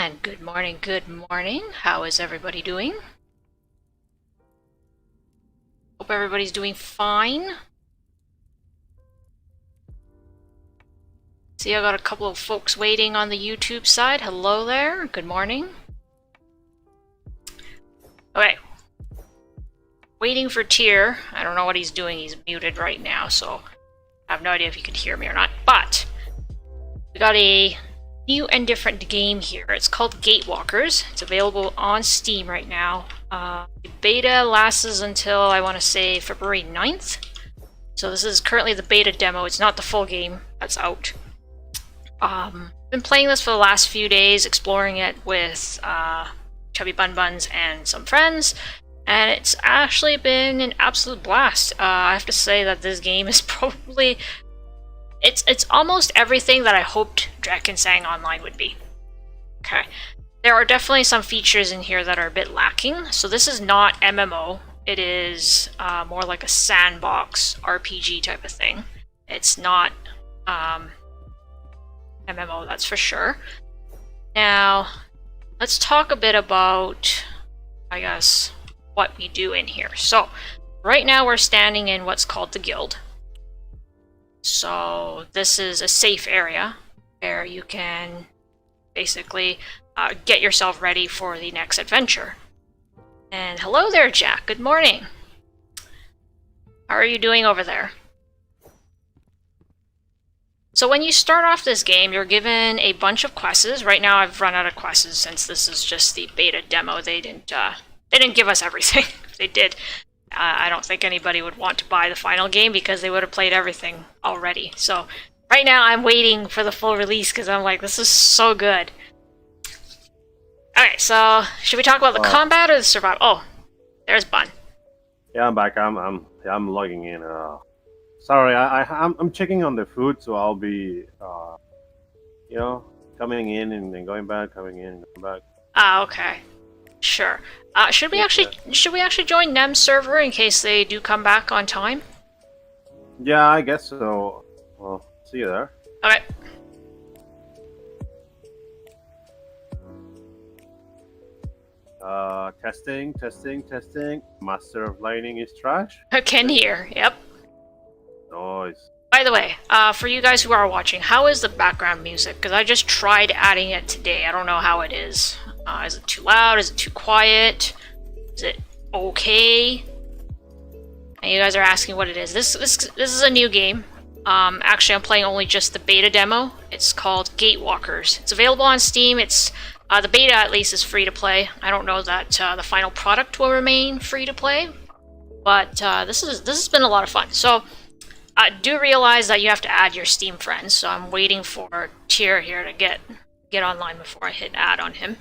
And good morning, good morning. How is everybody doing? Hope everybody's doing fine. See, I got a couple of folks waiting on the YouTube side. Hello there, good morning. Okay. Waiting for Tyr. I don't know what he's doing. He's muted right now, so I have no idea if you can hear me or not. But we got a new and different game here. It's called Gatewalkers. It's available on Steam right now. The beta lasts until, I want to say, February 9th. So this is currently the beta demo. It's not the full game that's out. Been playing this for the last few days, exploring it with Chubby Bun Buns and some friends, and it's actually been an absolute blast. I have to say that this game is probably... It's almost everything that I hoped Drakensang Online would be. Okay. There are definitely some features in here that are a bit lacking. So this is not MMO. It is more like a sandbox RPG type of thing. It's not MMO, that's for sure. Now, let's talk a bit about, I guess, what we do in here. So, right now we're standing in what's called the guild. So this is a safe area where you can basically get yourself ready for the next adventure. And hello there, Jack. Good morning. How are you doing over there? So when you start off this game, you're given a bunch of quests. Right now I've run out of quests since this is just the beta demo. They didn't give us everything. If they did, I don't think anybody would want to buy the final game because they would have played everything already. So right now I'm waiting for the full release because I'm like, this is so good. Alright, so should we talk about the combat or the survival? Oh, there's Bun. Yeah, I'm back. I'm logging in. Sorry, I'm checking on the food, so I'll be coming in and then going back, coming in and going back. Ah, okay. Sure. Should we actually join Nem's server in case they do come back on time? Yeah, I guess so. Well, see you there. Okay. Testing. Master of Lightning is trash. I can hear. Yep. Nice. By the way, for you guys who are watching, how is the background music? Because I just tried adding it today. I don't know how it is. Is it too loud? Is it too quiet? Is it okay? And you guys are asking what it is. This is a new game. Actually, I'm playing only just the beta demo. It's called Gatewalkers. It's available on Steam. It's the beta, at least, is free to play. I don't know that the final product will remain free to play, but this has been a lot of fun. So do realize that you have to add your Steam friends. So I'm waiting for Tyr here to get online before I hit add on him.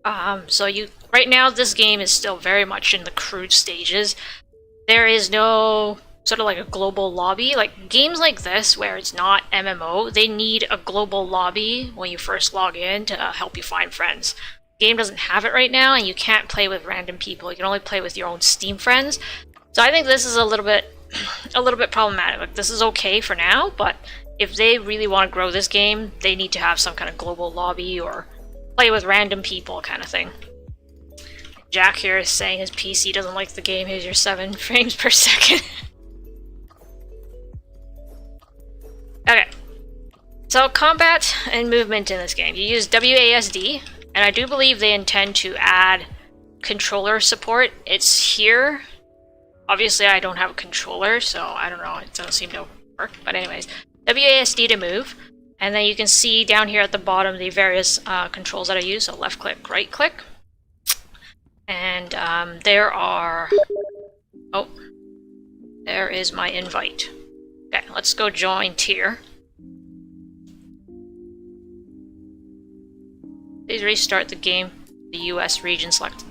Right now this game is still very much in the crude stages. There is no sort of like a global lobby. Like games like this where it's not MMO, they need a global lobby when you first log in to help you find friends. The game doesn't have it right now, and you can't play with random people. You can only play with your own Steam friends. So I think this is a little bit problematic. Like this is okay for now, but if they really want to grow this game, they need to have some kind of global lobby or play with random people kind of thing. Jack here is saying his PC doesn't like the game. Here's your 7 frames per second. Okay. So combat and movement in this game. You use WASD, and I do believe they intend to add controller support. It's here. Obviously I don't have a controller, so I don't know. It doesn't seem to work. But anyways, WASD to move. And then you can see down here at the bottom the various controls that I use. So left click, right click. And there are... Oh, there is my invite. Okay, let's go join Tyr. Please restart the game. The US region select.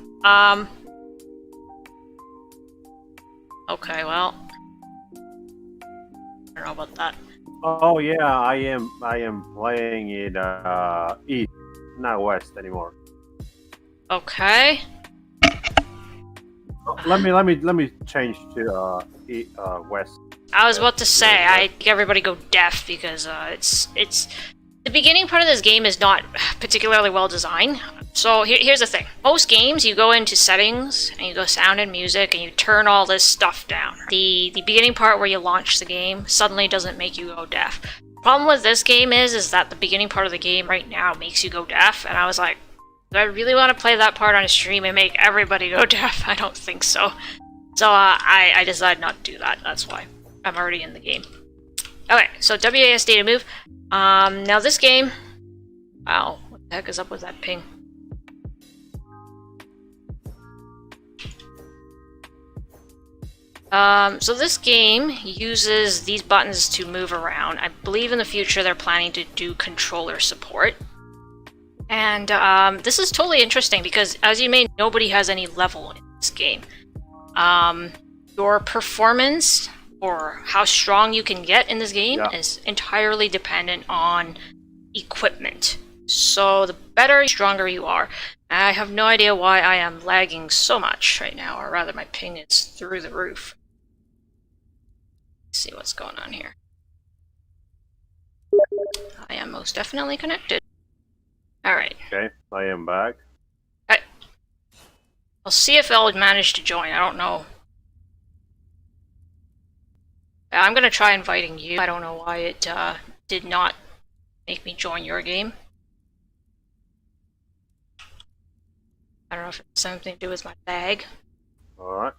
Okay, well... I don't know about that. Oh yeah, I am playing it east, not west anymore. Okay. Let me change to west. I was about to say, everybody go deaf because it's the beginning part of this game is not particularly well designed. So here's the thing. Most games, you go into settings, and you go sound and music, and you turn all this stuff down. The beginning part where you launch the game suddenly doesn't make you go deaf. Problem with this game is that the beginning part of the game right now makes you go deaf, and I was like, do I really want to play that part on a stream and make everybody go deaf? I don't think so. So I decided not to do that. That's why I'm already in the game. Okay, so WASD to move. Now this game... Wow, what the heck is up with that ping? So this game uses these buttons to move around. I believe in the future they're planning to do controller support. And this is totally interesting because, as you may, nobody has any level in this game. Your performance or how strong you can get in this game is entirely dependent on equipment. So the better, stronger you are. I have no idea why I am lagging so much right now, or rather my ping is through the roof. Let's see what's going on here. I am most definitely connected. Alright. Okay, I am back. I'll see if I'll manage to join. I don't know. I'm gonna try inviting you. I don't know why it did not make me join your game. I don't know if it's something to do with my lag. Alright.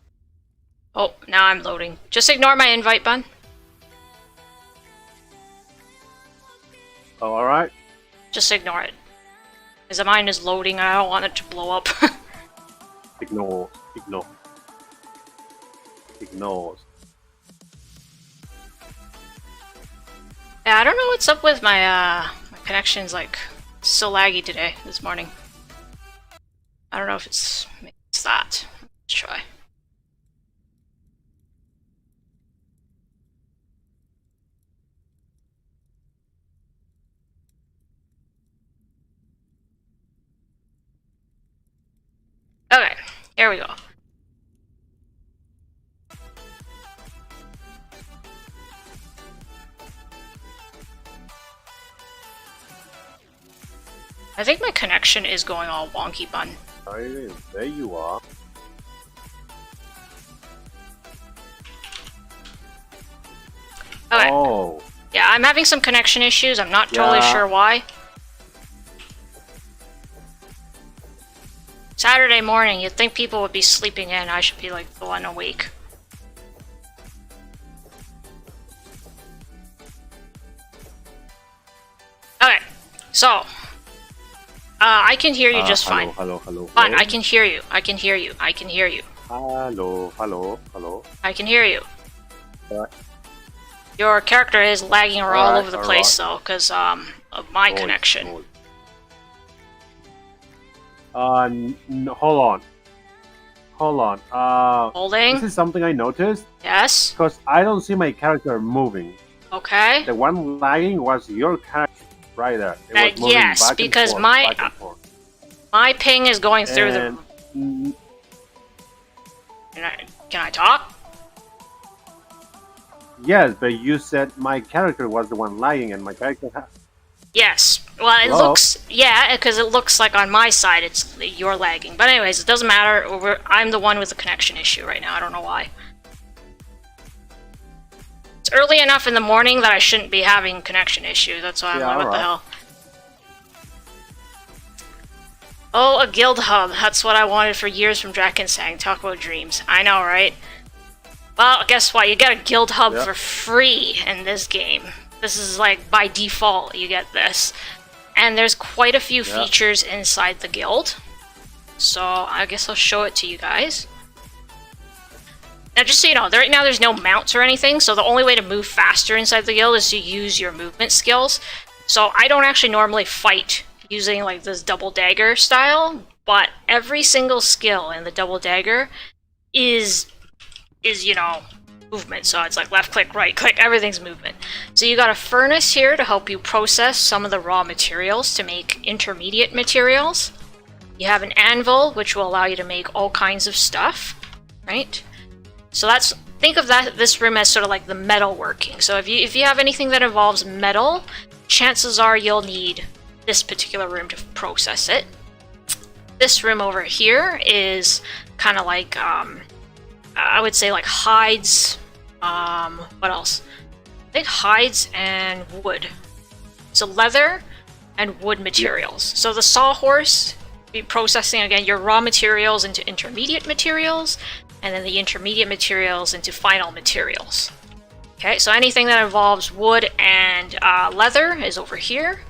Oh, now I'm loading. Just ignore my invite button. Oh, alright. Just ignore it. Because mine is loading and I don't want it to blow up. Ignore. Yeah, I don't know what's up with my my connection's like so laggy today, this morning. I don't know if it's that. Let's try. Okay, here we go. I think my connection is going all wonky bun. There you are. Okay. Oh. Yeah, I'm having some connection issues. I'm not totally sure why. Saturday morning, you'd think people would be sleeping in. I should be like the one awake. Okay, so I can hear you just fine. Hello. Fine, I can hear you. I can hear you. I can hear you. Hello. I can hear you. What? Your character is lagging all over the place though, because of my connection. Hold on. Holding? This is something I noticed. Yes? Because I don't see my character moving. Okay. The one lagging was your character right there. It was moving yes, back and because forth, my back and forth. my ping is going through And, the... Can I talk? Yes, but you said my character was the one lagging and my character Yes. Well, it looks... Yeah, because it looks like on my side you're lagging. But anyways, it doesn't matter. I'm the one with the connection issue right now. I don't know why. It's early enough in the morning that I shouldn't be having connection issues. That's why I'm like, what the hell? Oh, a guild hub. That's what I wanted for years from Drakensang. Talk about dreams. I know, right? Well, guess what? You get a guild hub for free in this game. This is like by default you get this. And there's quite a few features inside the guild. So I guess I'll show it to you guys. Now just so you know, right now there's no mounts or anything, so the only way to move faster inside the guild is to use your movement skills. So I don't actually normally fight using like this double dagger style, but every single skill in the double dagger is you know, movement. So it's like left click, right click, everything's movement. So you got a furnace here to help you process some of the raw materials to make intermediate materials. You have an anvil, which will allow you to make all kinds of stuff, right? So think of this room as sort of like the metal working. So if you have anything that involves metal, chances are you'll need this particular room to process it. This room over here is kind of like, I would say like hides, what else? I think hides and wood. So leather and wood materials. So the sawhorse, be processing again your raw materials into intermediate materials, and then the intermediate materials into final materials. Okay, so anything that involves wood and leather is over here.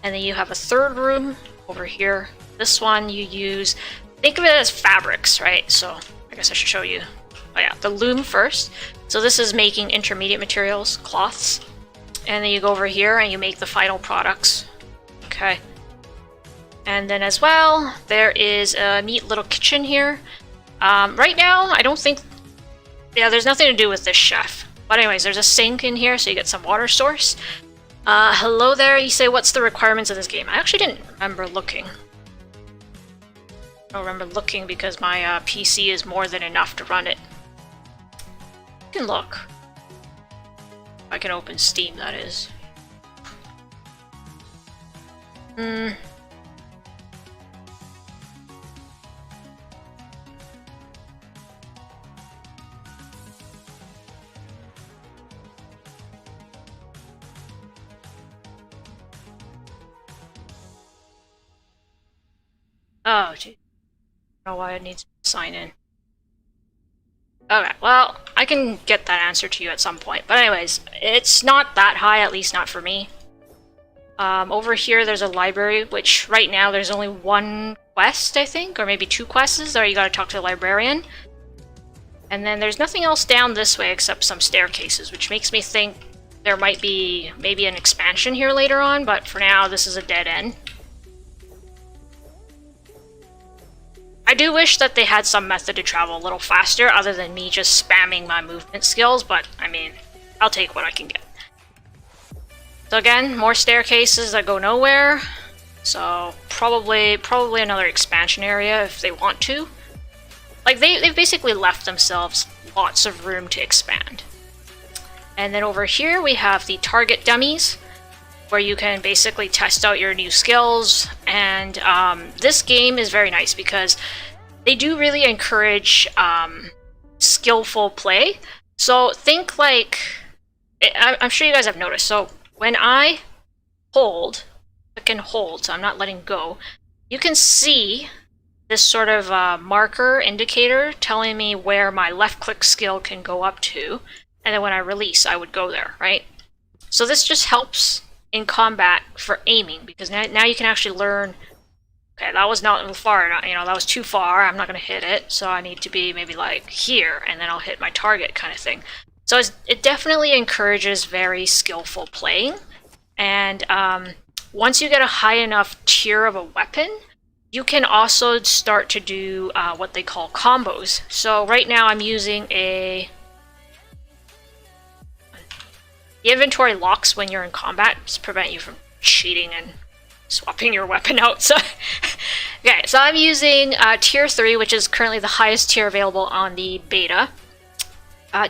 And then you have a third room over here. This one you use, think of it as fabrics, right? So I guess I should show you. Oh yeah, the loom first. So this is making intermediate materials, cloths. And then you go over here and you make the final products. Okay. And then as well, there is a neat little kitchen here. Right now, I don't think... Yeah, there's nothing to do with this chef. But anyways, there's a sink in here, so you get some water source. Hello there, you say, what's the requirements of this game? I actually didn't remember looking. I don't remember looking because my PC is more than enough to run it. You can look. I can open Steam, that is. Oh, geez. I don't know why it needs to sign in. Okay, well, I can get that answer to you at some point. But anyways, it's not that high, at least not for me. Over here, there's a library, which right now there's only one quest, I think, or maybe 2 quests. There you gotta talk to the librarian. And then there's nothing else down this way except some staircases, which makes me think there might be maybe an expansion here later on, but for now, this is a dead end. I do wish that they had some method to travel a little faster other than me just spamming my movement skills, but I mean, I'll take what I can get. So again, more staircases that go nowhere. So probably another expansion area if they want to. Like they've basically left themselves lots of room to expand. And then over here we have the target dummies, where you can basically test out your new skills. And this game is very nice because they do really encourage skillful play. So think like, I'm sure you guys have noticed, so when I hold, click and hold, so I'm not letting go, you can see this sort of marker indicator telling me where my left click skill can go up to, and then when I release I would go there, right? So this just helps in combat for aiming, because now you can actually learn, okay, that was not far enough, you know, that was too far, I'm not going to hit it, so I need to be maybe like here, and then I'll hit my target kind of thing. So it definitely encourages very skillful playing, and once you get a high enough tier of a weapon, you can also start to do what they call combos. So right now I'm using the inventory locks when you're in combat to prevent you from cheating and swapping your weapon out. So, okay, so I'm using tier 3, which is currently the highest tier available on the beta.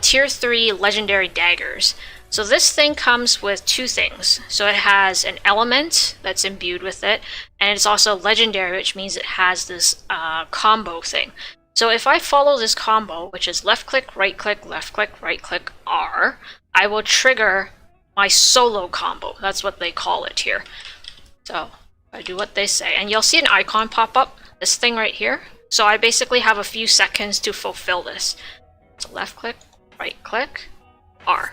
Tier 3 legendary daggers. So this thing comes with 2 things. So it has an element that's imbued with it, and it's also legendary, which means it has this combo thing. So if I follow this combo, which is left click, right click, right click, R, I will trigger my solo combo. That's what they call it here. So I do what they say, and you'll see an icon pop up, this thing right here. So I basically have a few seconds to fulfill this. So left click, right click, R.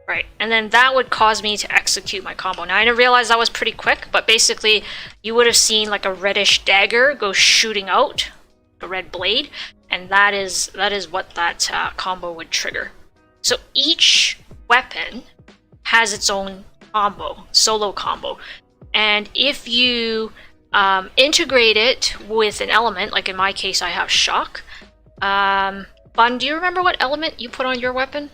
Right, and then that would cause me to execute my combo. Now I didn't realize that was pretty quick, but basically you would have seen like a reddish dagger go shooting out, a red blade, and that is what that combo would trigger. So each weapon has its own combo, solo combo, and if you integrate it with an element, like in my case I have shock. Bun, do you remember what element you put on your weapon?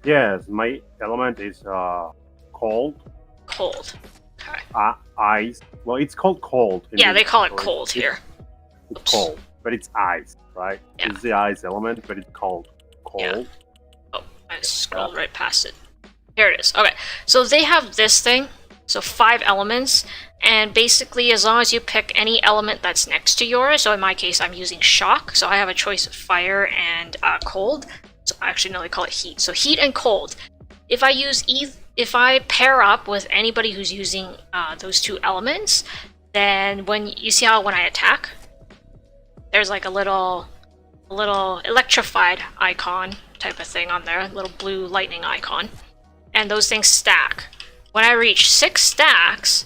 Yes, my element is cold. Cold. Okay. Ice. Well, it's called cold. Yeah, they call it cold here. It's cold, but it's ice, right? Yeah. It's the ice element, but it's cold. Cold. Yeah. Oh, I scrolled right past it. Here it is. Okay, so they have this thing. So 5 elements, and basically as long as you pick any element that's next to yours, so in my case I'm using shock, so I have a choice of fire and cold. So actually no, they call it heat. So heat and cold. If I pair up with anybody who's using those 2 elements, then when you see how when I attack, there's like a little electrified icon type of thing on there, a little blue lightning icon, and those things stack. When I reach 6 stacks,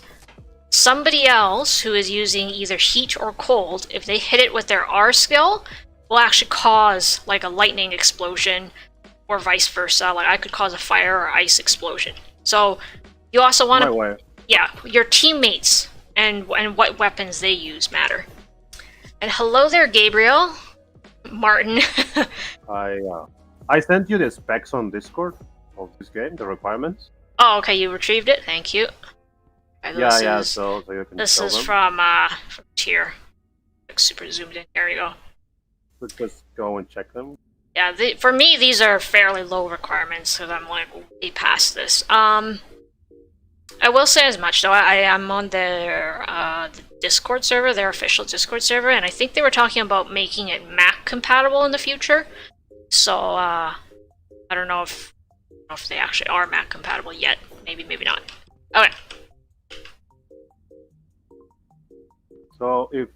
somebody else who is using either heat or cold, if they hit it with their R skill, will actually cause like a lightning explosion, or vice versa. Like I could cause a fire or ice explosion. So you also want to, yeah, your teammates and what weapons they use matter. And hello there, Gabriel, Martin. I sent you the specs on Discord of this game, the requirements. Oh, okay, you retrieved it. Thank you. Okay, yeah. So you can. This is from Tier. Like super zoomed in. There you go. Let's just go and check them. Yeah, for me these are fairly low requirements because I'm like way past this. I will say as much though. I am on their the Discord server, their official Discord server, and I think they were talking about making it Mac compatible in the future. So I don't know if they actually are Mac compatible yet. Maybe not. Okay. So if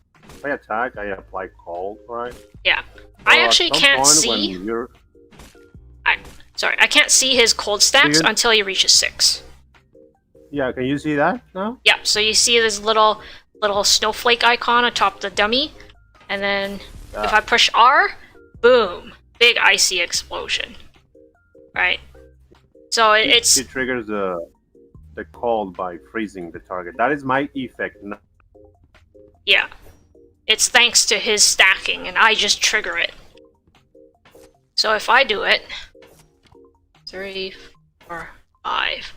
I attack, I apply cold, right? Yeah. So I actually can't see. Sorry, I can't see his cold stacks until he reaches 6. Yeah, can you see that now? Yeah. So you see this little snowflake icon atop the dummy, and then if I push R, boom, big icy explosion. Right. So it triggers the cold by freezing the target. That is my effect. Yeah. It's thanks to his stacking, and I just trigger it. So if I do it, 3, 4, 5,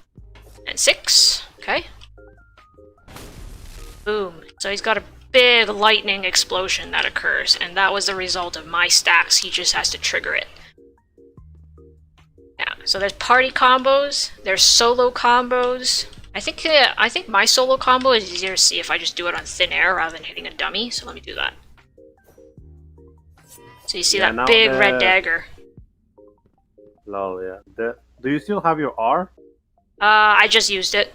and 6, okay. Boom. So he's got a big lightning explosion that occurs, and that was the result of my stacks. He just has to trigger it. Yeah, so there's party combos, there's solo combos. I think my solo combo is easier to see if I just do it on thin air rather than hitting a dummy, so let me do that. So you see that big red dagger. Lol, yeah. Do you still have your R? I just used it.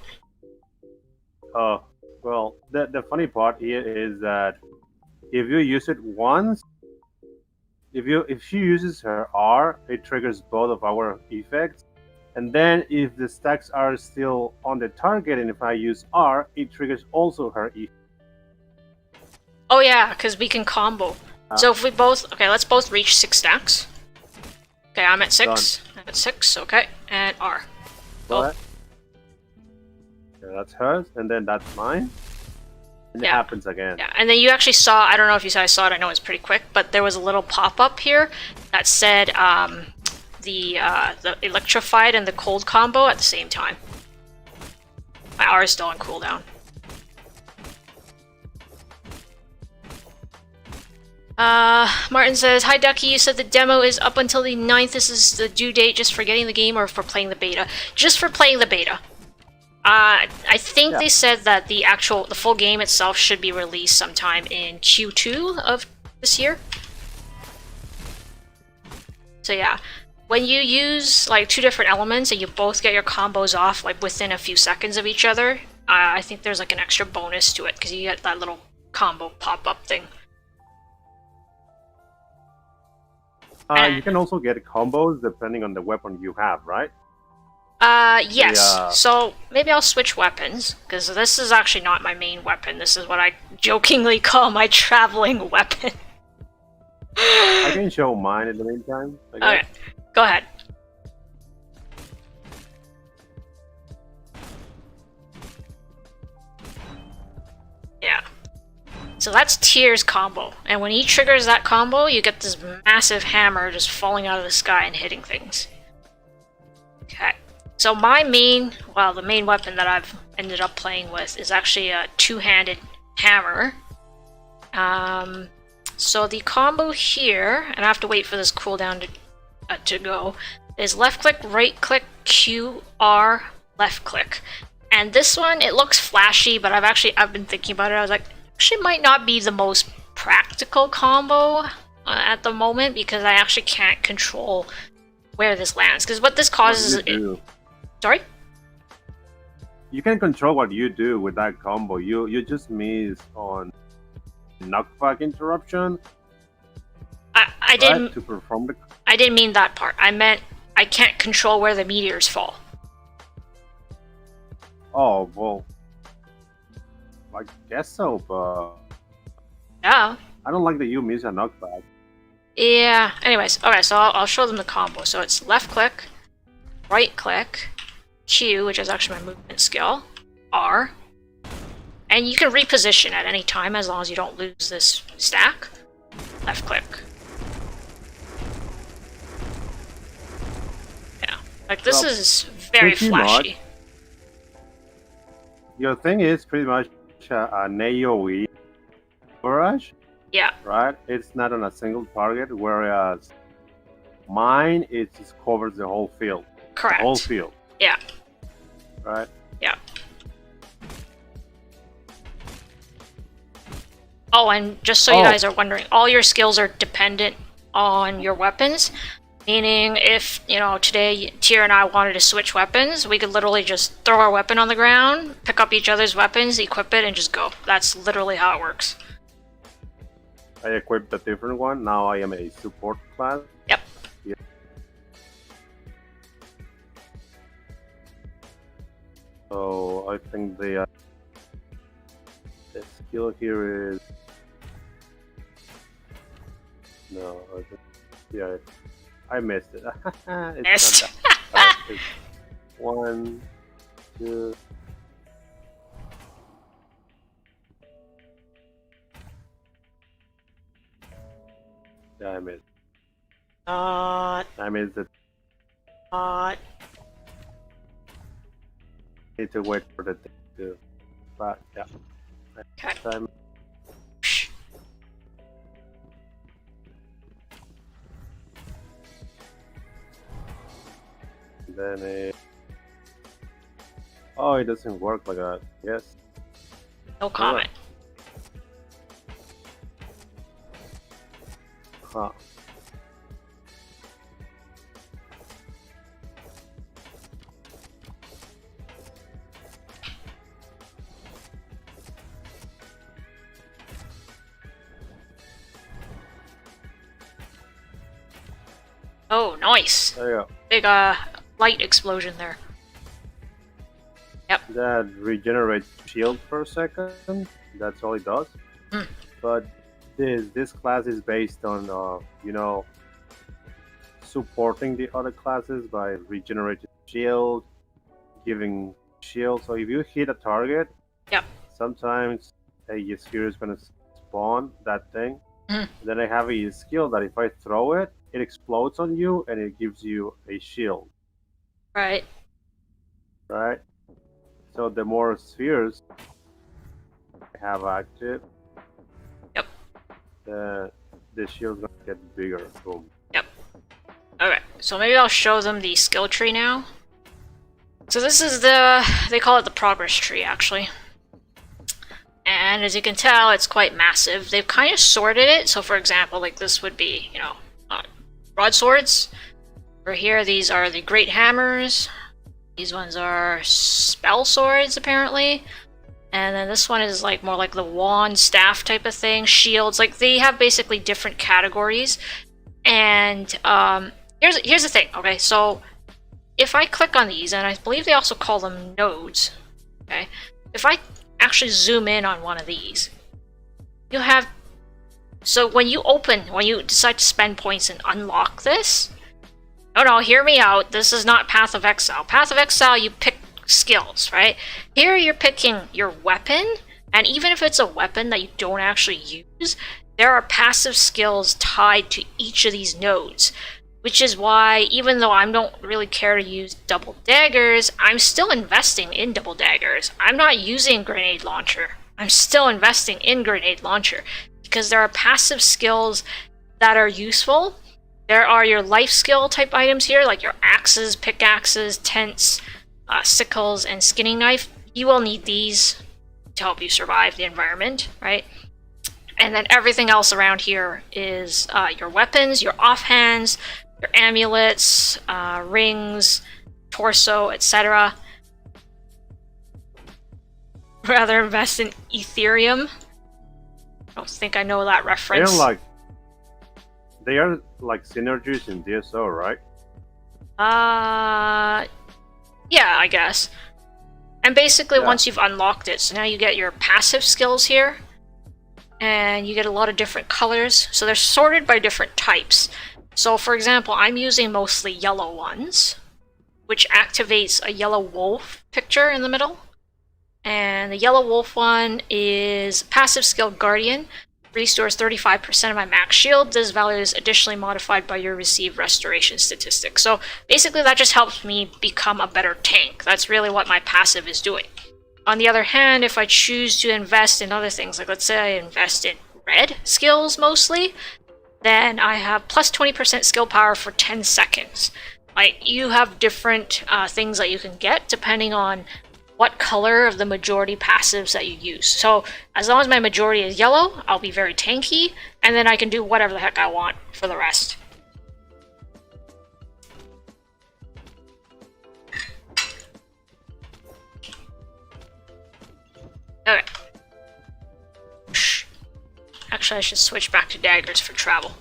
Oh, well, the funny part here is that if you use it once, if she uses her R, it triggers both of our effects. And then if the stacks are still on the target, and if I use R, it triggers also her effect. Oh yeah, because we can combo. So if we both, okay, let's both reach 6 stacks. Okay, I'm at 6. Done. I'm at 6. Okay, and R. Go ahead. Yeah, that's hers, and then that's mine. And it happens again. Yeah, and then you actually saw, I don't know if you guys saw it, I know it's pretty quick, but there was a little pop-up here that said the electrified and the cold combo at the same time. My R is still on cooldown. Martin says, hi Ducky, you said the demo is up until the 9th. This is the due date just for getting the game or for playing the beta? Just for playing the beta. I think they said that the full game itself should be released sometime in Q2 of this year. So yeah, when you use like 2 different elements and you both get your combos off like within a few seconds of each other, I think there's like an extra bonus to it because you get that little combo pop-up thing. You can also get combos depending on the weapon you have, right? Yes. So maybe I'll switch weapons, because this is actually not my main weapon. This is what I jokingly call my traveling weapon. I can show mine in the meantime. Okay, go ahead. Yeah. So that's Tier's combo, and when he triggers that combo, you get this massive hammer just falling out of the sky and hitting things. Okay. So my the main weapon that I've ended up playing with is actually a 2-handed hammer. So the combo here, and I have to wait for this cooldown to go, is left click, right click, Q, R, left click. And this one, it looks flashy, but I've been thinking about it. I was like, actually might not be the most practical combo at the moment, because I actually can't control where this lands. Because what this causes sorry? You can control what you do with that combo. You just miss on knockback interruption. I didn't to perform the. I didn't mean that part. I meant I can't control where the meteors fall. Oh well, I guess so, but Yeah. I don't like that you miss a knockback. Yeah. Anyways, okay. So I'll show them the combo. So it's left click, right click, Q, which is actually my movement skill, R, and you can reposition at any time as long as you don't lose this stack. Left click. Yeah, like this is very flashy. Your thing is pretty much an AoE barrage. Yeah. Right? It's not on a single target, whereas mine, it just covers the whole field. Correct. The whole field. Yeah. Right? Yeah. Oh, and just so you guys are wondering, all your skills are dependent on your weapons. Meaning, if, you know, today Tyr and I wanted to switch weapons, we could literally just throw our weapon on the ground, pick up each other's weapons, equip it, and just go. That's literally how it works. I equipped a different one. Now I am a support class. Yep. Yeah. So I think the skill here is no. Yeah, I missed it. It's Missed. Not that. It's 1, 2. Yeah, I missed. I missed it. Need to wait for the thing to. But yeah. Okay. Time. Then it. Oh, it doesn't work like that. Yes. No comment. Huh. Oh, nice. There you go. Big light explosion there. Yep. That regenerates shield for a second. That's all it does. Hmm. But this class is based on you know, supporting the other classes by regenerating shield, giving shield. So if you hit a target, Yep. sometimes a sphere is gonna spawn that thing. Mhm. Then I have a skill that if I throw it, it explodes on you and it gives you a shield. Right. Right? So the more spheres I have active, Yep. the shield's gonna get bigger. Boom. Yep. Okay, so maybe I'll show them the skill tree now. So this is they call it the progress tree, actually. And as you can tell, it's quite massive. They've kind of sorted it. So for example, like this would be, you know, broadswords. Over here, these are the great hammers. These ones are spell swords, apparently. And then this one is like more like the wand staff type of thing. Shields, like they have basically different categories. And here's the thing. Okay, so if I click on these, and I believe they also call them nodes. Okay, if I actually zoom in on one of these, you have. So when you decide to spend points and unlock this. No, hear me out. This is not Path of Exile. Path of Exile, you pick skills, right? Here you're picking your weapon, and even if it's a weapon that you don't actually use, there are passive skills tied to each of these nodes, which is why even though I don't really care to use double daggers, I'm still investing in double daggers. I'm not using grenade launcher. I'm still investing in grenade launcher because there are passive skills that are useful There are your life skill type items here, like your axes, pickaxes, tents, sickles, and skinning knife. You will need these to help you survive the environment, right? And then everything else around here is your weapons, your offhands, your amulets, rings, torso, etc. Rather invest in Ethereum. I don't think I know that reference. They are like synergies in DSO, right? Yeah, I guess. And basically, Yeah. once you've unlocked it, so now you get your passive skills here, and you get a lot of different colors. So they're sorted by different types. So, for example, I'm using mostly yellow ones, which activates a yellow wolf picture in the middle. And the yellow wolf one is passive skill Guardian. Restores 35% of my max shield. This value is additionally modified by your received restoration statistics. So basically that just helps me become a better tank. That's really what my passive is doing. On the other hand, if I choose to invest in other things, like let's say I invest in red skills mostly, then I have plus 20% skill power for 10 seconds. Like, you have different things that you can get depending on what color of the majority passives that you use. So as long as my majority is yellow, I'll be very tanky, and then I can do whatever the heck I want for the rest. Okay. Actually, I should switch back to daggers for travel.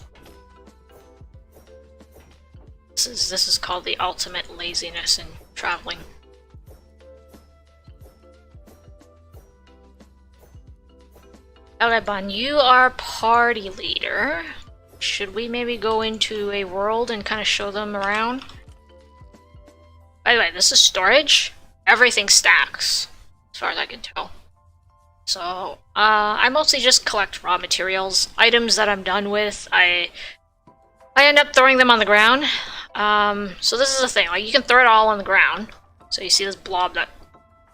This is called the ultimate laziness in traveling. Okay, Bun, you are party leader. Should we maybe go into a world and kind of show them around? By the way, this is storage. Everything stacks, as far as I can tell. So, I mostly just collect raw materials. Items that I'm done with, I end up throwing them on the ground. So this is the thing, like, you can throw it all on the ground. So you see this blob that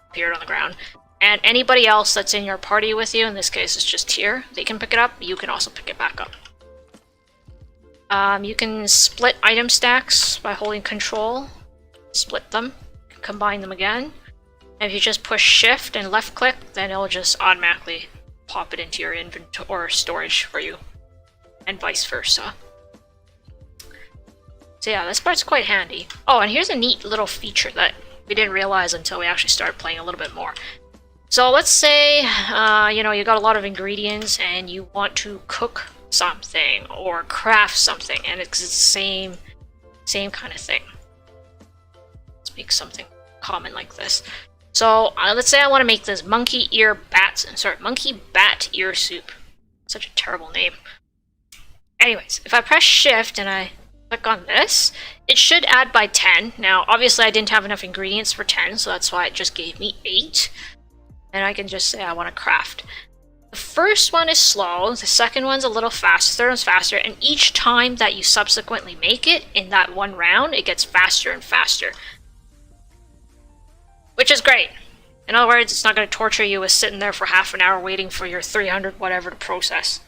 appeared on the ground. And anybody else that's in your party with you, in this case it's just here, they can pick it up. You can also pick it back up. You can split item stacks by holding control. Split them, combine them again. And if you just push shift and left click, then it'll just automatically pop it into your inventory or storage for you. And vice versa. So yeah, this part's quite handy. Oh, and here's a neat little feature that we didn't realize until we actually started playing a little bit more. So let's say, you know, you got a lot of ingredients and you want to cook something or craft something, and it's the same kind of thing. Let's make something common like this. So let's say I want to make this monkey bat ear soup. Such a terrible name. Anyways, if I press shift and I click on this, it should add by 10. Now, obviously I didn't have enough ingredients for 10, so that's why it just gave me 8. And I can just say I want to craft. The first one is slow, the second one's a little faster, the third one's faster, and each time that you subsequently make it in that one round, it gets faster and faster. Which is great. In other words, it's not going to torture you with sitting there for half an hour waiting for your 300 whatever to process.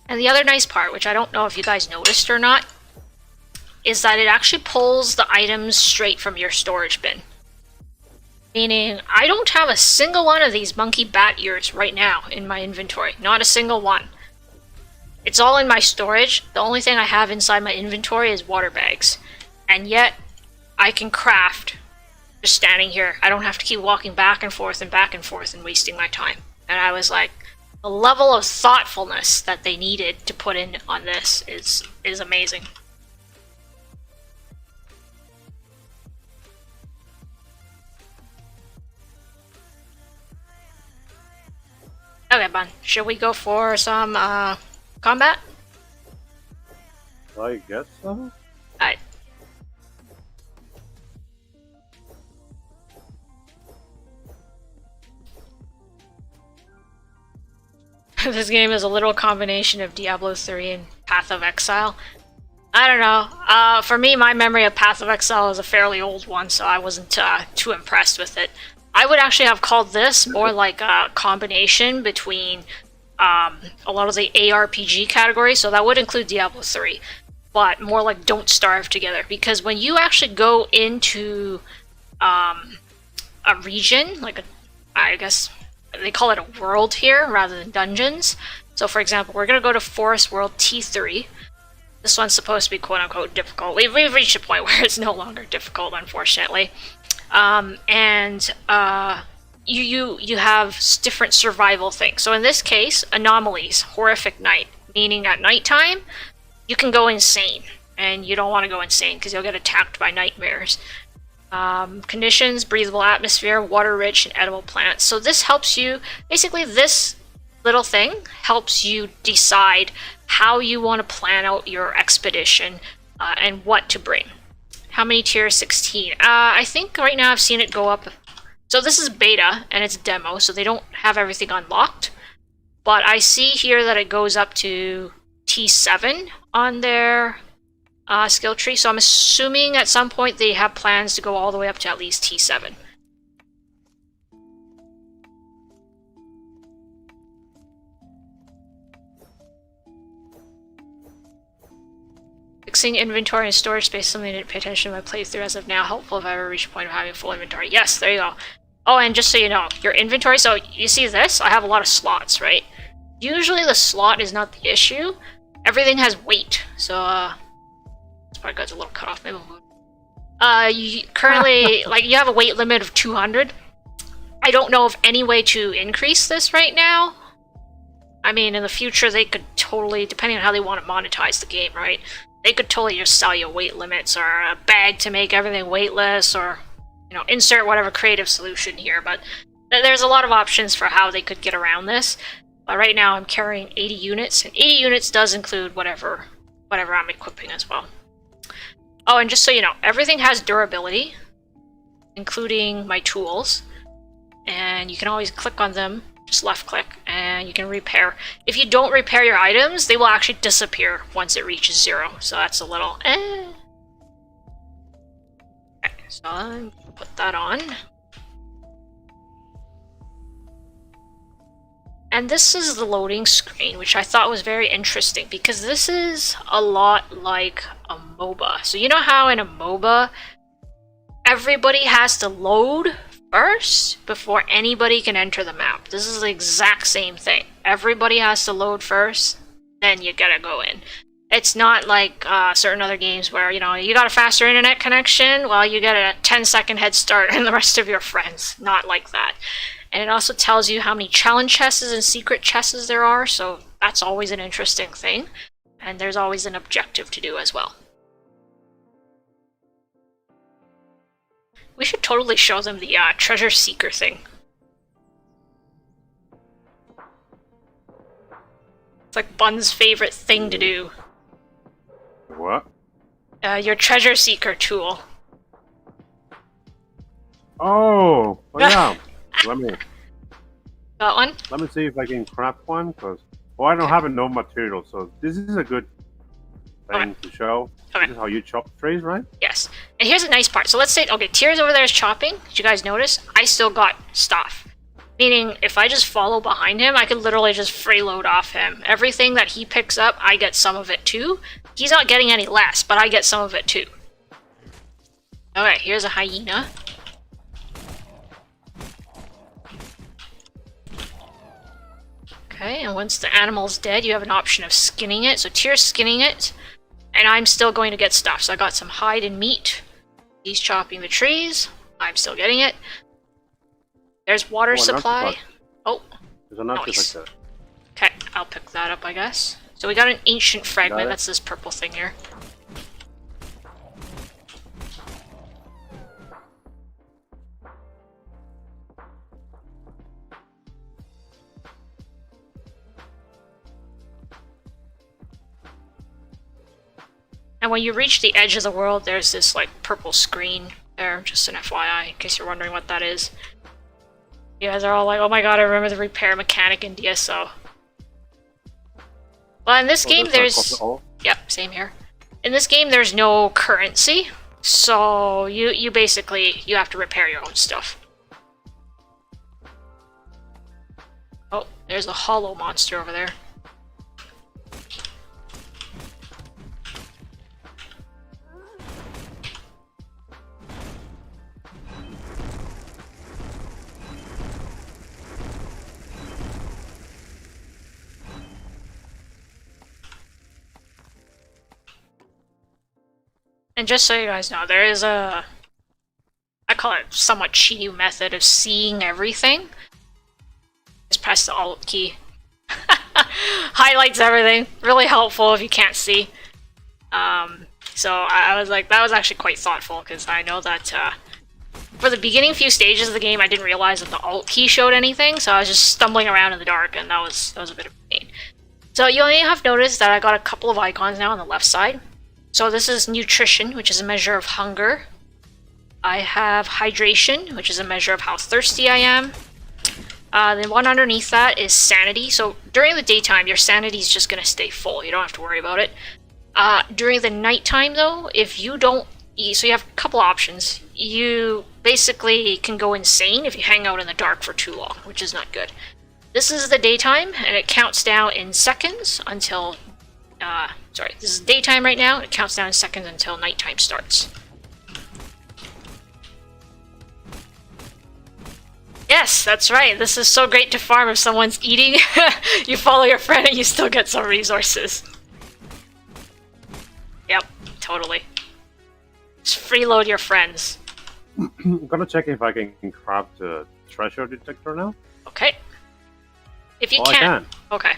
And the other nice part, which I don't know if you guys noticed or not, is that it actually pulls the items straight from your storage bin. Meaning, I don't have a single one of these monkey bat ears right now in my inventory. Not a single one. It's all in my storage. The only thing I have inside my inventory is water bags. And yet, I can craft just standing here. I don't have to keep walking back and forth and wasting my time. And I was like, the level of thoughtfulness that they needed to put in on this is amazing. Okay, Bun. Should we go for some combat? I guess so. Alright. This game is a little combination of Diablo 3 and Path of Exile. I don't know. For me, my memory of Path of Exile is a fairly old one, so I wasn't too impressed with it. I would actually have called this more like a combination between a lot of the ARPG categories, so that would include Diablo 3, but more like Don't Starve Together, because when you actually go into a region, like I guess they call it a world here rather than dungeons. So for example, we're going to go to Forest World T3. This one's supposed to be quote-unquote difficult. We've reached a point where it's no longer difficult, unfortunately. You have different survival things. So in this case, anomalies, horrific night, meaning at nighttime, you can go insane. And you don't want to go insane because you'll get attacked by nightmares. Conditions, breathable atmosphere, water-rich, and edible plants. So this helps you, basically this little thing helps you decide how you want to plan out your expedition and what to bring. How many tiers? 16. I think right now I've seen it go up. So this is beta and it's demo, so they don't have everything unlocked. But I see here that it goes up to T7 on their skill tree, so I'm assuming at some point they have plans to go all the way up to at least T7. Fixing inventory and storage space, something I didn't pay attention to my playthrough as of now. Helpful if I ever reach a point of having full inventory. Yes, there you go. Oh, and just so you know, your inventory, so you see this? I have a lot of slots, right? Usually the slot is not the issue. Everything has weight, so this part got a little cut off. Maybe we'll move. You currently, like, you have a weight limit of 200. I don't know of any way to increase this right now. I mean, in the future, they could totally, depending on how they want to monetize the game, right? They could totally just sell you weight limits or a bag to make everything weightless, or, you know, insert whatever creative solution here. But there's a lot of options for how they could get around this. But right now I'm carrying 80 units, and 80 units does include whatever I'm equipping as well. Oh, and just so you know, everything has durability, including my tools. And you can always click on them, just left click, and you can repair. If you don't repair your items, they will actually disappear once it reaches 0. So that's a little Okay, so I'll put that on. And this is the loading screen, which I thought was very interesting because this is a lot like a MOBA. So you know how in a MOBA, everybody has to load first before anybody can enter the map. This is the exact same thing. Everybody has to load first, then you gotta go in. It's not like certain other games where, you know, you got a faster internet connection, well, you get a 10-second head start and the rest of your friends. Not like that. And it also tells you how many challenge chests and secret chests there are, so that's always an interesting thing. And there's always an objective to do as well. We should totally show them the treasure seeker thing. It's like Bun's favorite thing to do. What? Your treasure seeker tool. Oh, yeah. Let me Got one? let me see if I can craft one, because I don't have no material, so this is a good thing to show. Okay. This is how you chop trees, right? Yes. And here's a nice part. So let's say, okay, Tears over there is chopping. Did you guys notice? I still got stuff. Meaning, if I just follow behind him, I could literally just freeload off him. Everything that he picks up, I get some of it too. He's not getting any less, but I get some of it too. Okay, here's a hyena. Okay, and once the animal's dead, you have an option of skinning it. So Tyr's skinning it, and I'm still going to get stuff. So I got some hide and meat. He's chopping the trees. I'm still getting it. There's water supply. Oh, there's an nice. Like that. Okay, I'll pick that up, I guess. So we got an ancient fragment. That's this purple thing here. And when you reach the edge of the world, there's this like purple screen there, just an FYI, in case you're wondering what that is. You guys are all like, oh my god, I remember the repair mechanic in DSO. Well, in this game, there's... Yep, same here. In this game, there's no currency, so you basically, you have to repair your own stuff. Oh, There's a hollow monster over there. And just so you guys know, there is a, I call it somewhat cheaty method of seeing everything. Just press the Alt key. Highlights everything. Really helpful if you can't see. So I was like, that was actually quite thoughtful, because I know that for the beginning few stages of the game, I didn't realize that the Alt key showed anything, so I was just stumbling around in the dark, and that was a bit of a pain. So you may have noticed that I got a couple of icons now on the left side. So this is nutrition, which is a measure of hunger. I have hydration, which is a measure of how thirsty I am. The one underneath that is sanity. So during the daytime, your sanity is just going to stay full. You don't have to worry about it. During the nighttime, though, if you don't eat, so you have a couple options. You basically can go insane if you hang out in the dark for too long, which is not good. This is the daytime, and it counts down in seconds until... sorry, this is daytime right now. It counts down in seconds until nighttime starts. Yes, that's right. This is so great to farm if someone's eating. You follow your friend and you still get some resources. Yep, totally. Just freeload your friends. I'm gonna check if I can craft a treasure detector now. Okay. If you I can. Okay.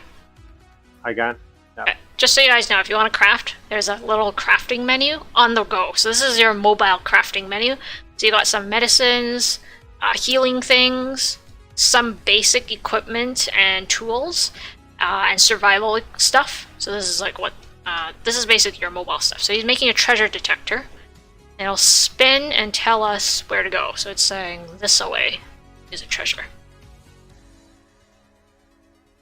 I can. Yeah. Okay. Just so you guys know, if you want to craft, there's a little crafting menu on the go. So this is your mobile crafting menu. So you got some medicines, healing things, some basic equipment and tools, and survival stuff. So this is like what, this is basically your mobile stuff. So he's making a treasure detector. And it'll spin and tell us where to go. So it's saying this away is a treasure.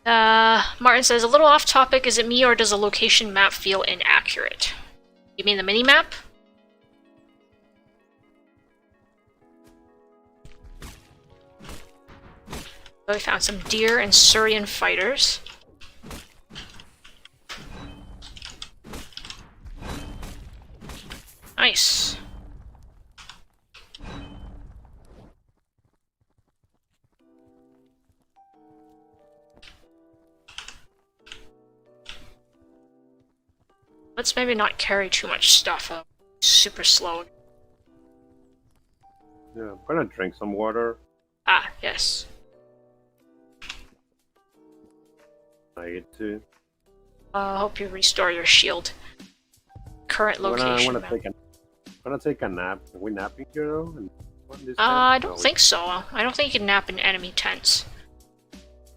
Martin says, a little off topic, is it me or does the location map feel inaccurate? You mean the mini-map? So we found some deer and Surian fighters. Nice. Let's maybe not carry too much stuff up. Super slow. Yeah, I'm gonna drink some water. Ah, yes. I get to. I hope you restore your shield. Current location. I'm gonna take a nap. Are we napping here though? I don't think so. I don't think you can nap in enemy tents.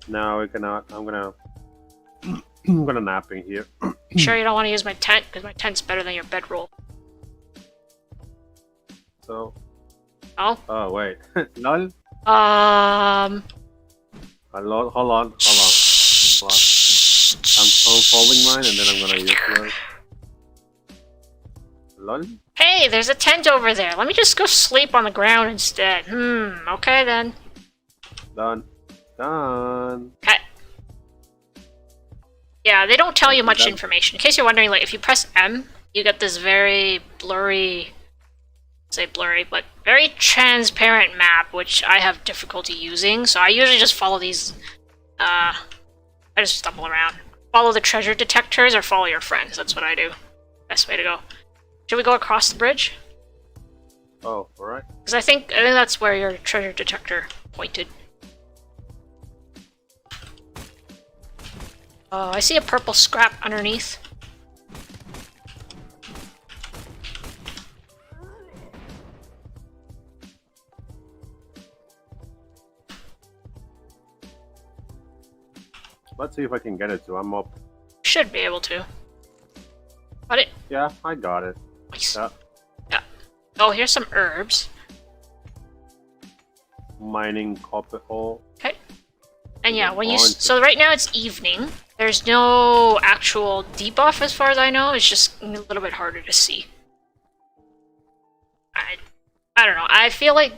No, we cannot. I'm gonna nap in here. You sure you don't want to use my tent? Because my tent's better than your bedroll. So. Oh? Oh, wait. Lol? Hold on. I'm unfolding mine and then I'm gonna use yours. Lol? Hey, there's a tent over there. Let me just go sleep on the ground instead. Okay then. Done. Okay. Yeah, they don't tell you much information. In case you're wondering, like, if you press M, you get this very blurry, say blurry, but very transparent map, which I have difficulty using, so I usually just follow these, I just stumble around. Follow the treasure detectors or follow your friends, that's what I do. Best way to go. Should we go across the bridge? Oh, alright. Because I think that's where your treasure detector pointed. Oh, I see a purple scrap underneath. Let's see if I can get it too. I'm up. Should be able to. Got it? Yeah, I got it. Nice. Yeah. Yeah. Oh, here's some herbs. Mining copper ore. Okay. And yeah, when you... So right now it's evening. There's no actual debuff as far as I know. It's just a little bit harder to see. I don't know. I feel like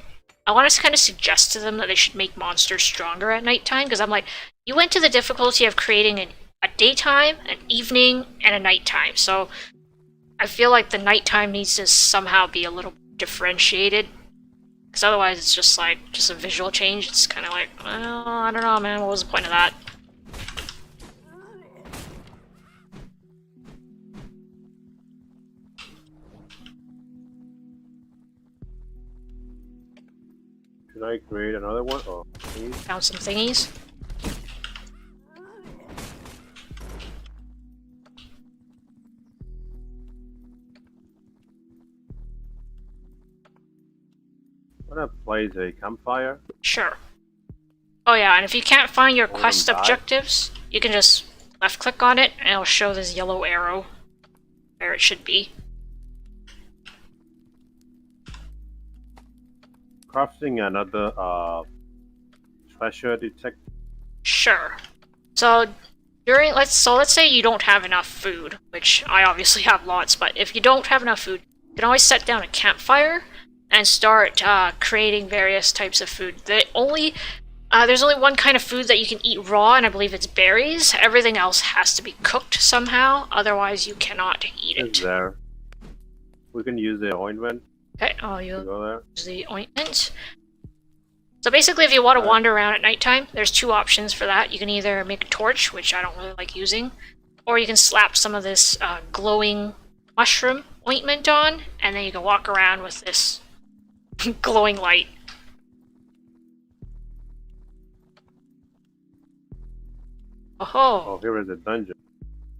I want to kind of suggest to them that they should make monsters stronger at nighttime, because I'm like, you went to the difficulty of creating a daytime, an evening, and a nighttime, so I feel like the nighttime needs to somehow be a little differentiated, because otherwise it's just like, just a visual change. It's kind of like, well, I don't know, man, what was the point of that? Should I create another one? Oh, please. Found some thingies. I'm gonna place a campfire. Sure. Oh yeah, and if you can't find your Hold quest them back. objectives, you can just left click on it and it'll show this yellow arrow where it should be. Crafting another treasure detect. Sure. So let's say you don't have enough food, which I obviously have lots, but if you don't have enough food, you can always set down a campfire and start creating various types of food. There's only one kind of food that you can eat raw, and I believe it's berries. Everything else has to be cooked somehow, otherwise you cannot eat Is it. there? We can use the ointment Okay, oh, to you go there. use the ointment. So basically, if you want to wander around at nighttime, there's two options for that. You can either make a torch, which I don't really like using, or you can slap some of this glowing mushroom ointment on, and then you can walk around with this glowing light. Oh, Oh, here is a dungeon.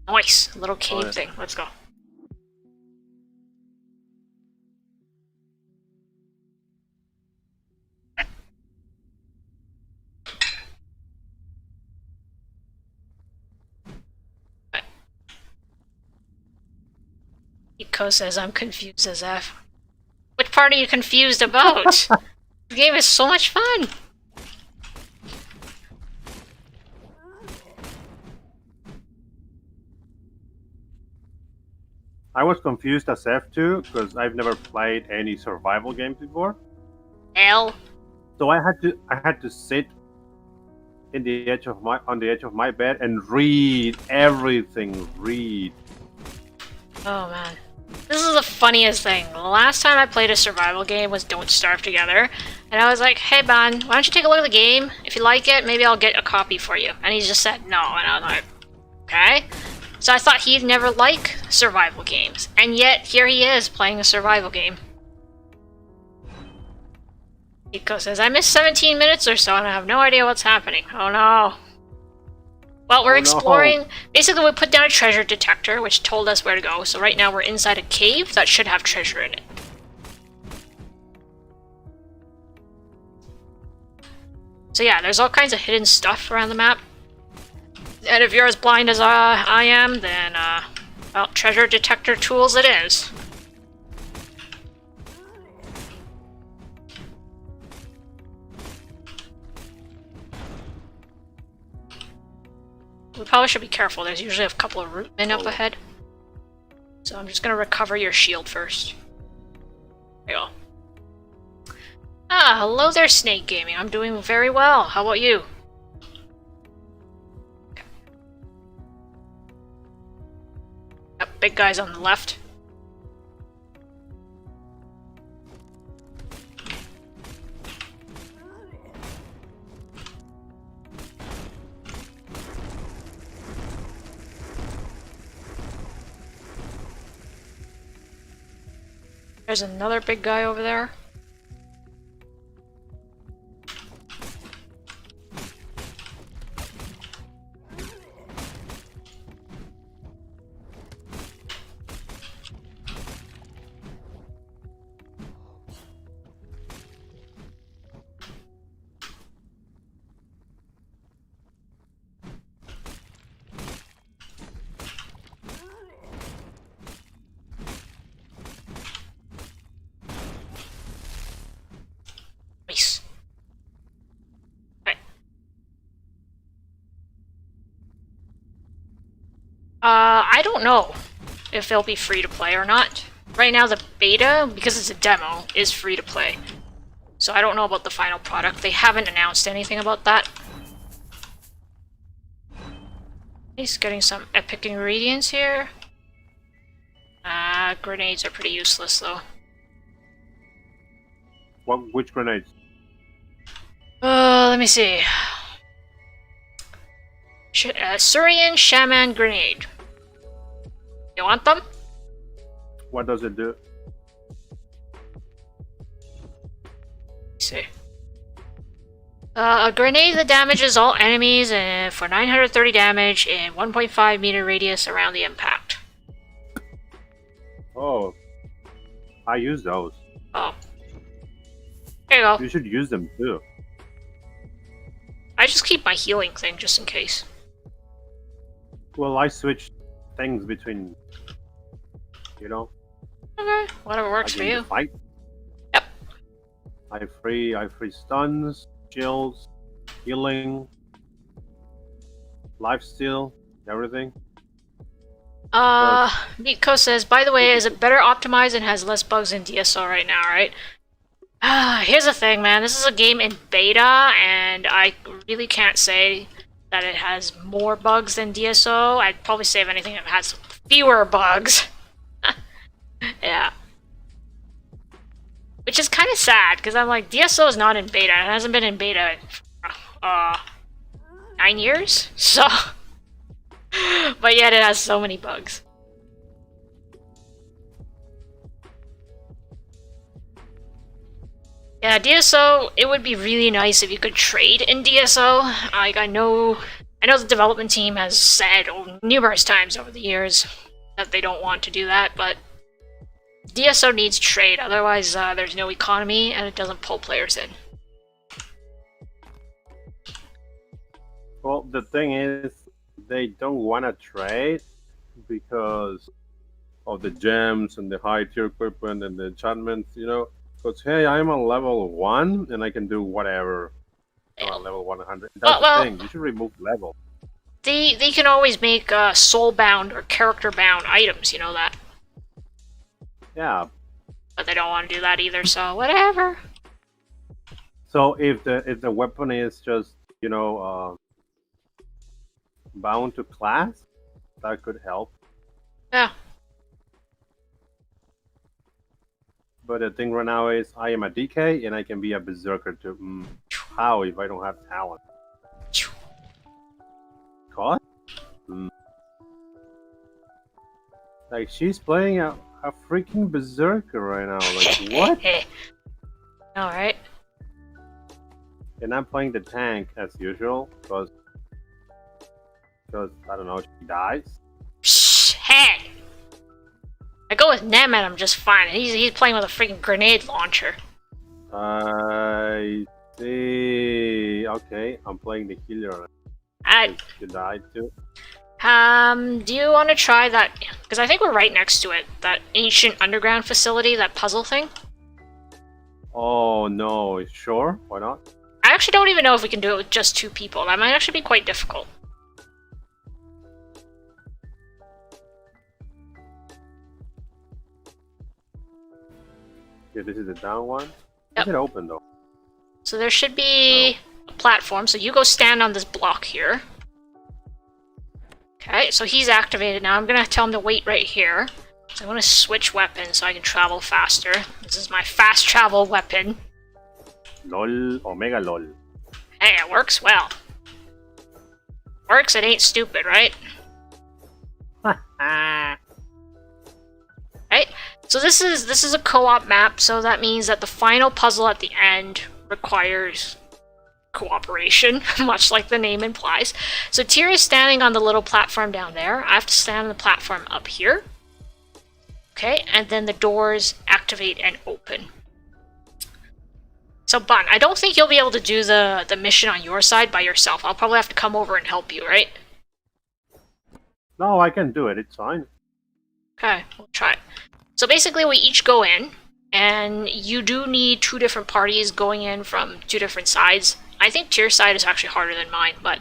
nice. A little cave yeah. thing. Let's go. Eco says I'm confused as F. Which part are you confused about? The game is so much fun! I was confused as F2 because I've never played any survival games before. L. So I had to sit on the edge of my bed and read everything. Read. Oh man. This is the funniest thing. The last time I played a survival game was Don't Starve Together, and I was like, hey Ban, why don't you take a look at the game? If you like it, maybe I'll get a copy for you. And he just said no, and I was like, okay. So I thought he'd never like survival games, and yet here he is playing a survival game. Eco says, I missed 17 minutes or so and I have no idea what's happening. Oh no. Well, we're exploring. Basically, we put down a treasure detector, which told us where to go. So right now we're inside a cave that should have treasure in it. So yeah, there's all kinds of hidden stuff around the map. And if you're as blind as I am, then, well, treasure detector tools it is. We probably should be careful. There's usually a couple of rootmen up ahead. So I'm just gonna recover your shield first. There you go. Ah, hello there, Snake Gaming. I'm doing very well. How about you? Okay. Yep, big guy's on the left. There's another big guy over there. Nice. Okay. I don't know if they'll be free to play or not. Right now the beta, because it's a demo, is free to play. So I don't know about the final product. They haven't announced anything about that. He's getting some epic ingredients here. Grenades are pretty useless though. Which grenades? Let me see. Surian Shaman Grenade. You want them? What does it do? Let's see. A grenade that damages all enemies for 930 damage in 1.5 meter radius around the impact. Oh, I use those. Oh. There you go. You should use them too. I just keep my healing thing just in case. Well, I switch things between, you know. Okay, whatever works for you. Fight. Yep. I free stuns, chills, healing, lifesteal, everything. Nico says, by the way, is it better optimized and has less bugs than DSO right now, right? Here's the thing, man. This is a game in beta, and I really can't say that it has more bugs than DSO. I'd probably say, if anything, it has fewer bugs. Yeah. Which is kind of sad, because I'm like, DSO is not in beta. It hasn't been in beta for, 9 years? So... but yet it has so many bugs. Yeah, DSO, it would be really nice if you could trade in DSO. Like, I know the development team has said numerous times over the years that they don't want to do that, but DSO needs trade, otherwise there's no economy and it doesn't pull players in. Well, the thing is, they don't want to trade because of the gems and the high tier equipment and the enchantments, you know. Because, hey, I'm on level 1 and I can do whatever on level 100. That's the thing. You should remove level. They can always make soul-bound or character-bound items, you know that. Yeah. But they don't want to do that either, so whatever. So if the weapon is just, you know, bound to class, that could help. Yeah. But the thing right now is I am a DK and I can be a berserker too. How if I don't have talent? Cost? Like, she's playing a freaking berserker right now. Like, what? Alright. And I'm playing the tank as usual because I don't know, she dies. Psh, hey! I go with Nem and I'm just fine. He's playing with a freaking grenade launcher. I see. Okay, I'm playing the healer. She died too. Do you want to try that? Because I think we're right next to it. That ancient underground facility, that puzzle thing. Oh no, sure, why not? I actually don't even know if we can do it with just 2 people. That might actually be quite difficult. Yeah, this is the down one. Yep. Is it open though? So there should be a platform. So you go stand on this block here. Okay, so he's activated now. I'm gonna tell him to wait right here. So I'm gonna switch weapons so I can travel faster. This is my fast travel weapon. LOL, Omega LOL. Hey, it works well. Works, it ain't stupid, right? Right? So this is a co-op map, so that means that the final puzzle at the end requires cooperation, much like the name implies. So Tyr is standing on the little platform down there. I have to stand on the platform up here. Okay, and then the doors activate and open. So Bun, I don't think you'll be able to do the mission on your side by yourself. I'll probably have to come over and help you, right? No, I can do it. It's fine. Okay, we'll try it. So basically we each go in, and you do need 2 different parties going in from 2 different sides. I think Tyr's side is actually harder than mine, but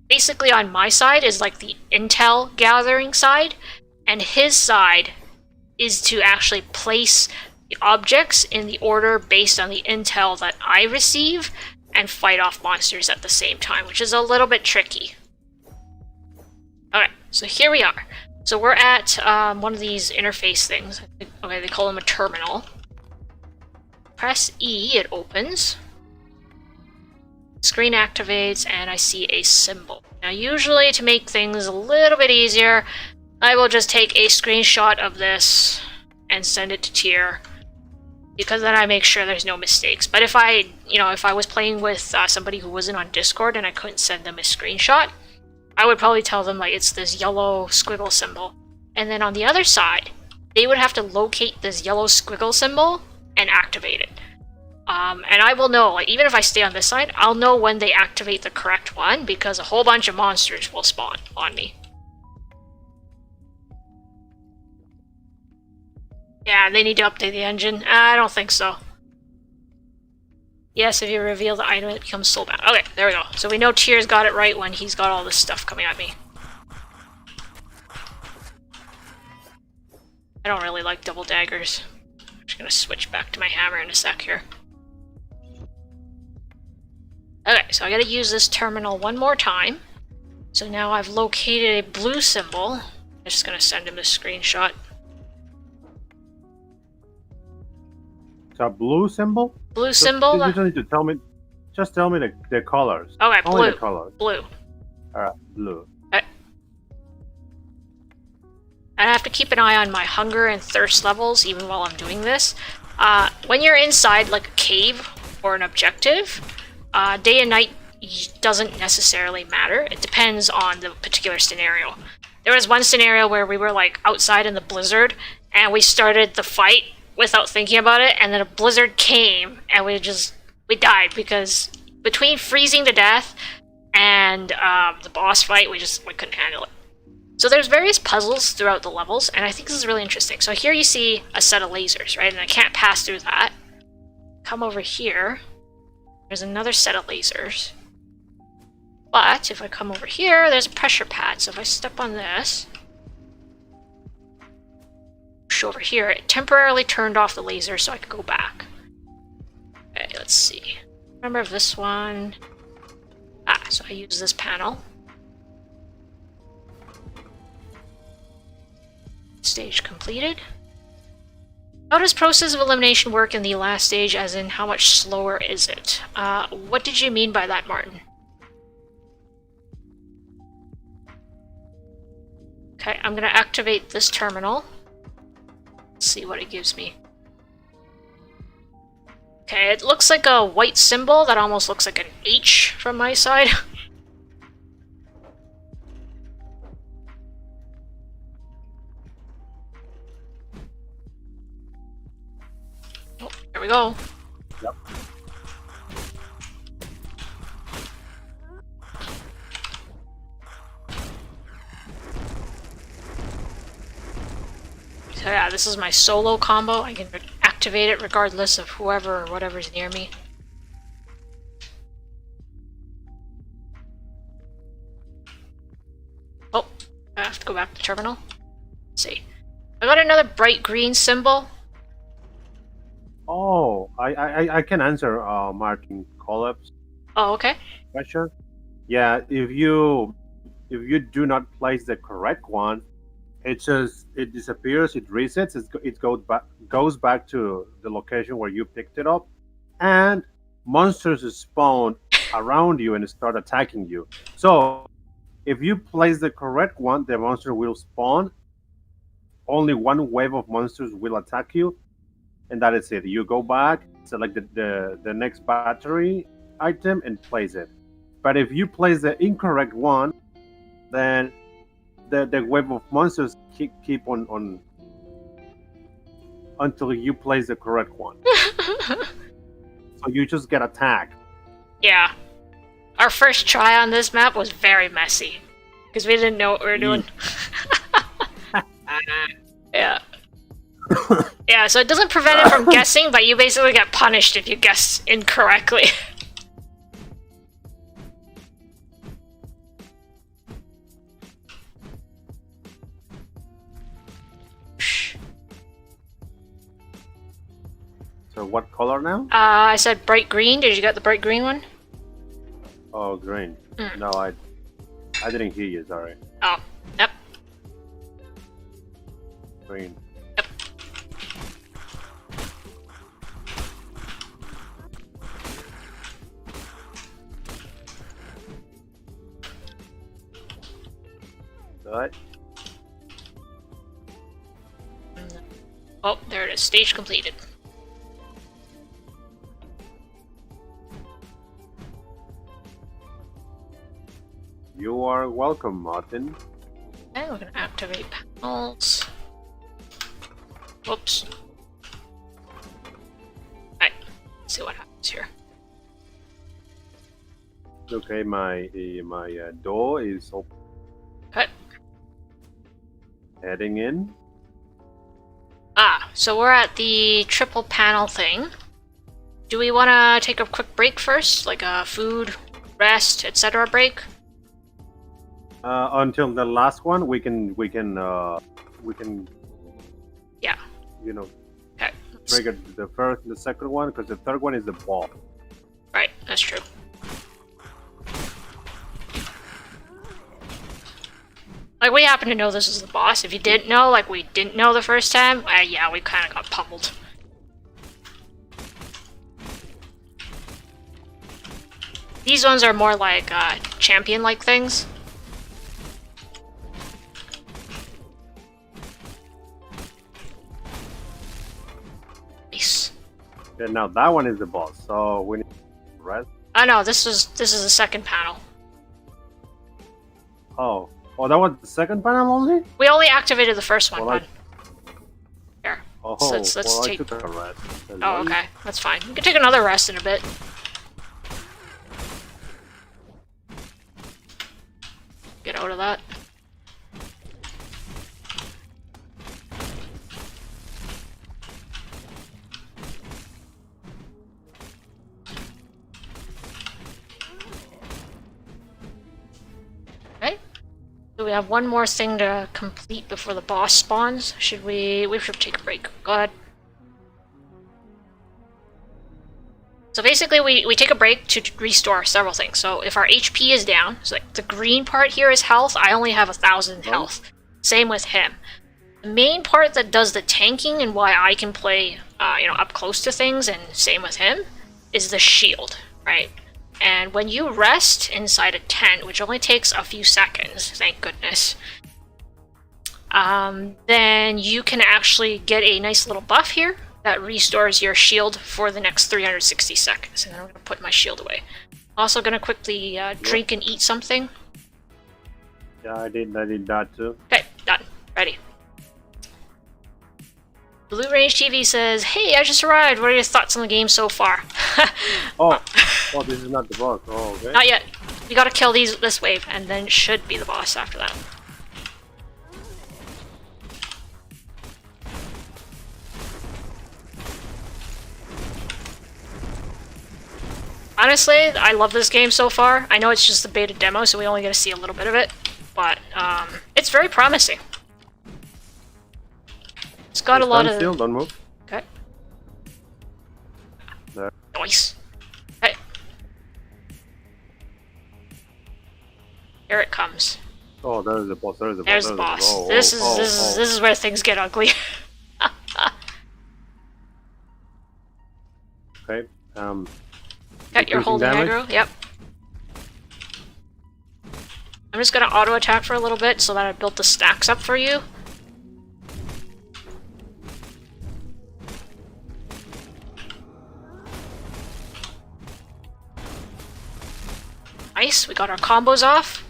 basically on my side is like the intel gathering side, and his side is to actually place the objects in the order based on the intel that I receive and fight off monsters at the same time, which is a little bit tricky. Alright, so here we are. So we're at one of these interface things. Okay, they call them a terminal. Press E, it opens. Screen activates, and I see a symbol. Now usually, to make things a little bit easier, I will just take a screenshot of this and send it to Tier, because then I make sure there's no mistakes. But if I was playing with somebody who wasn't on Discord and I couldn't send them a screenshot, I would probably tell them like it's this yellow squiggle symbol. And then on the other side, they would have to locate this yellow squiggle symbol and activate it. And I will know, like, even if I stay on this side, I'll know when they activate the correct one, because a whole bunch of monsters will spawn on me. Yeah, they need to update the engine. I don't think so. Yes, if you reveal the item, it becomes soulbound. Okay, there we go. So we know Tier's got it right when he's got all this stuff coming at me. I don't really like double daggers. I'm just gonna switch back to my hammer in a sec here. Okay, so I gotta use this terminal one more time. So now I've located a blue symbol. I'm just gonna send him this screenshot. It's a blue symbol? Blue symbol? You just need to tell me, just tell me the colors. Okay, Only blue. the colors. Blue. Alright, blue. Okay. I have to keep an eye on my hunger and thirst levels even while I'm doing this. When you're inside like a cave or an objective, day and night doesn't necessarily matter. It depends on the particular scenario. There was one scenario where we were like outside in the blizzard and we started the fight without thinking about it, and then a blizzard came and we died because between freezing to death and the boss fight, we couldn't handle it. So there's various puzzles throughout the levels, and I think this is really interesting. So here you see a set of lasers, right? And I can't pass through that. Come over here. There's another set of lasers. But if I come over here, there's a pressure pad. So if I step on this, push over here, it temporarily turned off the laser so I could go back. Okay, let's see. Remember this one? So I use this panel. Stage completed. How does process of elimination work in the last stage, as in how much slower is it? What did you mean by that, Martin? Okay, I'm gonna activate this terminal. Let's see what it gives me. Okay, it looks like a white symbol that almost looks like an H from my side. Oh, there we go. Yep. So yeah, this is my solo combo. I can activate it regardless of whoever or whatever's near me. Oh, I have to go back to terminal. Let's see. I got another bright green symbol. Oh, I can answer Martin Collap's Oh, okay. question. Yeah, if you do not place the correct one, it disappears, it resets, it goes back to the location where you picked it up, and monsters spawn around you and start attacking you. So if you place the correct one, the monster will spawn. Only one wave of monsters will attack you, and that is it. You go back, select the next battery item, and place it. But if you place the incorrect one, then the wave of monsters keep on until you place the correct one. So you just get attacked. Yeah. Our first try on this map was very messy, because we didn't know what we were doing. Yeah. Yeah, so it doesn't prevent it from guessing, but you basically get punished if you guess incorrectly. So what color now? I said bright green. Did you get the bright green one? Oh, green. No, I didn't hear you. Sorry. Oh, yep. Green. Yep. Right. Oh, there it is. Stage completed. You are welcome, Martin. Okay, we're gonna activate panels. Whoops. Alright, let's see what happens here. Okay, my door is open. Okay. Heading in. So we're at the triple panel thing. Do we want to take a quick break first? Like a food, rest, etc. break? Until the last one, we can. Yeah. You know, Okay. trigger the first, and the second one, because the third one is the ball. Right, that's true. Like, we happen to know this is the boss. If you didn't know, like we didn't know the first time, yeah, we kind of got pummeled. These ones are more like champion-like things. Nice. And now that one is the boss, so we need to rest. Oh no, this is the second panel. Oh, that was the second panel only? We only activated the first one, Well, bud. Here. Oh, So let's well, take- I took a rest. Oh, okay. That's fine. We can take another rest in a bit. Get out of that. Okay. So we have one more thing to complete before the boss spawns. Should we should take a break. Go ahead. So basically we take a break to restore several things. So if our HP is down, so like the green part here is health, I only have 1,000 health. Same with him. The main part that does the tanking and why I can play up close to things, and same with him, is the shield, right? And when you rest inside a tent, which only takes a few seconds, thank goodness, then you can actually get a nice little buff here that restores your shield for the next 360 seconds. And then I'm going to put my shield away. Also going to quickly drink and eat something. Yeah, I did that too. Okay, done. Ready. Blue Range TV says, "Hey, I just arrived. What are your thoughts on the game so far?" Oh, this is not the boss. Oh, okay. Not yet. You gotta kill this wave, and then it should be the boss after that. Honestly, I love this game so far. I know it's just the beta demo, so we only get to see a little bit of it, but it's very promising. It's got a lot of... Still, don't move. Okay. There. Nice. Okay. Here it comes. Oh, there's the boss. There's the There's the boss. This is where things get ugly. Okay. Got your Increasing holding damage? aggro. Yep. I'm just gonna auto attack for a little bit so that I built the stacks up for you. Nice, we got our combos off.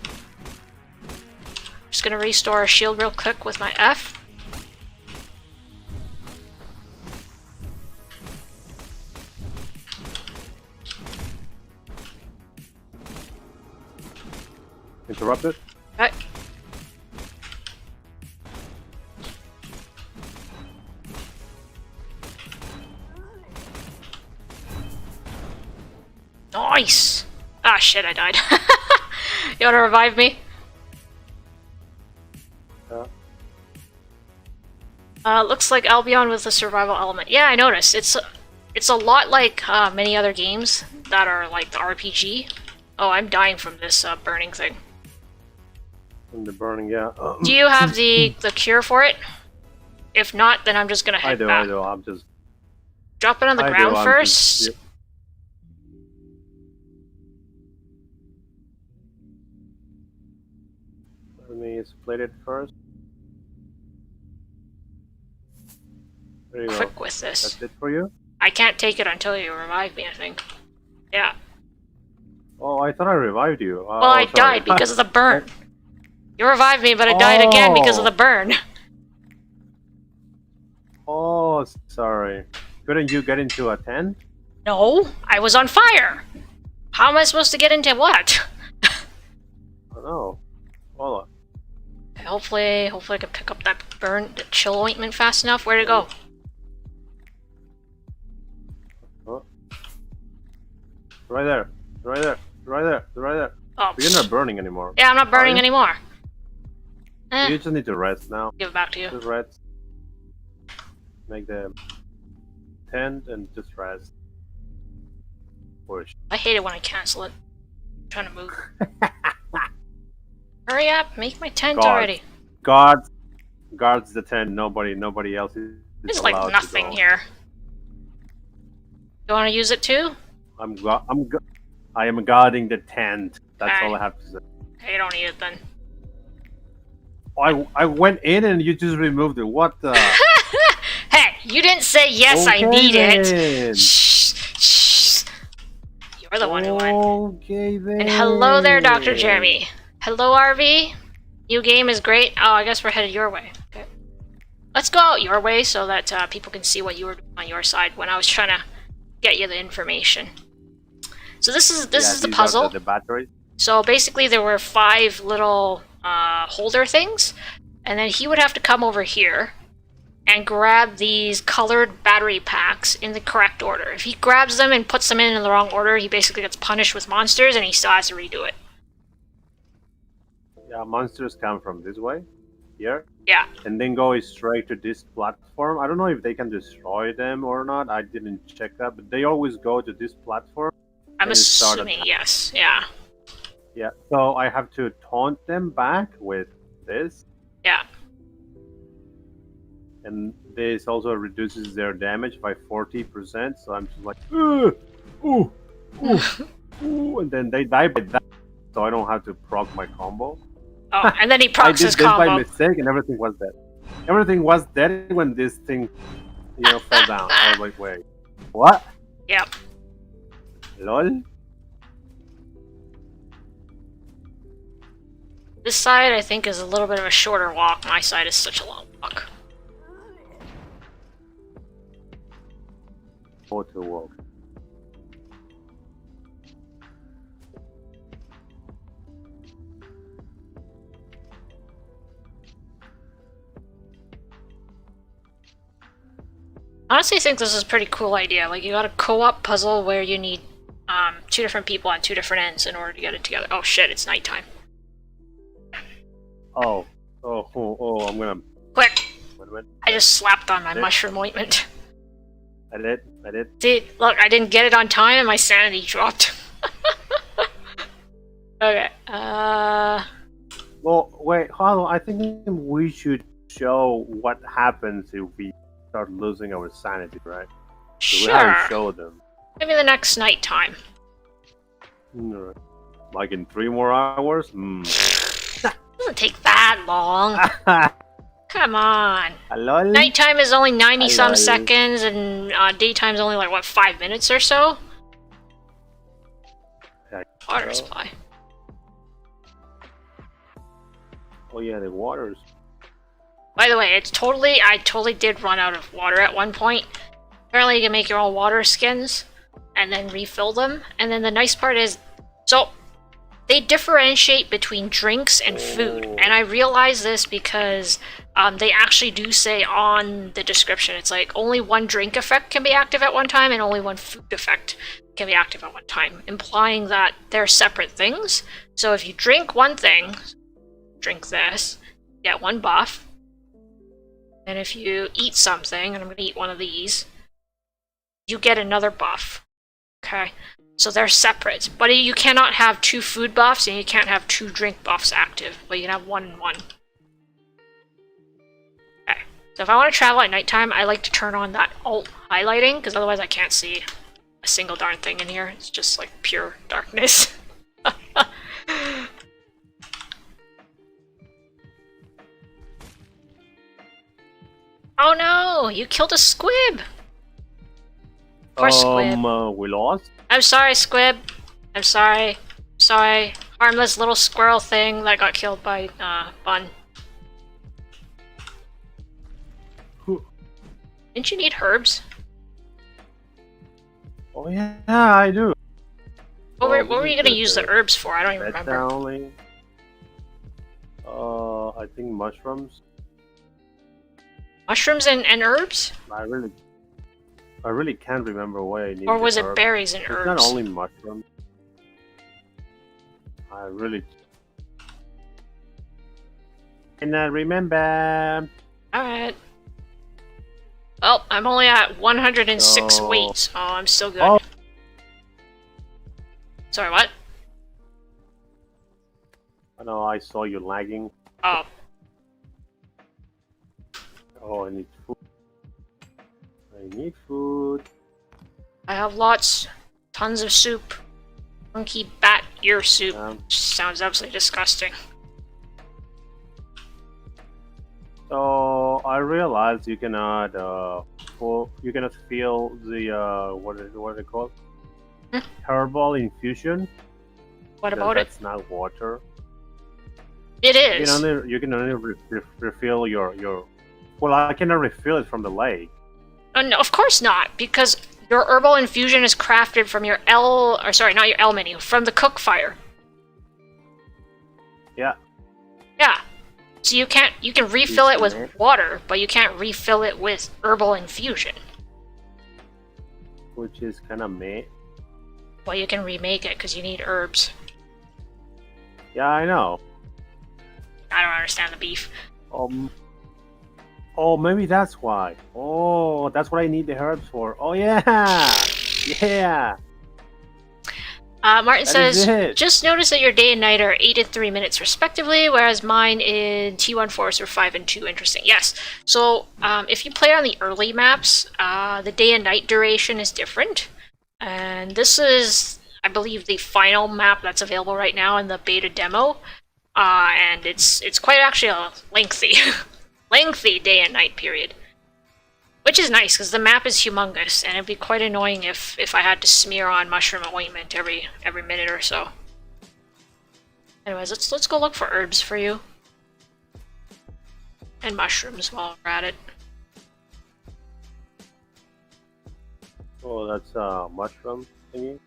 Just gonna restore our shield real quick with my F. Interrupted. Okay. Nice! Ah, shit, I died. You wanna revive me? Yeah. Looks like Albion with the survival element. Yeah, I noticed. It's It's a lot like many other games that are like the RPG. Oh, I'm dying from this burning thing. From the burning, yeah. Do you have the cure for it? If not, then I'm just gonna head back. I do. I'm just... Drop it on the ground first. Yep. Let me split it first. There you Quick go. with this. That's it for you? I can't take it until you revive me, I think. Yeah. Oh, I thought I revived you. Well, I died because of the burn. You revived me, but I died again because of the burn. Oh, sorry. Couldn't you get into a tent? No, I was on fire. How am I supposed to get into what? I don't know. Hold on. Hopefully I can pick up that the chill ointment fast enough. Where'd it go? Oh. Right there. Right there. Right there. Right there. Oh, You're not burning anymore. yeah, I'm not burning anymore. You just need to rest now. Give it back to you. Just rest. Make the tent and just rest. Push. I hate it when I cancel it. I'm trying to move. Hurry up, make my tent already. Guards the tent. Nobody else is There's allowed like nothing to go. here. You want to use it too? I am guarding the tent. That's Okay. all I have to say. Okay, you don't need it then. I went in and you just removed it. What the? Hey, you didn't say yes, I need it. Shh, shh. You're the one who went. Okay then. And hello there, Dr. Jeremy. Hello, RV. New game is great. Oh, I guess we're headed your way. Okay. Let's go out your way so that people can see what you were doing on your side when I was trying to get you the information. So this is the puzzle. The batteries. So basically there were 5 little holder things, and then he would have to come over here and grab these colored battery packs in the correct order. If he grabs them and puts them in the wrong order, he basically gets punished with monsters and he still has to redo it. Yeah, monsters come from this way, here. Yeah. And then go straight to this platform. I don't know if they can destroy them or not. I didn't check that, but they always go to this platform. I'm assuming yes, yeah. Yeah, so I have to taunt them back with this. Yeah. And this also reduces their damage by 40%, so I'm just like, ooh, ooh, ooh, and then they die by that, so I don't have to proc my combo. Oh, and then he procs his combo. I did this by mistake, and everything was dead. Everything was dead when this thing, fell down. I was like, wait, what? Yep. Lol? This side, I think, is a little bit of a shorter walk. My side is such a long walk. Auto walk. Honestly, I think this is a pretty cool idea. Like, you got a co-op puzzle where you need 2 different people on 2 different ends in order to get it together. Oh shit, it's nighttime. Oh, I'm gonna... Quick! Wait a minute. I just slapped on my mushroom ointment. I did. See, look, I didn't get it on time and my sanity dropped. Okay, Well, wait, hold on. I think we should show what happens if we start losing our sanity, right? So we haven't sure. showed them. Maybe the next nighttime. Alright. Like in 3 more hours? Doesn't take that long. Come on. Hello? Nighttime is only 90-some Hello. seconds, and daytime is only like, what, 5 minutes or so? Water supply. Oh yeah, the waters. By the way, I totally did run out of water at one point. Apparently you can make your own water skins and then refill them. And then the nice part is, so they differentiate between drinks and food. And I realize this because they actually do say on the description, it's like only 1 drink effect can be active at one time and only 1 food effect can be active at one time, implying that they're separate things. So if you drink one thing, drink this, get 1 buff. And if you eat something, and I'm going to eat one of these, you get another buff. Okay, so they're separate. But you cannot have 2 food buffs and you can't have 2 drink buffs active. But you can have 1 and 1. Okay, so if I want to travel at nighttime, I like to turn on that alt highlighting, because otherwise I can't see a single darn thing in here. It's just like pure darkness. Oh no! You killed a squib! Poor squib. We lost? I'm sorry, squib. I'm sorry. Sorry. Harmless little squirrel thing that got killed by, Bun. Who? Didn't you need herbs? Oh yeah, I do. What were you gonna use the herbs for? I don't even remember. Only. I think mushrooms. Mushrooms and herbs? I really can't remember what I need. Or was it berries and it's herbs? not only mushrooms. I really cannot remember. Alright. Well, I'm only at 106 weight, so I'm still good. Oh. Sorry, what? I know, I saw you lagging. Oh. Oh, I need food. I need food. I have lots. Tons of soup. Monkey bat ear soup. Sounds absolutely disgusting. So I realized you cannot you cannot feel the what are they called? Herbal infusion. What about it? That's not water. It is. You can only refill your. Well, I cannot refill it from the lake. No, of course not, because your herbal infusion is crafted from your not your L menu, from the cook fire. Yeah. Yeah. So you can refill it with water, but you can't refill it with herbal infusion. Which is kind of meh. Well, you can remake it because you need herbs. Yeah, I know. I don't understand the beef. Oh, maybe that's why. Oh, that's what I need the herbs for. Oh yeah, yeah. Martin says, just notice that your day and night are 8 and 3 minutes respectively, whereas mine in T1 Forest are 5 and 2. Interesting. Yes. So if you play on the early maps, the day and night duration is different. And this is, I believe, the final map that's available right now in the beta demo. And it's quite actually a lengthy, lengthy day and night period. Which is nice, because the map is humongous, and it'd be quite annoying if I had to smear on mushroom ointment every minute or so. Anyways, let's go look for herbs for you. And mushrooms while we're at it. Oh, that's mushroom thingy.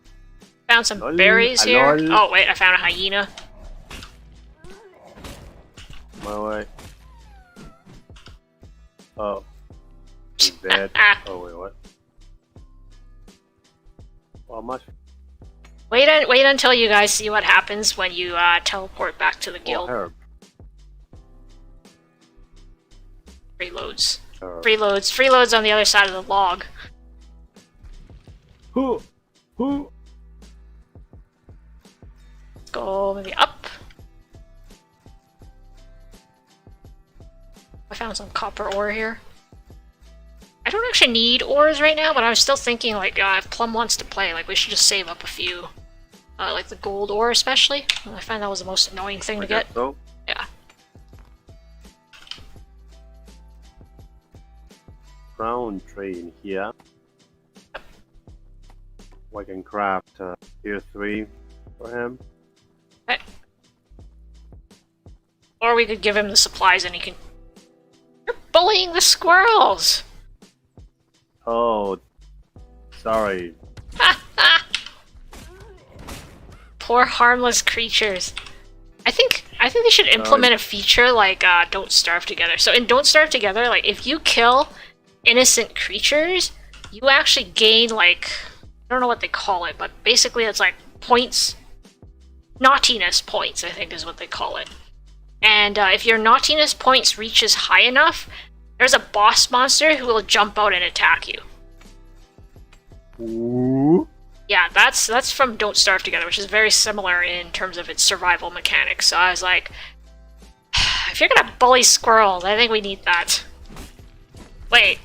Found some berries here. Oh wait, I found a hyena. My way. Oh. He's dead. Oh wait, what? Well, mushroom. Wait until you guys see what happens when you teleport back to the guild. Herb. Freeloads. Freeloads on the other side of the log. Who? Go maybe up. I found some copper ore here. I don't actually need ores right now, but I was still thinking, like, if Plum wants to play, like, we should just save up a few. Like the gold ore, especially. I find that was the most annoying thing to get. So? Yeah. Crown tree in here. I can craft tier 3 for him. Okay. Or we could give him the supplies and he can... You're bullying the squirrels! Oh, sorry. Poor harmless creatures. I think they should implement a feature like Don't Starve Together. So in Don't Starve Together, like if you kill innocent creatures, you actually gain like, I don't know what they call it, but basically it's like points, naughtiness points, I think is what they call it. And if your naughtiness points reaches high enough, there's a boss monster who will jump out and attack you. Ooh. Yeah, that's from Don't Starve Together, which is very similar in terms of its survival mechanics. So I was like, if you're gonna bully squirrels, I think we need that. Wait,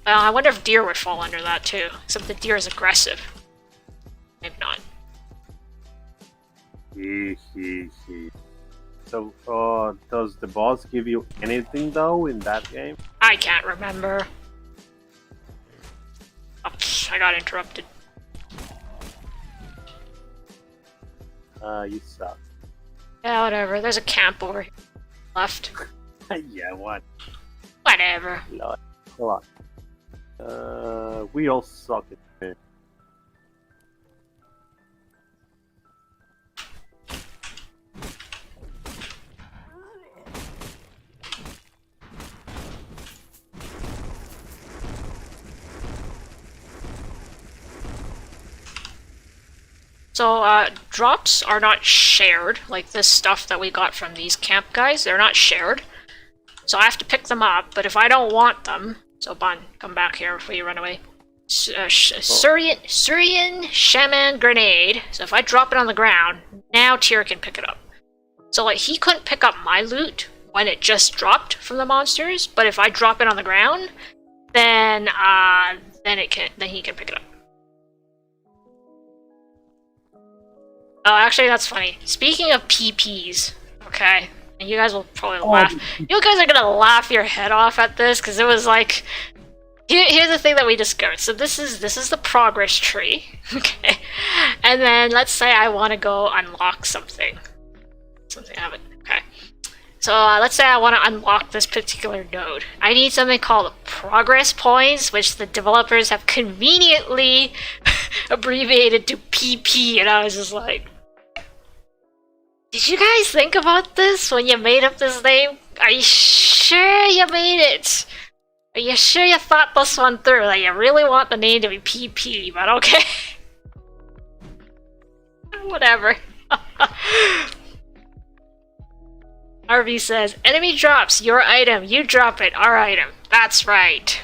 I wonder if deer would fall under that too, except the deer is aggressive. Maybe not. So, does the boss give you anything though in that game? I can't remember. Oh, I got interrupted. You suck. Yeah, whatever. There's a camp over here. Left. Yeah, what? Whatever. Lot. We all suck at it. So, drops are not shared, like this stuff that we got from these camp guys, they're not shared. So I have to pick them up, but if I don't want them... So, Bun, come back here before you run away. Syrian Shaman Grenade. So if I drop it on the ground, now Tyr can pick it up. So, like, he couldn't pick up my loot when it just dropped from the monsters, but if I drop it on the ground, then he can pick it up. Oh, actually, that's funny. Speaking of PPs, okay, and you guys will probably laugh. You guys are gonna laugh your head off at this because it was like, here's the thing that we discovered. So this is the progress tree, okay, and then let's say I want to go unlock something. I haven't. Okay, so let's say I want to unlock this particular node. I need something called progress points, which the developers have conveniently abbreviated to PP, and I was just like, did you guys think about this when you made up this name? Are you sure you made it? Are you sure you thought this one through? Like, you really want the name to be PP, but okay. Whatever. RV says, enemy drops your item, you drop it, our item. That's right.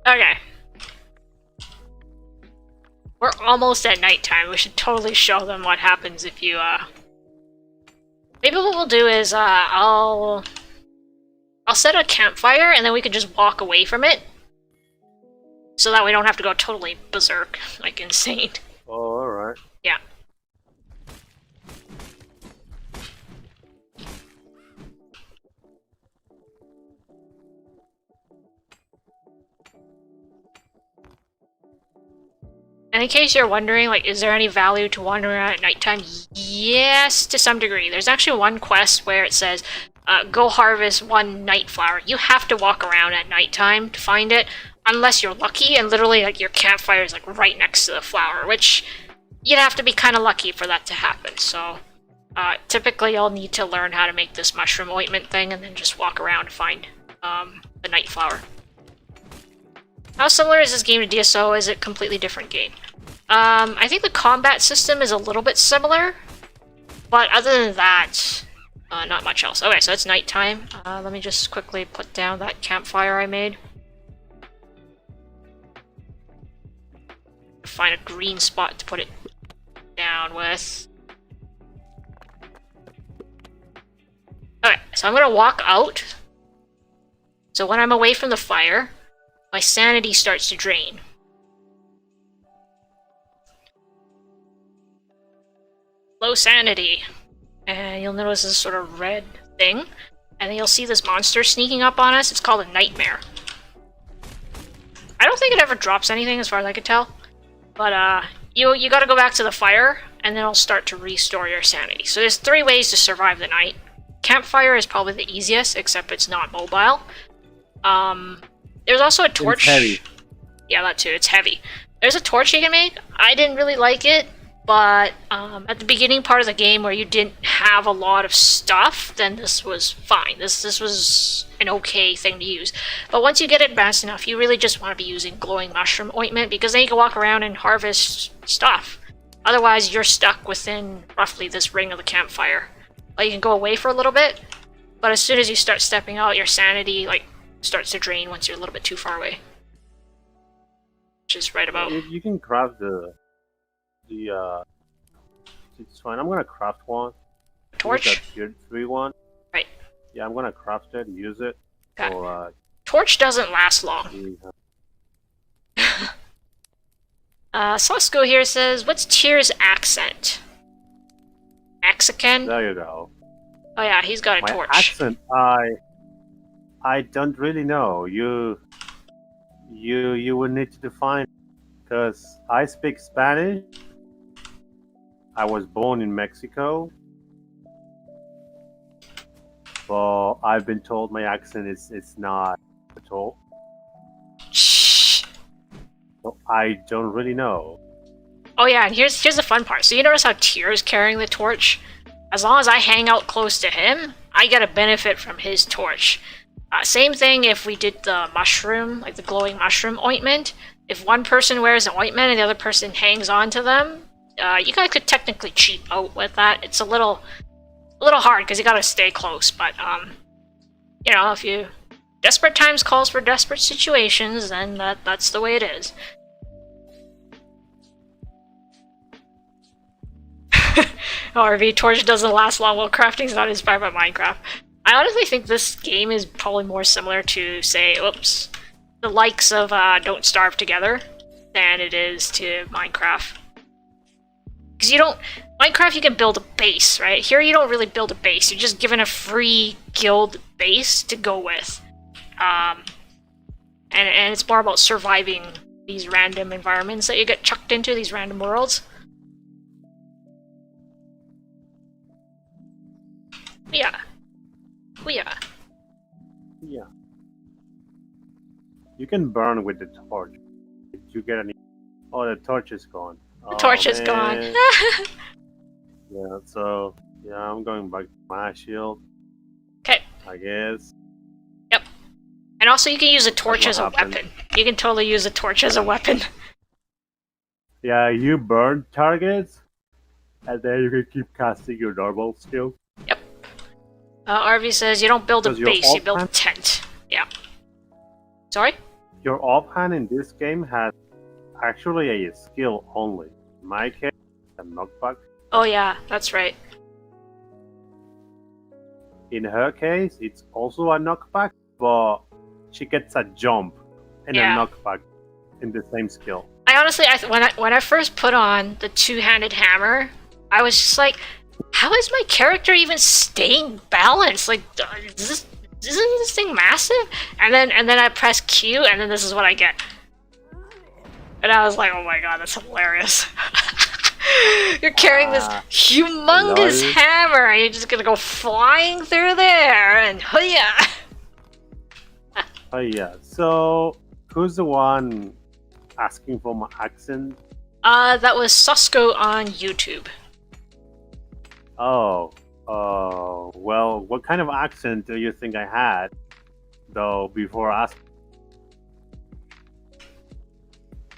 Okay. We're almost at nighttime. We should totally show them what happens if you, Maybe what we'll do is, I'll set a campfire and then we can just walk away from it. So that we don't have to go totally berserk, like insane. Oh, alright. Yeah. And in case you're wondering, like, is there any value to wandering around at nighttime? Yes, to some degree. There's actually one quest where it says, go harvest one night flower. You have to walk around at nighttime to find it, unless you're lucky, and literally, like, your campfire is, like, right next to the flower, which you'd have to be kind of lucky for that to happen. So, typically you'll need to learn how to make this mushroom ointment thing, and then just walk around to find, the night flower. How similar is this game to DSO? Is it a completely different game? I think the combat system is a little bit similar, but other than that, not much else. Okay, so it's nighttime. Let me just quickly put down that campfire I made. Find a green spot to put it down with. Okay, so I'm gonna walk out. So when I'm away from the fire, my sanity starts to drain. Low sanity. And you'll notice this sort of red thing. And then you'll see this monster sneaking up on us. It's called a nightmare. I don't think it ever drops anything as far as I could tell. But you gotta go back to the fire, and then it'll start to restore your sanity. So there's 3 ways to survive the night. Campfire is probably the easiest, except it's not mobile. There's also a torch. It's heavy. Yeah, that too. It's heavy. There's a torch you can make. I didn't really like it, but at the beginning part of the game where you didn't have a lot of stuff, then this was fine. This was an okay thing to use. But once you get advanced enough, you really just want to be using glowing mushroom ointment, because then you can walk around and harvest stuff. Otherwise, you're stuck within roughly this ring of the campfire. Like, you can go away for a little bit, but as soon as you start stepping out, your sanity, like, starts to drain once you're a little bit too far away. Which is right about... You can craft the it's fine. I'm gonna craft one. torch? Use that tier 3 one. Right. Yeah, I'm gonna craft it, use it. Okay. So, torch doesn't last long. Sosko here says, what's Tyr's accent? Mexican? there you go. Oh yeah, he's got a My torch. accent, I don't really know. You would need to define, because I speak Spanish. I was born in Mexico, but I've been told my accent is not at all. Shh. So I don't really know. Oh yeah, and here's the fun part. So you notice how Tyr is carrying the torch? As long as I hang out close to him, I get a benefit from his torch. Same thing if we did the mushroom, like the glowing mushroom ointment. If one person wears the ointment and the other person hangs on to them, you guys could technically cheat out with that. It's a little hard because you gotta stay close, but you know, if you desperate times calls for desperate situations, then that's the way it is. RV torch doesn't last long while crafting is not inspired by Minecraft. I honestly think this game is probably more similar to, say, the likes of Don't Starve Together than it is to Minecraft. Because Minecraft you can build a base, right? Here you don't really build a base, you're just given a free guild base to go with. And it's more about surviving these random environments that you get chucked into, these random worlds. Yeah. Oh yeah. Yeah. You can burn with the torch. Did you get any? Oh, the torch is gone. The torch is gone. Yeah, so yeah, I'm going back to my shield. Okay. I guess. Yep. And also you can use a torch as a happened. weapon. You can totally use a torch as a weapon. Yeah, you burn targets, and then you can keep casting your normal skill. Yep. RV says you don't build a Does your base, you build a offhand- tent. Yeah. Sorry? Your offhand in this game has actually a skill only. In my case, a knockback. Oh yeah, that's right. In her case, it's also a knockback, but she gets a jump and Yeah. a knockback in the same skill. I honestly, when I first put on the two-handed hammer, I was just like, how is my character even staying balanced? Like, isn't this thing massive? And then I press Q, and then this is what I get. And I was like, oh my god, that's hilarious. You're carrying this humongous lol. hammer, and you're just gonna go flying through there, and hoo-yah! Oh yeah, so who's the one asking for my accent? That was Sosko on YouTube. Oh, well, what kind of accent do you think I had, though, before asking?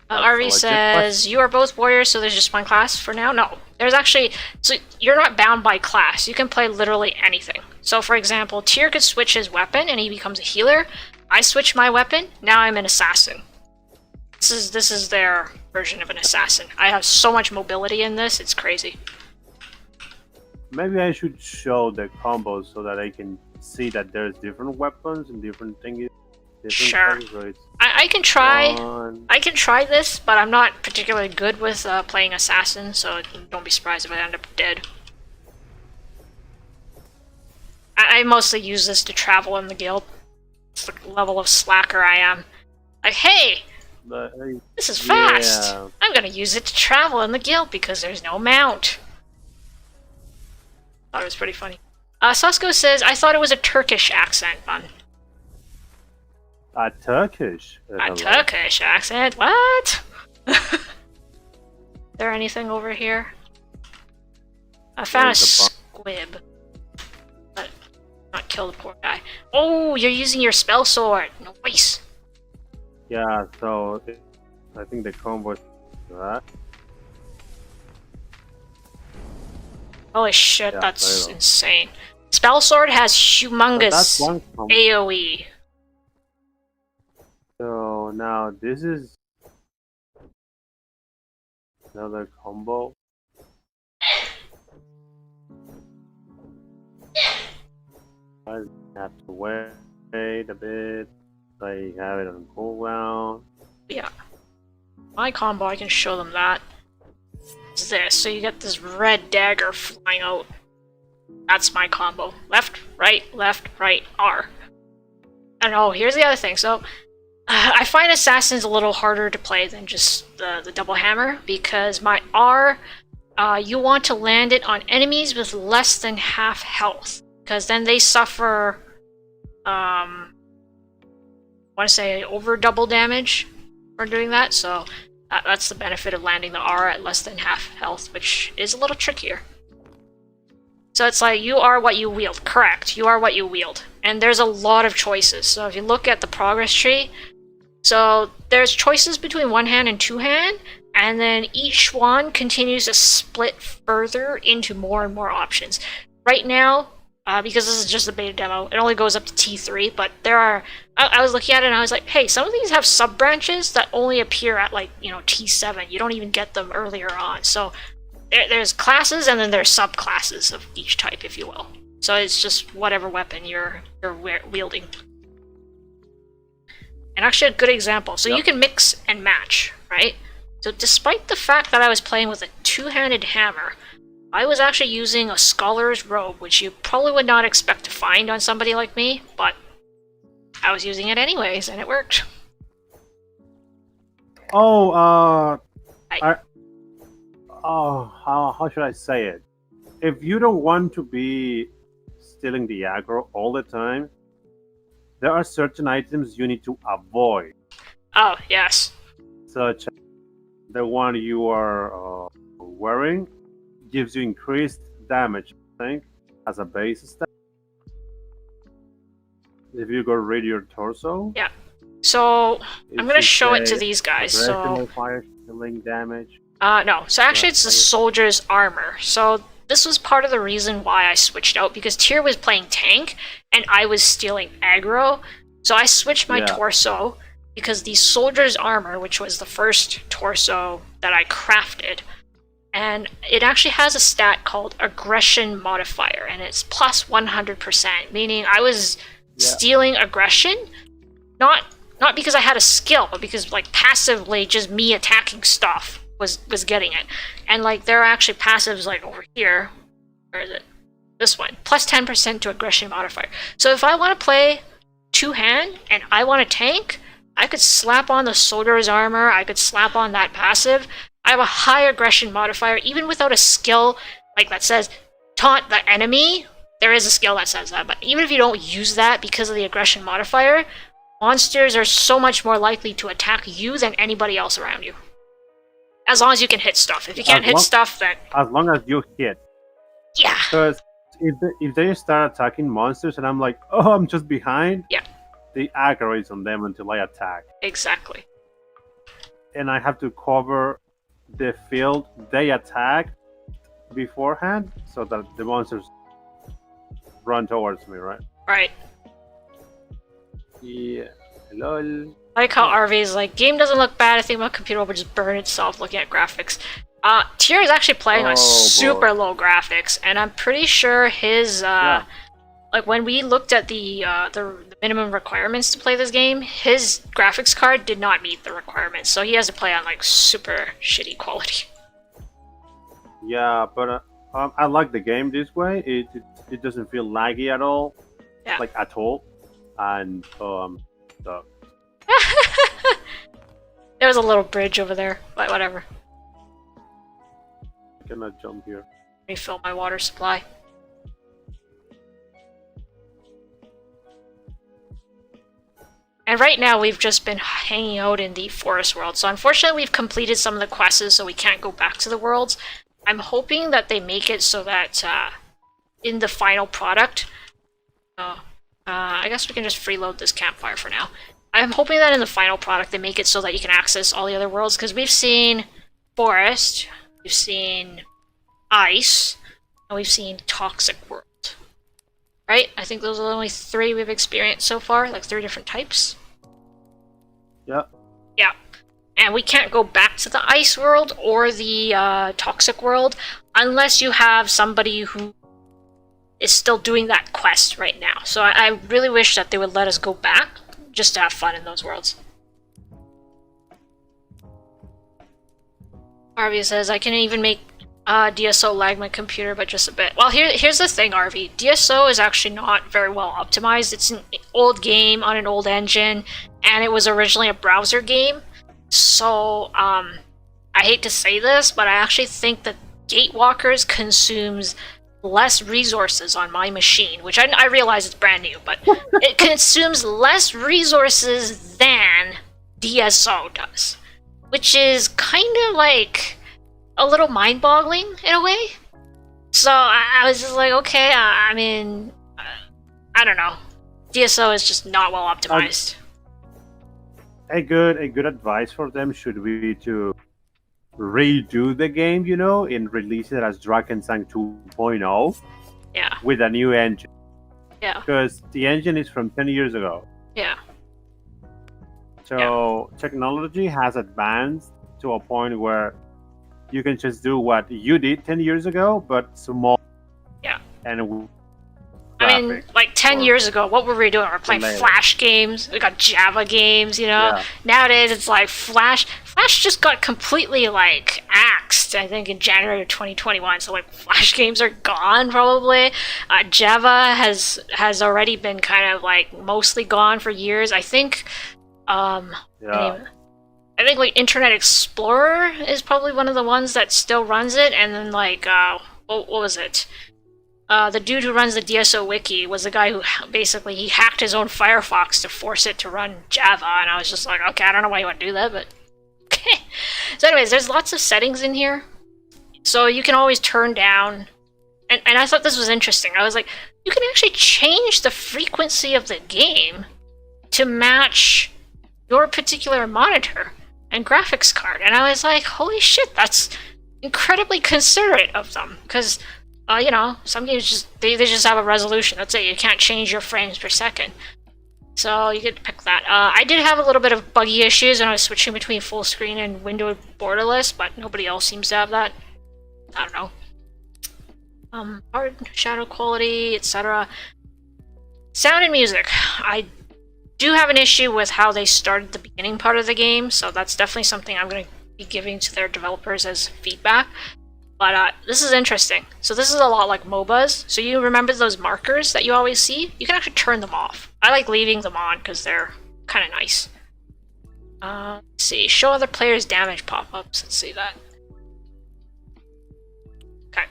That's a RV legit says, question. you are both warriors, so there's just one class for now? No. There's actually... So you're not bound by class. You can play literally anything. So for example, Tyr could switch his weapon and he becomes a healer. I switch my weapon, now I'm an assassin. This is their version of an assassin. I have so much mobility in this, it's crazy. Maybe I should show the combos so that I can see that there's different weapons and different things. Sure. Things, so it's I can try... fun. I can try this, but I'm not particularly good with playing assassin, so don't be surprised if I end up dead. I mostly use this to travel in the guild. It's the level of slacker I am. Like, hey! But, This is fast! yeah. I'm gonna use it to travel in the guild because there's no mount. Thought it was pretty funny. Sosko says, I thought it was a Turkish accent, Bun. A Turkish. A Turkish accent? What? Is there anything over here? I found a Where's the squib. But not kill the poor guy. Oh, you're using your spell sword. Nice. Yeah, so I think the combo is that. Holy shit, Yeah, that's very low. insane. Spell Sword has So that's humongous one combo. AoE. So now this is another combo. I have to wait a bit. I have it on cooldown. Yeah. My combo, I can show them that. It's this. So you get this red dagger flying out. That's my combo. Left, right, R. And oh, here's the other thing. So I find Assassins a little harder to play than just the double hammer because my R, you want to land it on enemies with less than half health because then they suffer, I want to say over double damage for doing that. So that's the benefit of landing the R at less than half health, which is a little trickier. So it's like, you are what you wield. Correct, you are what you wield. And there's a lot of choices. So if you look at the progress tree, so there's choices between one hand and two hand, and then each one continues to split further into more and more options. Right now, because this is just a beta demo, it only goes up to T3, but there are, I was looking at it and I was like, hey, some of these have sub-branches that only appear at like, T7. You don't even get them earlier on. So there's classes and then there's subclasses of each type, if you will. So it's just whatever weapon you're wielding. And actually a good example. So you can mix and match, right? So despite the fact that I was playing with a two-handed hammer, I was actually using a scholar's robe, which you probably would not expect to find on somebody like me, but I was using it anyways, and it worked. Oh, how should I say it? If you don't want to be stealing the aggro all the time, there are certain items you need to avoid. Oh, yes. Such as the one you are wearing gives you increased damage, I think, as a base stat. If you go read your torso. Yeah. So I'm gonna show it to these guys. So fire killing damage. No. So actually, it's the soldier's armor. So this was part of the reason why I switched out, because Tyr was playing tank and I was stealing aggro. So I switched my torso because the soldier's armor, which was the first torso that I crafted, and it actually has a stat called aggression modifier, and it's plus 100%, meaning I was stealing aggression, not because I had a skill, but because like passively just me attacking stuff was getting it. And like there are actually passives like over here, where is it? This one, plus 10% to aggression modifier. So if I want to play two-hand and I want to tank, I could slap on the soldier's armor, I could slap on that passive. I have a high aggression modifier, even without a skill like that says taunt the enemy. There is a skill that says that, but even if you don't use that because of the aggression modifier, monsters are so much more likely to attack you than anybody else around you. As long as you can hit stuff. If you can't hit stuff, then... As long as you hit. Yeah. Because if they start attacking monsters and I'm like, oh, I'm just behind, the aggro is on them until I attack. Exactly. And I have to cover the field they attack beforehand so that the monsters run towards me, right? Right. Yeah. Lol. I like how RV's like, game doesn't look bad, I think my computer will just burn itself looking at graphics. Tyr is actually playing on super low graphics, and I'm pretty sure his, like when we looked at the minimum requirements to play this game, his graphics card did not meet the requirements, so he has to play on like super shitty quality. Yeah, but I like the game this way. It doesn't feel laggy at all, like at all, and so. There was a little bridge over there, but whatever. I cannot jump here. Refill my water supply. And right now we've just been hanging out in the forest world. So unfortunately we've completed some of the quests, so we can't go back to the worlds. I'm hoping that they make it so that in the final product... I guess we can just freeload this campfire for now. I'm hoping that in the final product they make it so that you can access all the other worlds, because we've seen forest, we've seen ice, and we've seen Toxic World. Right? I think those are the only 3 we've experienced so far, like 3 different types. Yeah. Yeah. And we can't go back to the Ice World or the Toxic World unless you have somebody who is still doing that quest right now. So I really wish that they would let us go back just to have fun in those worlds. Arvia says, I can even make DSO lag my computer, but just a bit. Well, here's the thing, RV. DSO is actually not very well optimized. It's an old game on an old engine, and it was originally a browser game. So, I hate to say this, but I actually think that Gatewalkers consumes less resources on my machine, which I realize it's brand new, but it consumes less resources than DSO does, which is kind of like a little mind-boggling in a way. So I was just like, okay, I mean, I don't know. DSO is just not well optimized. A good advice for them should be to redo the game, you know, and release it as Drakensang 2.0. Yeah. With a new engine. Yeah. Because the engine is from 10 years ago. Yeah. So technology has advanced to a point where you can just do what you did 10 years ago, but small. Yeah. And I mean, like 10 years ago, what were we doing? We're playing Flash games. We got Java games, you know? Yeah. Nowadays, it's like Flash. Flash just got completely, like, axed, I think, in January of 2021. So, like, Flash games are gone, probably. Java has already been kind of, like, mostly gone for years. I think, I think, like, Internet Explorer is probably one of the ones that still runs it. And then, like, what was it? The dude who runs the DSO wiki was the guy who basically he hacked his own Firefox to force it to run Java, and I was just like, okay, I don't know why you want to do that, but okay. So anyways, there's lots of settings in here, so you can always turn down, and I thought this was interesting. I was like, you can actually change the frequency of the game to match your particular monitor and graphics card, and I was like, holy shit, that's incredibly considerate of them, because you know, some games just they just have a resolution. That's it. You can't change your frames per second. So you could pick that. I did have a little bit of buggy issues when I was switching between full screen and windowed borderless, but nobody else seems to have that. I don't know. Hard shadow quality, etc. Sound and music. I do have an issue with how they started the beginning part of the game, so that's definitely something I'm going to be giving to their developers as feedback. But this is interesting. So this is a lot like MOBAs. So you remember those markers that you always see? You can actually turn them off. I like leaving them on because they're kind of nice. Let's see. Show other players damage pop-ups. Let's see that. Okay.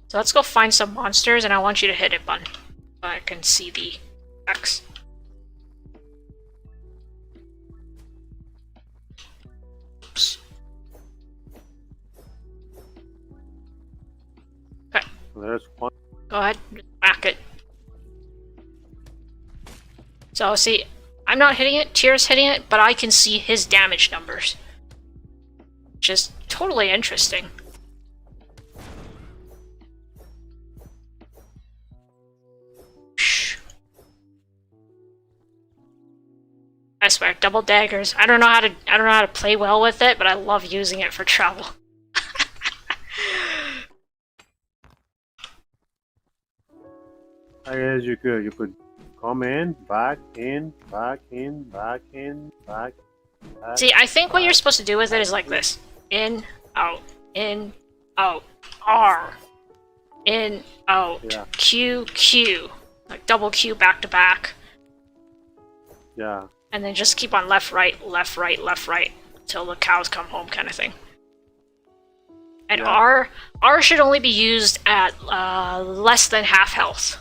So let's go find some monsters, and I want you to hit it button so I can see the X. Okay. There's one. Go ahead, just whack it. So see, I'm not hitting it, Tier's hitting it, but I can see his damage numbers. Which is totally interesting. I swear, double daggers. I don't know how to play well with it, but I love using it for travel. I guess you could come in, back in, back in, back in, back. See, I think what you're supposed to do with it is like this: in, out, R, in, out, Yeah. Q, Q, like double Q back to back. Yeah. And then just keep on left, right, left, right, left, right, till the cows come home kind of thing. And Yeah. R should only be used at less than half health.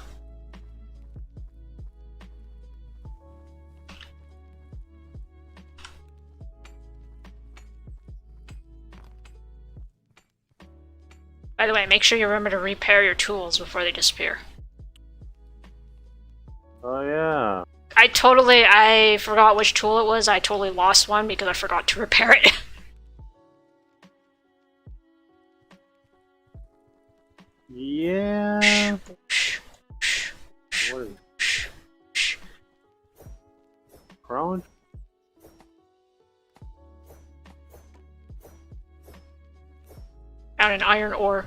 By the way, make sure you remember to repair your tools before they disappear. Oh yeah. I forgot which tool it was. I totally lost one because I forgot to repair it. Yeah. What is Crown? Found an iron ore.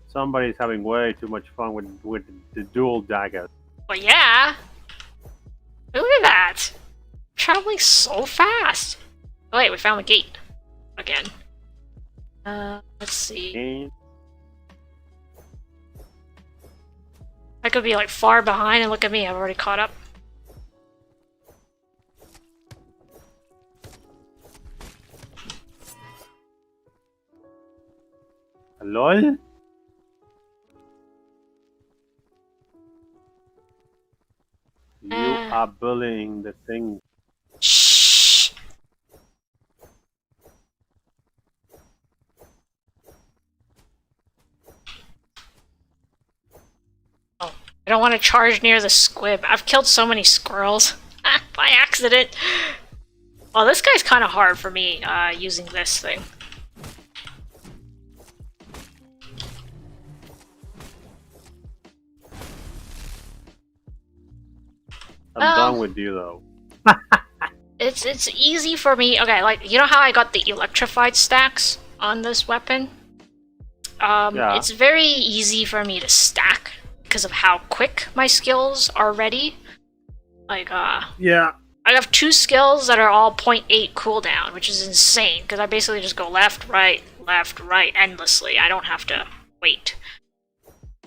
Somebody's having way too much fun with the dual daggers. But yeah. Look at that. Traveling so fast. Oh wait, we found the gate. Again. Let's see. And I could be like far behind and look at me, I've already caught up. lol. You are bullying the thing. Shh. Oh, I don't want to charge near the squib. I've killed so many squirrels by accident. Well, this guy's kind of hard for me using this thing. I'm done with you though. It's easy for me. Okay, like you know how I got the electrified stacks on this weapon? Yeah. It's very easy for me to stack because of how quick my skills are ready. Like Yeah. I have 2 skills that are all 0.8 cooldown, which is insane because I basically just go left, right, endlessly. I don't have to wait.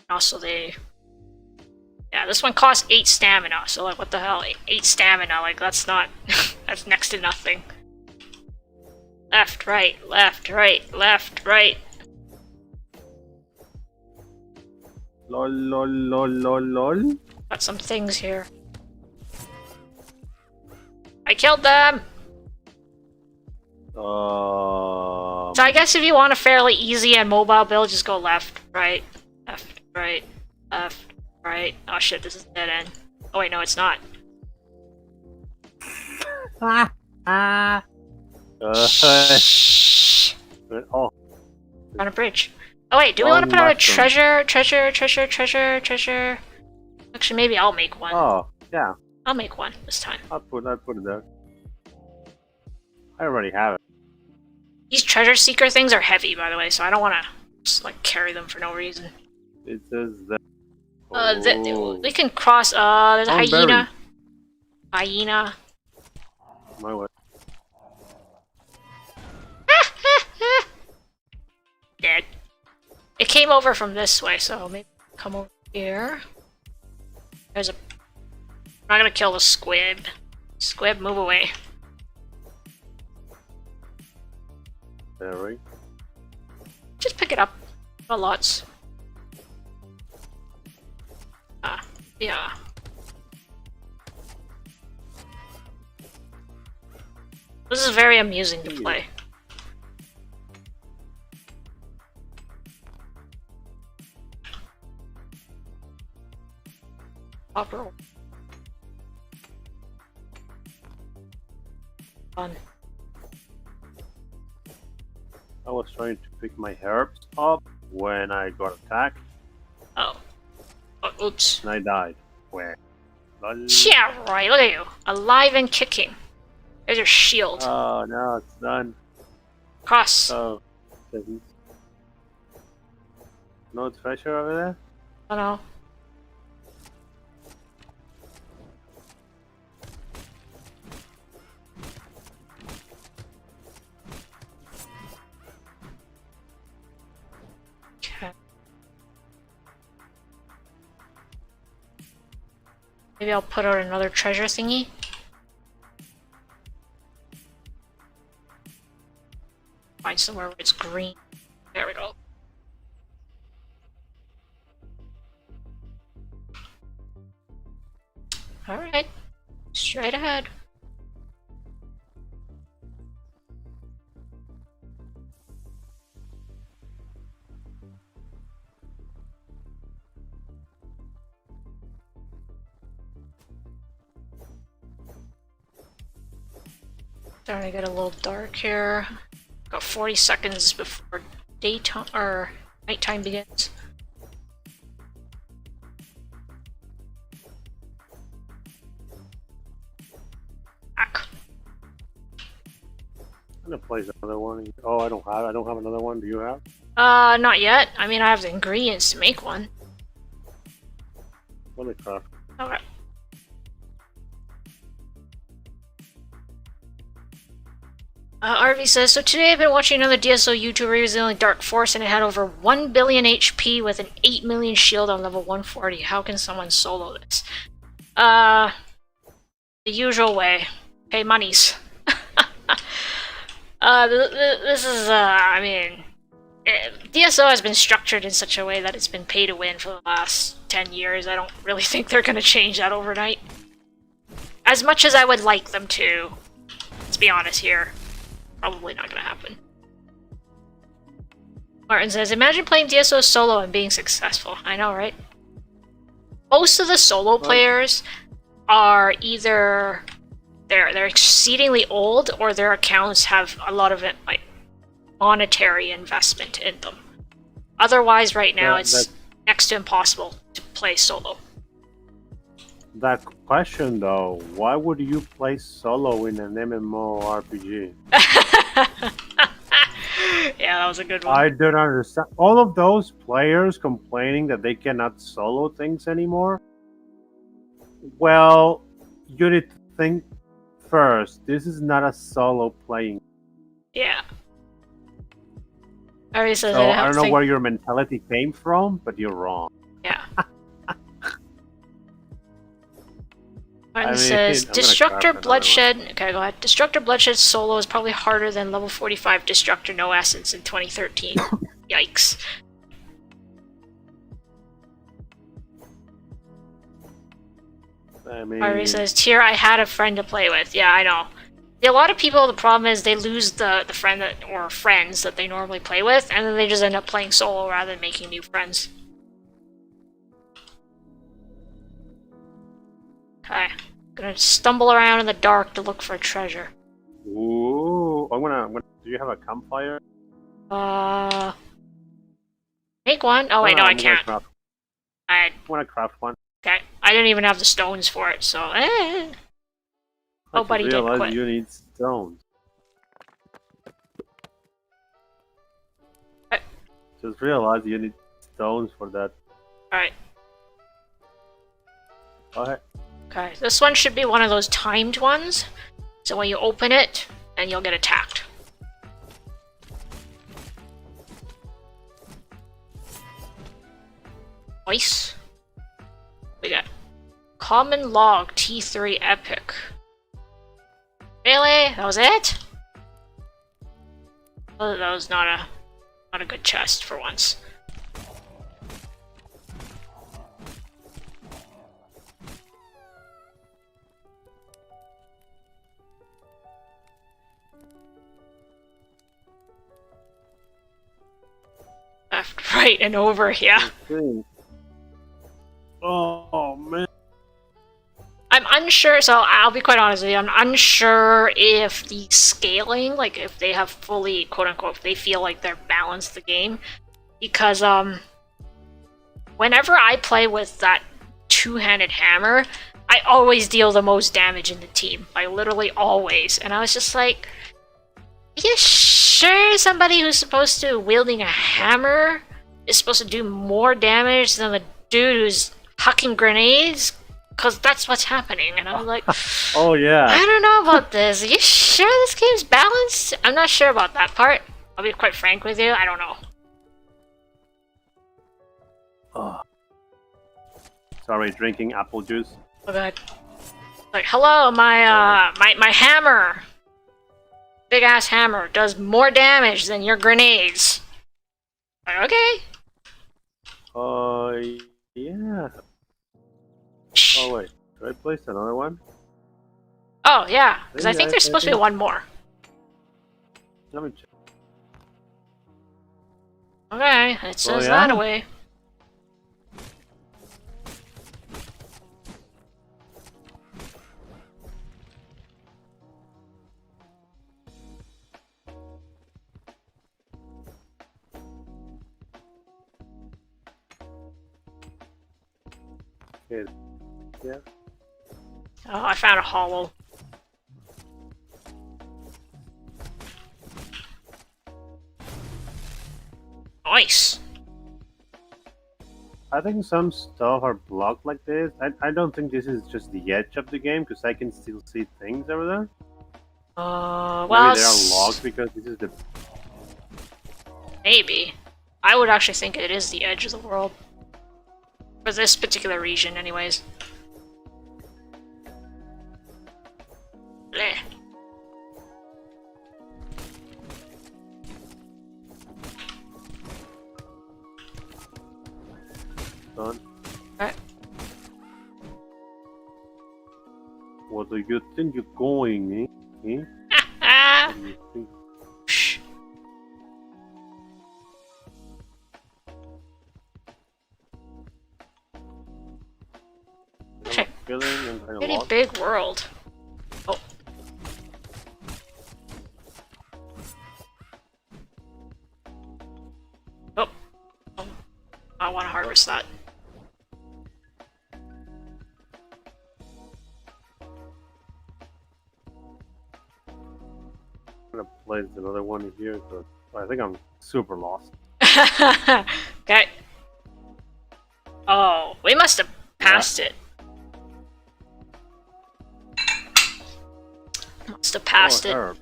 Also, yeah, this one costs 8 stamina, so like, what the hell? 8 stamina, like, that's not... that's next to nothing. Left, right, left, right, left, right. Lol, lol, lol, lol, lol. Got some things here. I killed them! So I guess if you want a fairly easy and mobile build, just go left, right, left, right, left, right. Oh shit, this is a dead end. Oh wait, no, it's not. Shh. Oh. On a bridge. Oh wait, do we want to put out a treasure? Actually, maybe I'll make one. Oh, yeah. I'll make one this time. I'll put it there. I already have it. These treasure seeker things are heavy, by the way, so I don't want to just like carry them for no reason. It says that. They can cross. There's a hyena. Berry. Hyena. My way. Dead. It came over from this way, so maybe come over here. There's a. I'm not gonna kill the squib. Squib, move away. Berry. Just pick it up. Not lots. Yeah. This is very amusing to play. Copper. Fun. I was trying to pick my herbs up when I got attacked. Oh. Oh, oops. And I died. Where? Lol. Yeah, right. Look at you. Alive and kicking. There's your shield. Oh, no, it's done. Cross. Oh. No treasure over there? Oh no. Okay. Maybe I'll put out another treasure thingy. Find somewhere where it's green. There we go. Alright. Straight ahead. Starting to get a little dark here. Got 40 seconds before daytime or nighttime begins. Back. I'm gonna place another one. Oh, I don't have another one. Do you have? Not yet. I mean, I have the ingredients to make one. Let me craft. Okay. RV says, so today I've been watching another DSO YouTuber using Dark Force and it had over 1 billion HP with an 8 million shield on level 140. How can someone solo this? The usual way. Pay monies. This is, I mean... DSO has been structured in such a way that it's been pay to win for the last 10 years. I don't really think they're gonna change that overnight. As much as I would like them to. Let's be honest here. Probably not gonna happen. Martin says, imagine playing DSO solo and being successful. I know, right? Most of the solo players are either... They're exceedingly old, or their accounts have a lot of like monetary investment in them. Otherwise, right now, it's next to impossible to play solo. That question, though, why would you play solo in an MMORPG? Yeah, that was a good one. I don't understand. All of those players complaining that they cannot solo things anymore. Well, you need to think first. This is not a solo playing. Yeah. Already says So I don't know where your mentality came from, but you're wrong. Yeah. Martin says, Destructor Bloodshed... Okay, go ahead. Destructor Bloodshed solo is probably harder than level 45 Destructor No Essence in 2013. Yikes. I mean... Ari says, Tier, I had a friend to play with. Yeah, I know. A lot of people, the problem is they lose the friend that, or friends that they normally play with, and then they just end up playing solo rather than making new friends. Okay. Gonna stumble around in the dark to look for a treasure. Ooh, I'm gonna. Do you have a campfire? Make one? Oh wait, no, I can't. I want to craft one. Okay, I didn't even have the stones for it, so Oh, buddy didn't quit. You need stones. Okay. Just realize you need stones for that. Alright. Okay. Okay, this one should be one of those timed ones. So when you open it, then you'll get attacked. Nice. We got Common Log T3 Epic. Really? That was it? Oh, that was not a good chest for once. Left, right, and over, yeah. Oh man. I'm unsure, so I'll be quite honest with you, I'm unsure if the scaling, like if they have fully, quote-unquote, if they feel like they're balanced the game. Because, whenever I play with that two-handed hammer, I always deal the most damage in the team. Like, literally always. And I was just like, are you sure somebody who's supposed to wielding a hammer is supposed to do more damage than the dude who's hucking grenades? Because that's what's happening. And I was like, oh yeah. I don't know about this. Are you sure this game's balanced? I'm not sure about that part. I'll be quite frank with you. I don't know. Oh. Sorry, drinking apple juice. Oh god. Like, hello, my hammer. Big ass hammer does more damage than your grenades. Like, okay. Yeah. Oh wait, should I place another one? Oh yeah, because I think there's supposed to be one more. Let me check. Okay, it says that away. Okay. Yeah. Oh, I found a hollow. Nice. I think some stuff are blocked like this. I don't think this is just the edge of the game because I can still see things over there. Well, Maybe they are locked because this is the. maybe. I would actually think it is the edge of the world. For this particular region, anyways. Bleh. Done. Alright. What do you think you're going, eh? Eh? Ah! What do you think? Shh. I have a feeling I'm kind of Pretty lost. big world. Oh. Oh. Oh. I want to harvest that. I'm gonna place another one here because I think I'm super lost. Okay. Oh, we must have passed it. Must have passed it. Herb.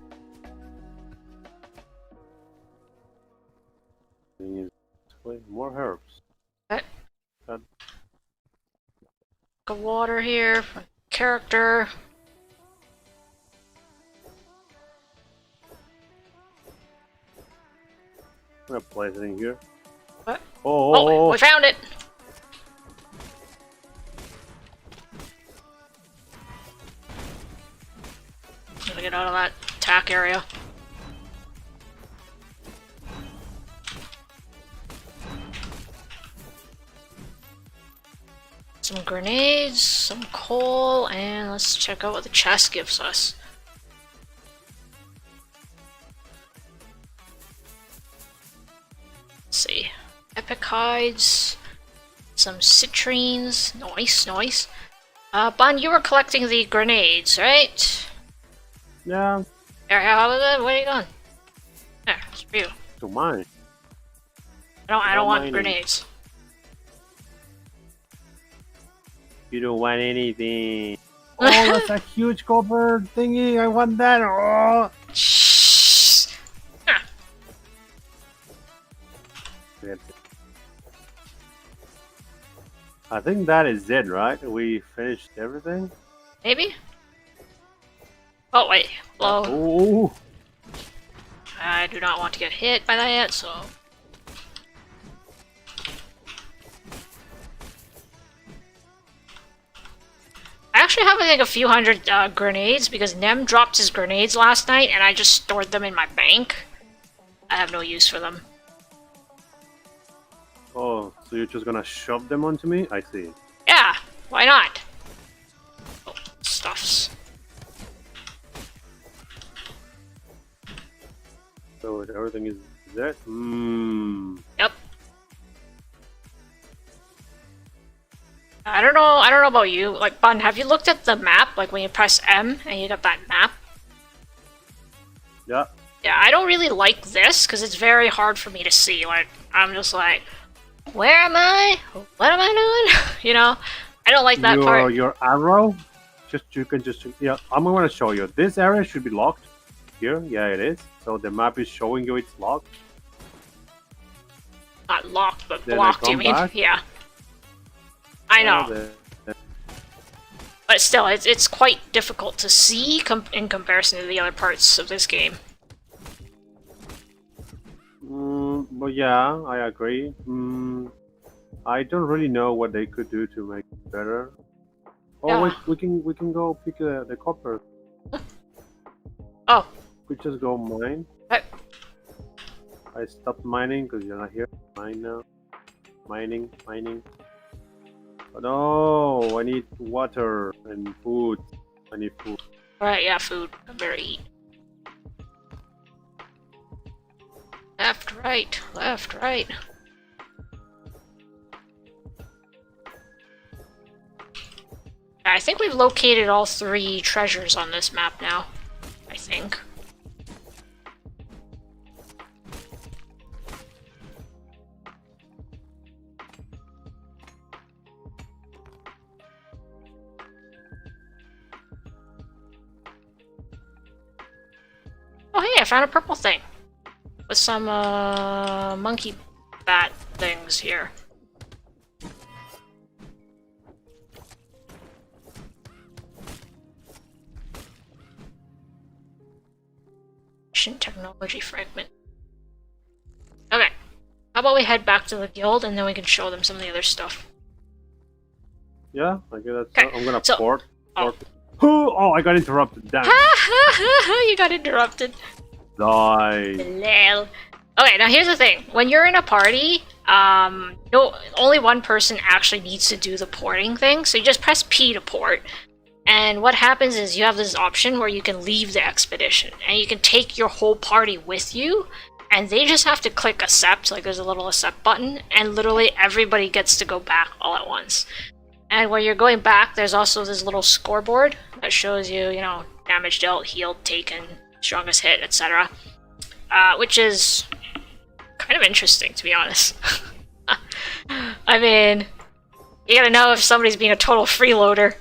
Thing is, wait, more herbs. Okay. God. Got water here for character. I'm gonna place it in here. What? Oh, Oh, we found it! Gotta get out of that attack area. Some grenades, some coal, and let's check out what the chest gives us. Let's see. Epic hides, some citrines. Nice, nice. Bun, you were collecting the grenades, right? yeah, There, where are you going? There, it's for you. to mine. I don't want mining. grenades. You don't want anything. Oh, that's a huge copper thingy. I want that. Oh. Shh. Ah, I think that is it, right? We finished everything. maybe? Oh, wait. Hello. Oh, I do not want to get hit by that, so... I actually have, I think, a few hundred grenades, because Nem dropped his grenades last night, and I just stored them in my bank. I have no use for them. oh, so you're just gonna shove them onto me? I see. Yeah, why not? Oh, stuffs. So everything is there. Yep. I don't know about you. Like, Bun, have you looked at the map? Like, when you press M and you got that map? Yeah. Yeah, I don't really like this, because it's very hard for me to see. Like, I'm just like, where am I? What am I doing? You know? I don't like that part. Your arrow. You can just I'm gonna show you. This area should be locked. Here, yeah, it is. So the map is showing you it's locked. Not locked, but Then I blocked, you come mean? back. Yeah. I know. But still, it's quite difficult to see in comparison to the other parts of this game. But yeah, I agree. I don't really know what they could do to make it better. Oh Yeah. wait, we can go pick the copper. Oh. We just go mine. Okay. I stopped mining because you're not here. Mine now. Mining. Oh no, I need water and food. I need food. Right, yeah, food. I better eat. Left, right, left, right. I think we've located all 3 treasures on this map now. I think. Oh hey, I found a purple thing. With some monkey bat things here. Technology fragment. Okay. How about we head back to the guild and then we can show them some of the other stuff. Yeah, I guess that's. Okay, I'm gonna so- port. Oh. Oh, I got interrupted. Damn. You got interrupted. Die. Lol. Okay, now here's the thing. When you're in a party, no, only one person actually needs to do the porting thing. So you just press P to port. And what happens is you have this option where you can leave the expedition. And you can take your whole party with you. And they just have to click accept, like there's a little accept button. And literally everybody gets to go back all at once. And when you're going back, there's also this little scoreboard that shows you, you know, damage dealt, healed, taken, strongest hit, etc. Which is kind of interesting, to be honest. I mean, you gotta know if somebody's being a total freeloader.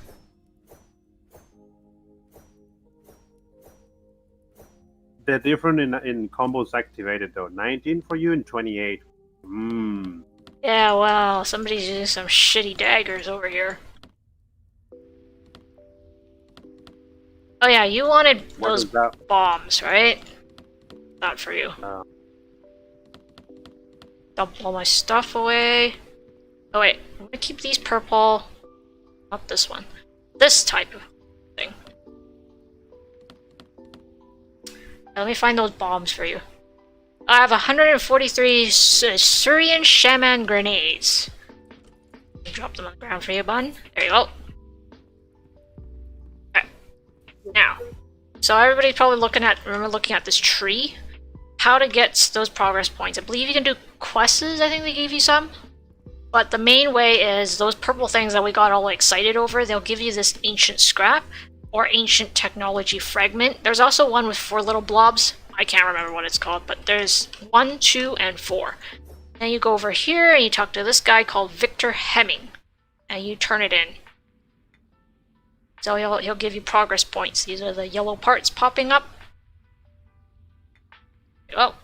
They're different in combos activated though. 19 for you and 28. Mmm. Yeah, well, somebody's using some shitty daggers over here. Oh yeah, you wanted What those is that? bombs, right? Not for you. Dump all my stuff away. Oh wait, I'm gonna keep these purple. Not this one. This type of thing. Now, let me find those bombs for you. I have 143 Syrian Shaman grenades. Drop them on the ground for you, bun. There you go. Okay. Now, so everybody's probably remember looking at this tree. How to get those progress points. I believe you can do quests, I think they gave you some. But the main way is those purple things that we got all excited over, they'll give you this ancient scrap or ancient technology fragment. There's also one with 4 little blobs. I can't remember what it's called, but there's 1, 2, and 4. Then you go over here and you talk to this guy called Victor Hemming, and you turn it in. So he'll give you progress points. These are the yellow parts popping up. Oh,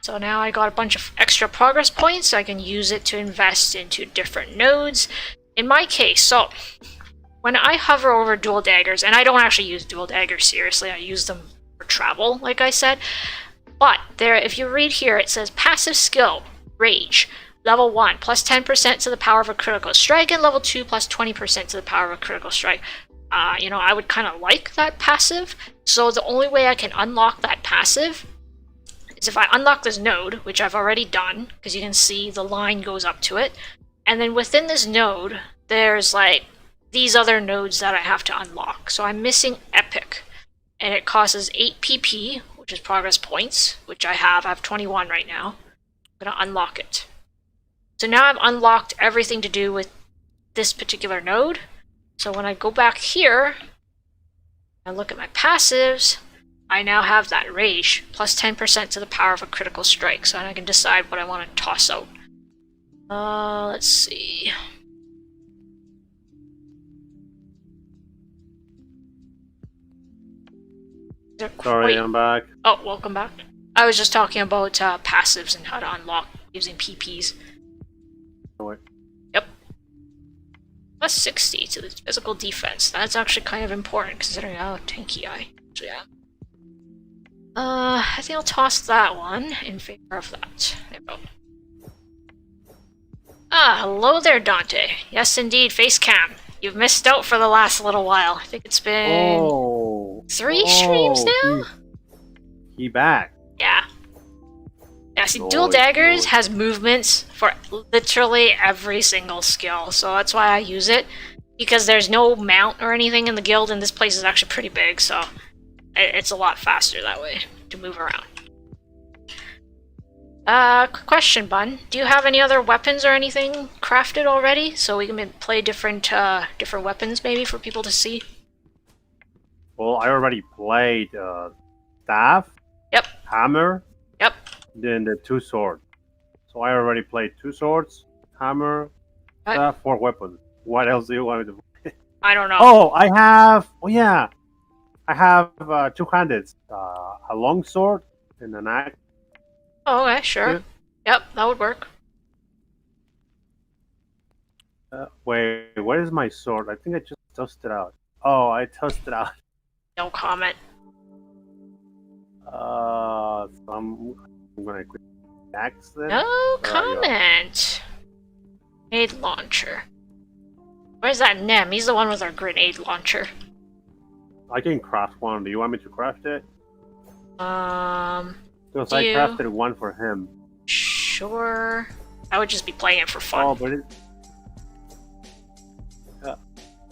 so now I got a bunch of extra progress points. I can use it to invest into different nodes. In my case, so when I hover over dual daggers, and I don't actually use dual daggers seriously, I use them for travel, like I said. But there, if you read here, it says passive skill, rage, level 1, plus 10% to the power of a critical strike, and level 2, plus 20% to the power of a critical strike. You know, I would kind of like that passive. So the only way I can unlock that passive is if I unlock this node, which I've already done, because you can see the line goes up to it. And then within this node, there's like these other nodes that I have to unlock. So I'm missing Epic, and it costs 8 PP, which is progress points, which I have 21 right now. I'm going to unlock it. So now I've unlocked everything to do with this particular node. So when I go back here and look at my passives, I now have that rage, plus 10% to the power of a critical strike, so I can decide what I want to toss out. Let's see. Sorry, I'm back. Oh, welcome back. I was just talking about passives and how to unlock using PPs. Oh, wait. Yep. Plus 60 to the physical defense. That's actually kind of important considering how tanky I actually am. I think I'll toss that one in favor of that. There we go. Ah, hello there, Dante. Yes, indeed, face cam. You've missed out for the last little while. I think it's been 3 streams now? He back. Yeah. Yeah, see, Dual Daggers has movements for literally every single skill, so that's why I use it. Because there's no mount or anything in the guild, and this place is actually pretty big, so it's a lot faster that way to move around. Quick question, Bun. Do you have any other weapons or anything crafted already, so we can play different weapons maybe for people to see? Well, I already played staff, Yep. hammer, Yep. then the 2 swords. So I already played 2 swords, hammer, staff, 4 weapons. What else do you want me to play? I don't know. Oh, I have. Oh yeah, I have 2-handed, a long sword and an axe. Oh, okay, sure. Yeah. Yep, that would work. Wait, where is my sword? I think I just tossed it out. Oh, I tossed it out. No comment. So I'm gonna quick axe then. No Where are you? comment. Grenade launcher. Where's that Nem? He's the one with our grenade launcher. I can craft one. Do you want me to craft it? Because I you- crafted one for him. Sure. I would just be playing it for fun. Oh, but it.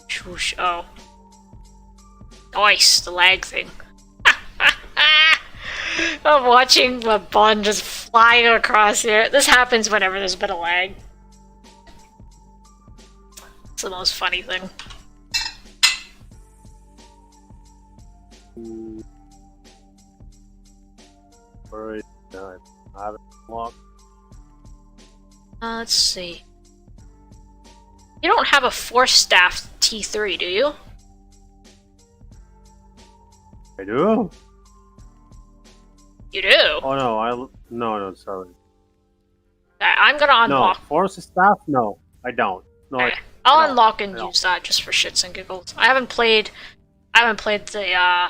Swoosh. Oh. Nice, the lag thing. I'm watching the Bun just flying across here. This happens whenever there's a bit of lag. It's the most funny thing. Where is it? I have it locked. Let's see. You don't have a Force Staff T3, do you? I do. You do? Oh no, no, sorry. Okay, I'm gonna No, unlock. force staff. No, I don't. No, Okay, I'll no, unlock and no. use that just for shits and giggles. I haven't played the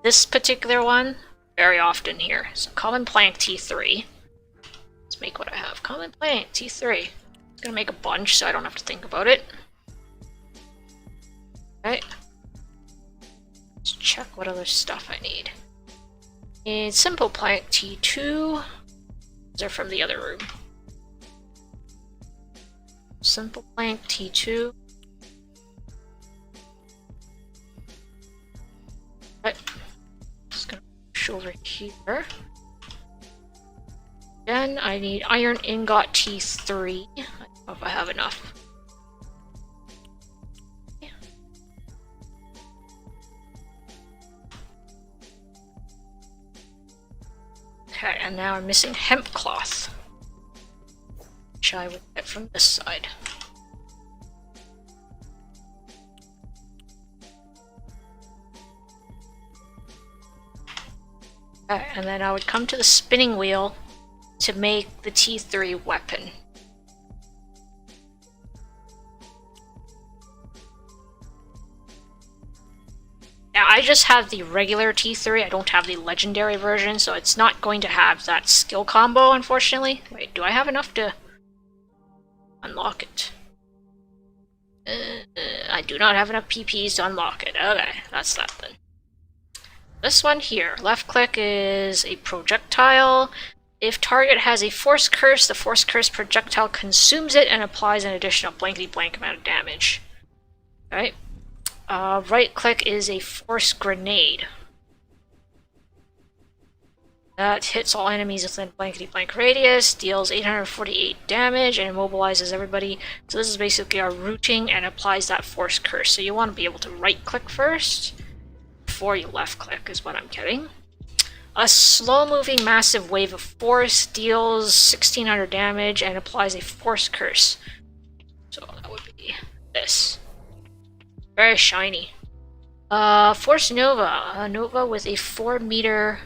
this particular one very often here. So common plank T3. Let's make what I have. Common plank T3. I'm gonna make a bunch so I don't have to think about it. Okay. Let's check what other stuff I need. Need simple plank T2. These are from the other room. Simple plank T2. Right. Just gonna push over here. Then I need iron ingot T3. I don't know if I have enough. Okay, and now I'm missing hemp cloth, which I would get from this side. Okay, and then I would come to the spinning wheel to make the T3 weapon. Now, I just have the regular T3, I don't have the legendary version, so it's not going to have that skill combo, unfortunately. Wait, do I have enough to unlock it? I do not have enough PPs to unlock it. Okay, that's that then. This one here, left click is a projectile. If target has a force curse, the force curse projectile consumes it and applies an additional blankety blank amount of damage. Alright. Right click is a force grenade. That hits all enemies within blankety blank radius, deals 848 damage, and immobilizes everybody. So this is basically our routing and applies that force curse. So you want to be able to right click first before you left click is what I'm getting. A slow-moving massive wave of force deals 1600 damage and applies a force curse. So that would be this. Very shiny. Force Nova. A Nova with a 4-meter...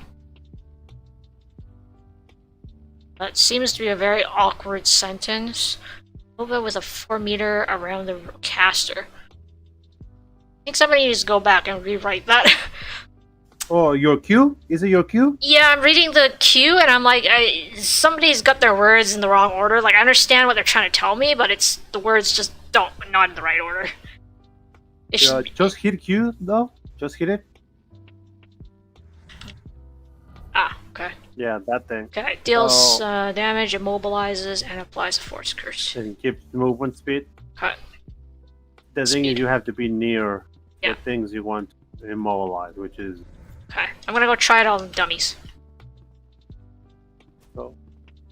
That seems to be a very awkward sentence. Nova with a 4-meter around the caster. I think somebody needs to go back and rewrite that. Oh, your Q? Is it your Q? Yeah, I'm reading the queue and I'm like, somebody's got their words in the wrong order. Like, I understand what they're trying to tell me, but it's the words just not in the right order. It should be- Just hit Q though. Just hit it. Ah, okay. Yeah, that thing. Okay, deals damage, immobilizes, and applies a force curse. And keeps movement speed. Okay. The thing is, Speed. you have to be near Yeah. the things you want to immobilize, which is Okay, I'm gonna go try it on dummies. so.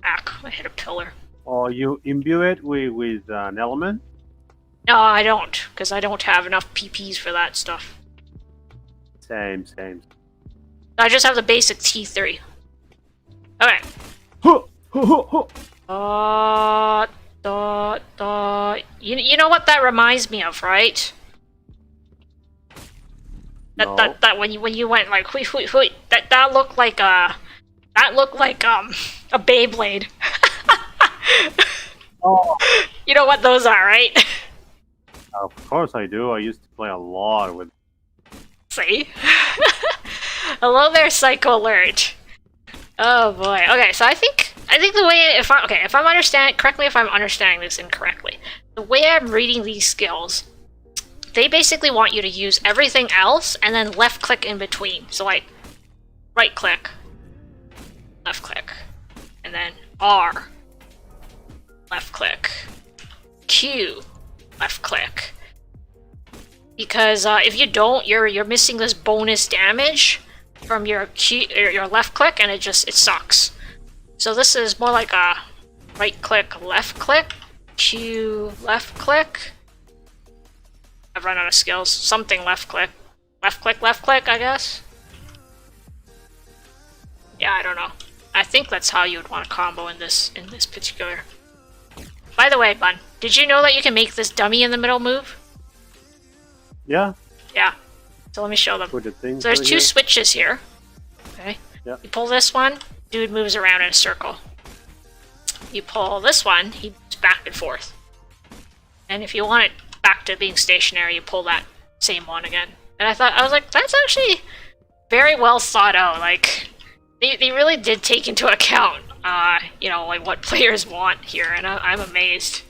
I hit a pillar. Or you imbue it with an element? No, I don't, because I don't have enough PPs for that stuff. Same. I just have the basic T3. Okay. You know what that reminds me of, right? No. That when you went like hui, that looked like a Beyblade. Oh, You know what those are, right? of course I do. I used to play a lot with. See? Hello there, Psycho Alert. Oh boy. Okay, so I think the way if I'm understanding correctly, if I'm understanding this incorrectly, the way I'm reading these skills, they basically want you to use everything else and then left click in between. So like right click, left click, and then R, left click, Q, left click. Because if you don't, you're missing this bonus damage from your left click, and it sucks. So this is more like a right click, left click, Q, left click. I've run out of skills. Something left click, I guess. Yeah, I don't know. I think that's how you would want to combo in this particular. By the way, Bun, did you know that you can make this dummy in the middle move? Yeah. Yeah. So let me show them. Put the things So there's right two here. switches here. Okay. Yeah. You pull this one, dude moves around in a circle. You pull this one, he moves back and forth. And if you want it back to being stationary, you pull that same one again. And I was like, that's actually very well thought out. Like, they really did take into account, you know, like what players want here, and I'm amazed.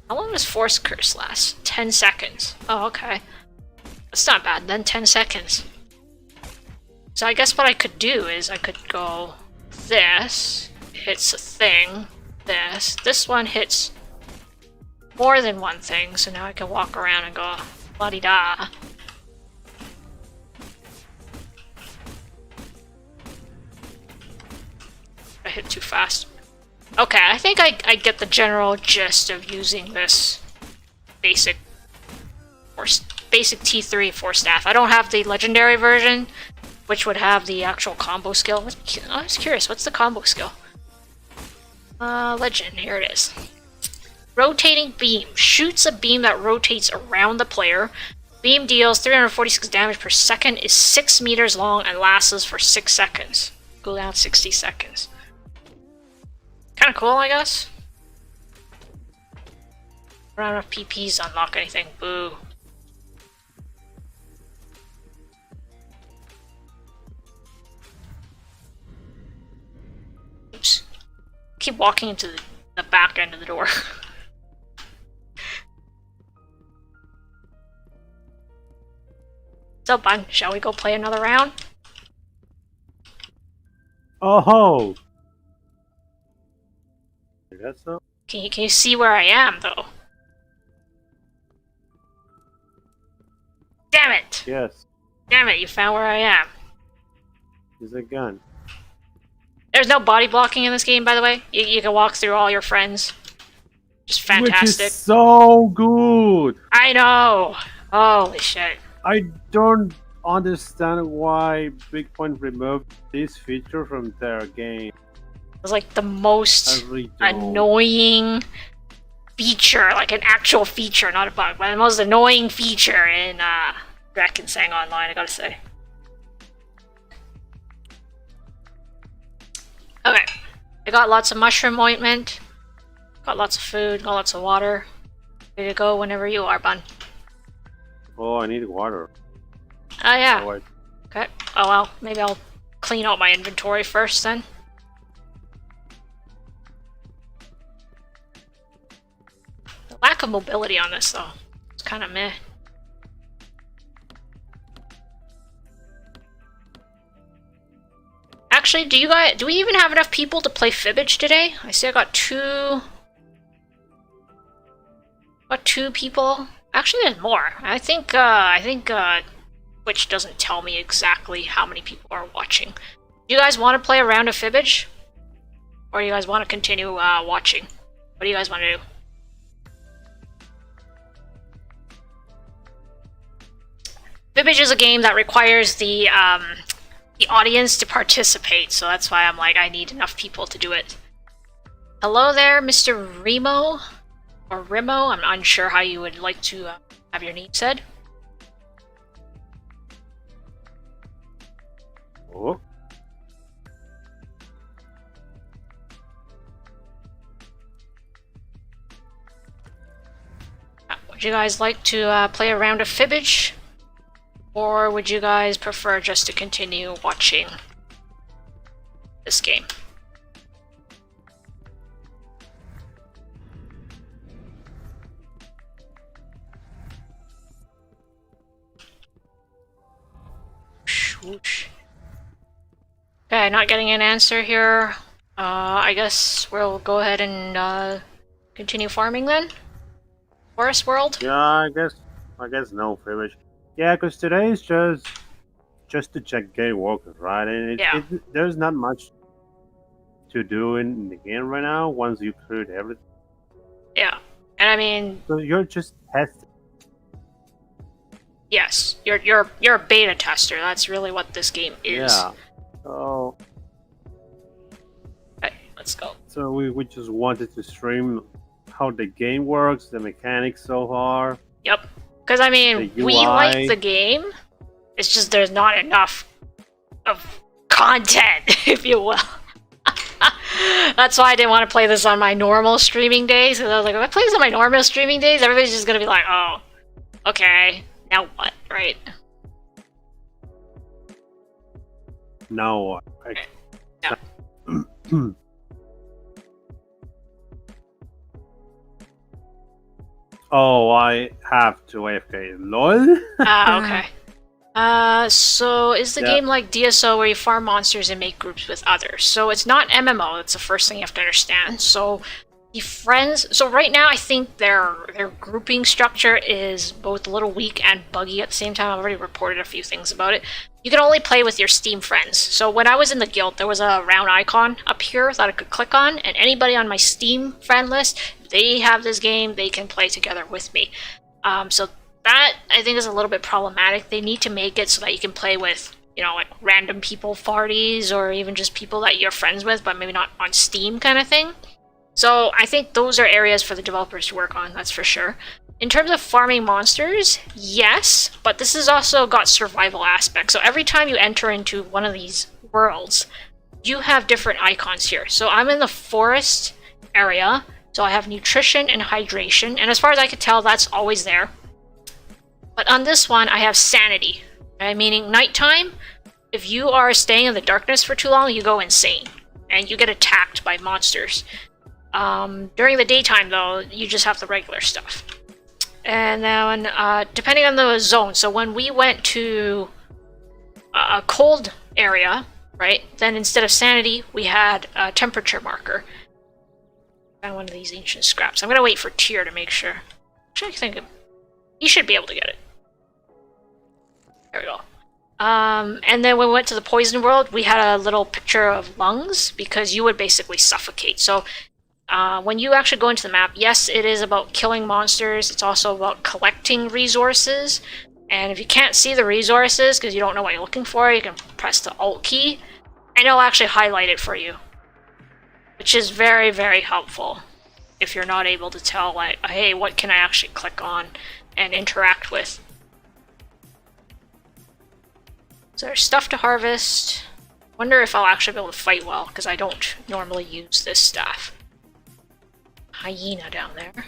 How long does Force Curse last? 10 seconds. Oh, okay. That's not bad, then 10 seconds. So I guess what I could do is I could go this, hits a thing, this one hits more than one thing, so now I can walk around and go la-di-da. I hit too fast. Okay, I think I get the general gist of using this basic T3 Force Staff. I don't have the legendary version, which would have the actual combo skill. I was curious, what's the combo skill? Legend, here it is. Rotating Beam. Shoots a beam that rotates around the player. Beam deals 346 damage per second, is 6 meters long, and lasts for 6 seconds. Go down 60 seconds. Kinda cool, I guess. I don't have enough PPs to unlock anything. Boo. Oops. Keep walking into the back end of the door. So, Bun, shall we go play another round? Oh! I guess so. Can you see where I am, though? Damn it! Yes. Damn it, you found where I am. There's a gun. There's no body blocking in this game, by the way. You can walk through all your friends. Just fantastic. Which is so good! I know! Holy shit. I don't understand why Big Point removed this feature from their game. It was like the most I really don't. annoying feature, like an actual feature, not a bug, but the most annoying feature in Draken Sang Online, I gotta say. Okay, I got lots of mushroom ointment, got lots of food, got lots of water. Ready to go whenever you are, Bun. Oh, I need water. Oh yeah. Oh, Okay. Oh well, maybe I'll clean out my inventory first then. The lack of mobility on this though, it's kind of meh. Actually, do we even have enough people to play Fibbage today? I see I got two people. Actually, there's more. I think which doesn't tell me exactly how many people are watching. Do you guys want to play a round of Fibbage? Or do you guys want to continue watching? What do you guys want to do? Fibbage is a game that requires the audience to participate, so that's why I'm like, I need enough people to do it. Hello there, Mr. Remo? Or Remo? I'm unsure how you would like to have your name said. Oh. Would you guys like to play a round of Fibbage? Or would you guys prefer just to continue watching this game? Whoosh. Okay, not getting an answer here. I guess we'll go ahead and continue farming then? Forest World? Yeah, I guess no Fibbage. Yeah, because today is just to check Gatewalkers, right? And there's not much to do in the game right now once you cleared everything. Yeah, and I mean, so you're just testing. Yes, you're a beta tester. That's really what this game is. Yeah. So. Okay, let's go. So we just wanted to stream how the game works, the mechanics so far. Yep. Because, I mean, we like the game. It's just there's not enough of content, if you will. That's why I didn't want to play this on my normal streaming days. Because I was like, if I play this on my normal streaming days, everybody's just going to be like, oh, okay, now what, right? Now what? Yeah. Oh, I have to AFK. LOL? Okay. So is the game like DSO where you farm monsters and make groups with others? So it's not MMO, that's the first thing you have to understand. So the friends, so right now I think their grouping structure is both a little weak and buggy at the same time. I've already reported a few things about it. You can only play with your Steam friends. So when I was in the guild, there was a round icon up here that I could click on, and anybody on my Steam friend list, if they have this game, they can play together with me. So that, I think, is a little bit problematic. They need to make it so that you can play with, you know, like random people parties, or even just people that you're friends with, but maybe not on Steam kind of thing. So I think those are areas for the developers to work on, that's for sure. In terms of farming monsters, yes, but this has also got survival aspects. So every time you enter into one of these worlds, you have different icons here. So I'm in the forest area, so I have nutrition and hydration, and as far as I could tell, that's always there. But on this one, I have sanity, right? Meaning nighttime, if you are staying in the darkness for too long, you go insane, and you get attacked by monsters. During the daytime, though, you just have the regular stuff. And then, depending on the zone, so when we went to a cold area, right, then instead of sanity, we had a temperature marker. Found one of these ancient scraps. I'm gonna wait for Tyr to make sure. Actually, I think he should be able to get it. There we go. And then when we went to the poison world, we had a little picture of lungs, because you would basically suffocate. So when you actually go into the map, yes, it is about killing monsters. It's also about collecting resources. And if you can't see the resources because you don't know what you're looking for, you can press the Alt key, and it'll actually highlight it for you, which is very, very helpful if you're not able to tell, like, hey, what can I actually click on and interact with. So there's stuff to harvest. Wonder if I'll actually be able to fight well, because I don't normally use this staff. Hyena down there.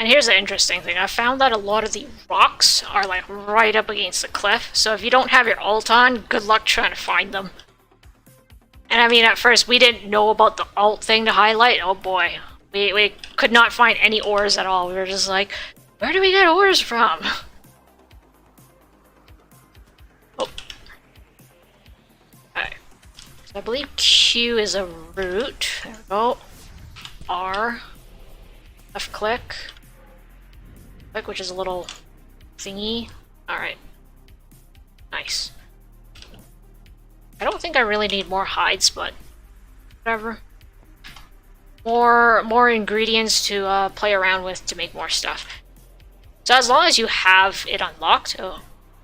And here's the interesting thing. I found that a lot of the rocks are like right up against the cliff. So if you don't have your ult on, good luck trying to find them. And I mean, at first we didn't know about the ult thing to highlight. Oh boy. We could not find any ores at all. We were just like, where do we get ores from? Oh. Okay. So I believe Q is a root. There we go. R. Left click. Click, which is a little thingy. Alright. Nice. I don't think I really need more hides, but whatever. More ingredients to play around with to make more stuff. So as long as you have it unlocked,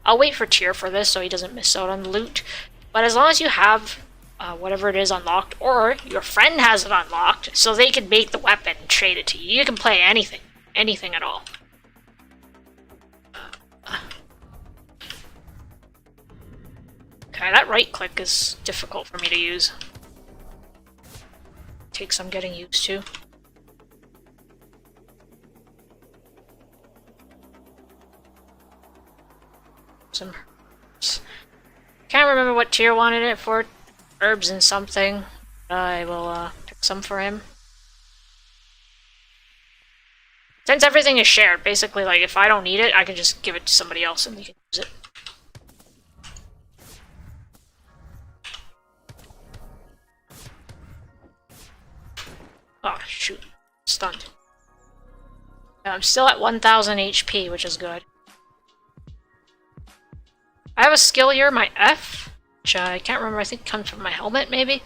I'll wait for Tyr for this so he doesn't miss out on the loot. But as long as you have whatever it is unlocked, or your friend has it unlocked, so they can make the weapon and trade it to you. You can play anything at all. Okay, that right click is difficult for me to use. Takes some getting used to. Some herbs. Can't remember what Tyr wanted it for. Herbs and something. I will pick some for him. Since everything is shared, basically, like, if I don't need it, I can just give it to somebody else and they can use it. Oh, shoot. Stunned. Yeah, I'm still at 1000 HP, which is good. I have a skill here, my F, which I can't remember, I think it comes from my helmet, maybe?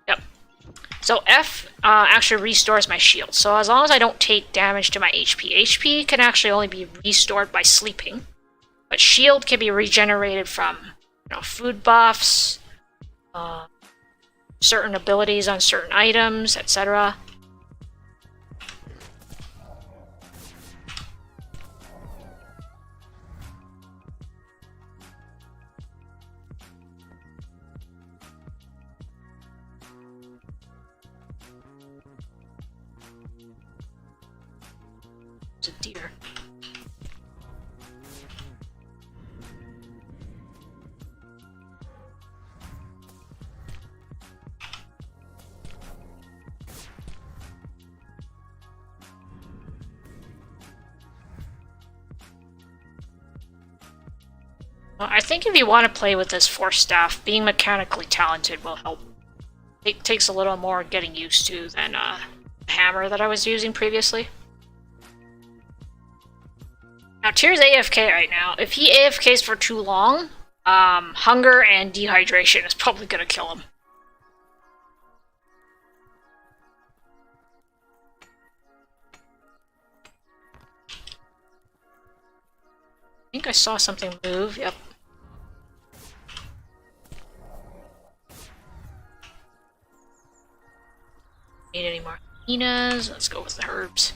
Yep. So F actually restores my shield, so as long as I don't take damage to my HP. HP can actually only be restored by sleeping, but shield can be regenerated from, you know, food buffs, certain abilities on certain items, etc. It's a deer. I think if you want to play with this Force Staff, being mechanically talented will help. It takes a little more getting used to than the hammer that I was using previously. Now, Tyr's AFK right now. If he AFKs for too long, hunger and dehydration is probably going to kill him. I think I saw something move, yep. Need any more hyenas? Let's go with the herbs.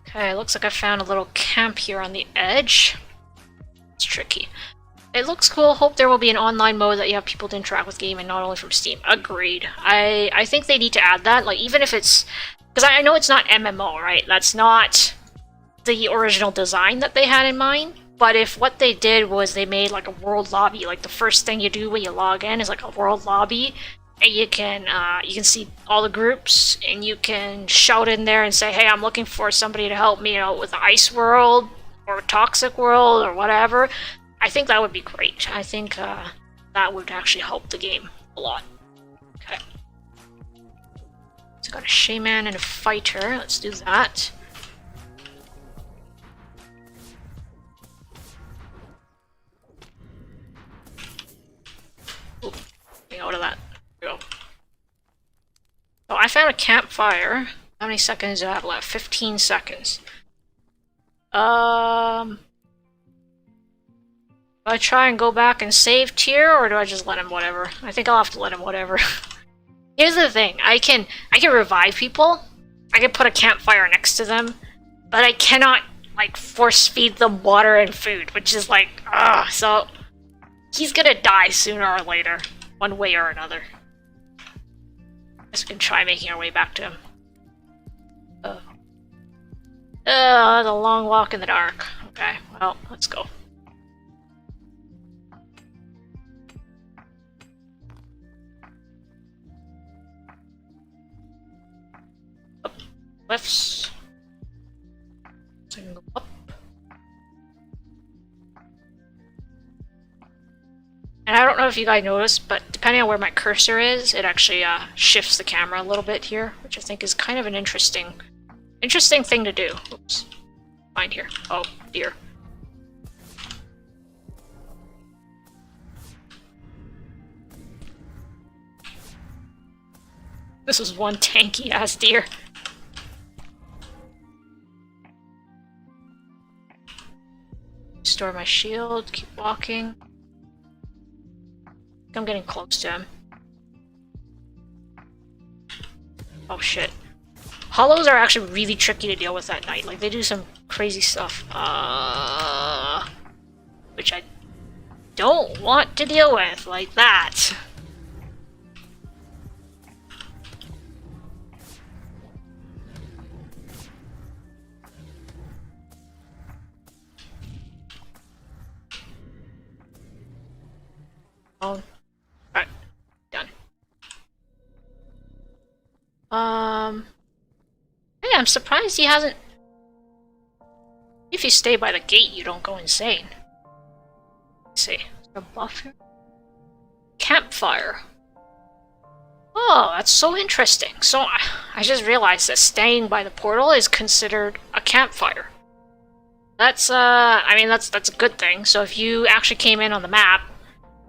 Okay, looks like I found a little camp here on the edge. It's tricky. It looks cool. Hope there will be an online mode that you have people to interact with game and not only from Steam. Agreed. I think they need to add that. Like, even if it's... Because I know it's not MMO, right? That's not the original design that they had in mind. But if what they did was they made like a world lobby, like the first thing you do when you log in is like a world lobby, and you can see all the groups, and you can shout in there and say, hey, I'm looking for somebody to help me out with the Ice World or Toxic World or whatever. I think that would be great. I think that would actually help the game a lot. Okay. So got a shaman and a fighter. Let's do that. Ooh, get out of that. There we go. So I found a campfire. How many seconds do I have left? 15 seconds. Do I try and go back and save Tyr, or do I just let him whatever? I think I'll have to let him whatever. Here's the thing. I can revive people. I can put a campfire next to them, but I cannot like force feed them water and food, which is like, ugh. So he's gonna die sooner or later, one way or another. Guess we can try making our way back to him. That's a long walk in the dark. Okay, well, let's go. Up, lifts. So I can go up. And I don't know if you guys noticed, but depending on where my cursor is, it actually shifts the camera a little bit here, which I think is kind of an interesting thing to do. Oops. Find here. Oh, dear. This was one tanky-ass deer. Store my shield, keep walking. I'm getting close to him. Oh shit. Hollows are actually really tricky to deal with at night. Like, they do some crazy stuff. Which I don't want to deal with like that. Oh. Alright. Done. Hey, I'm surprised he hasn't... If you stay by the gate, you don't go insane. Let's see. Is there a buff here? Campfire. Oh, that's so interesting. So, I just realized that staying by the portal is considered a campfire. That's, I mean, that's a good thing. So if you actually came in on the map,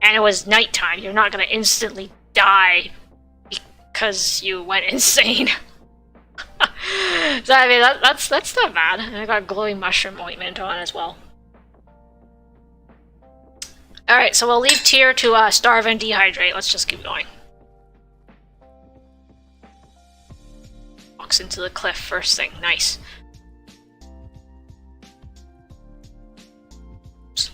and it was nighttime, you're not gonna instantly die because you went insane. So I mean, that's not bad. And I got glowing mushroom ointment on as well. Alright, so we'll leave Tyr to starve and dehydrate. Let's just keep going. Walks into the cliff first thing. Nice. Oops.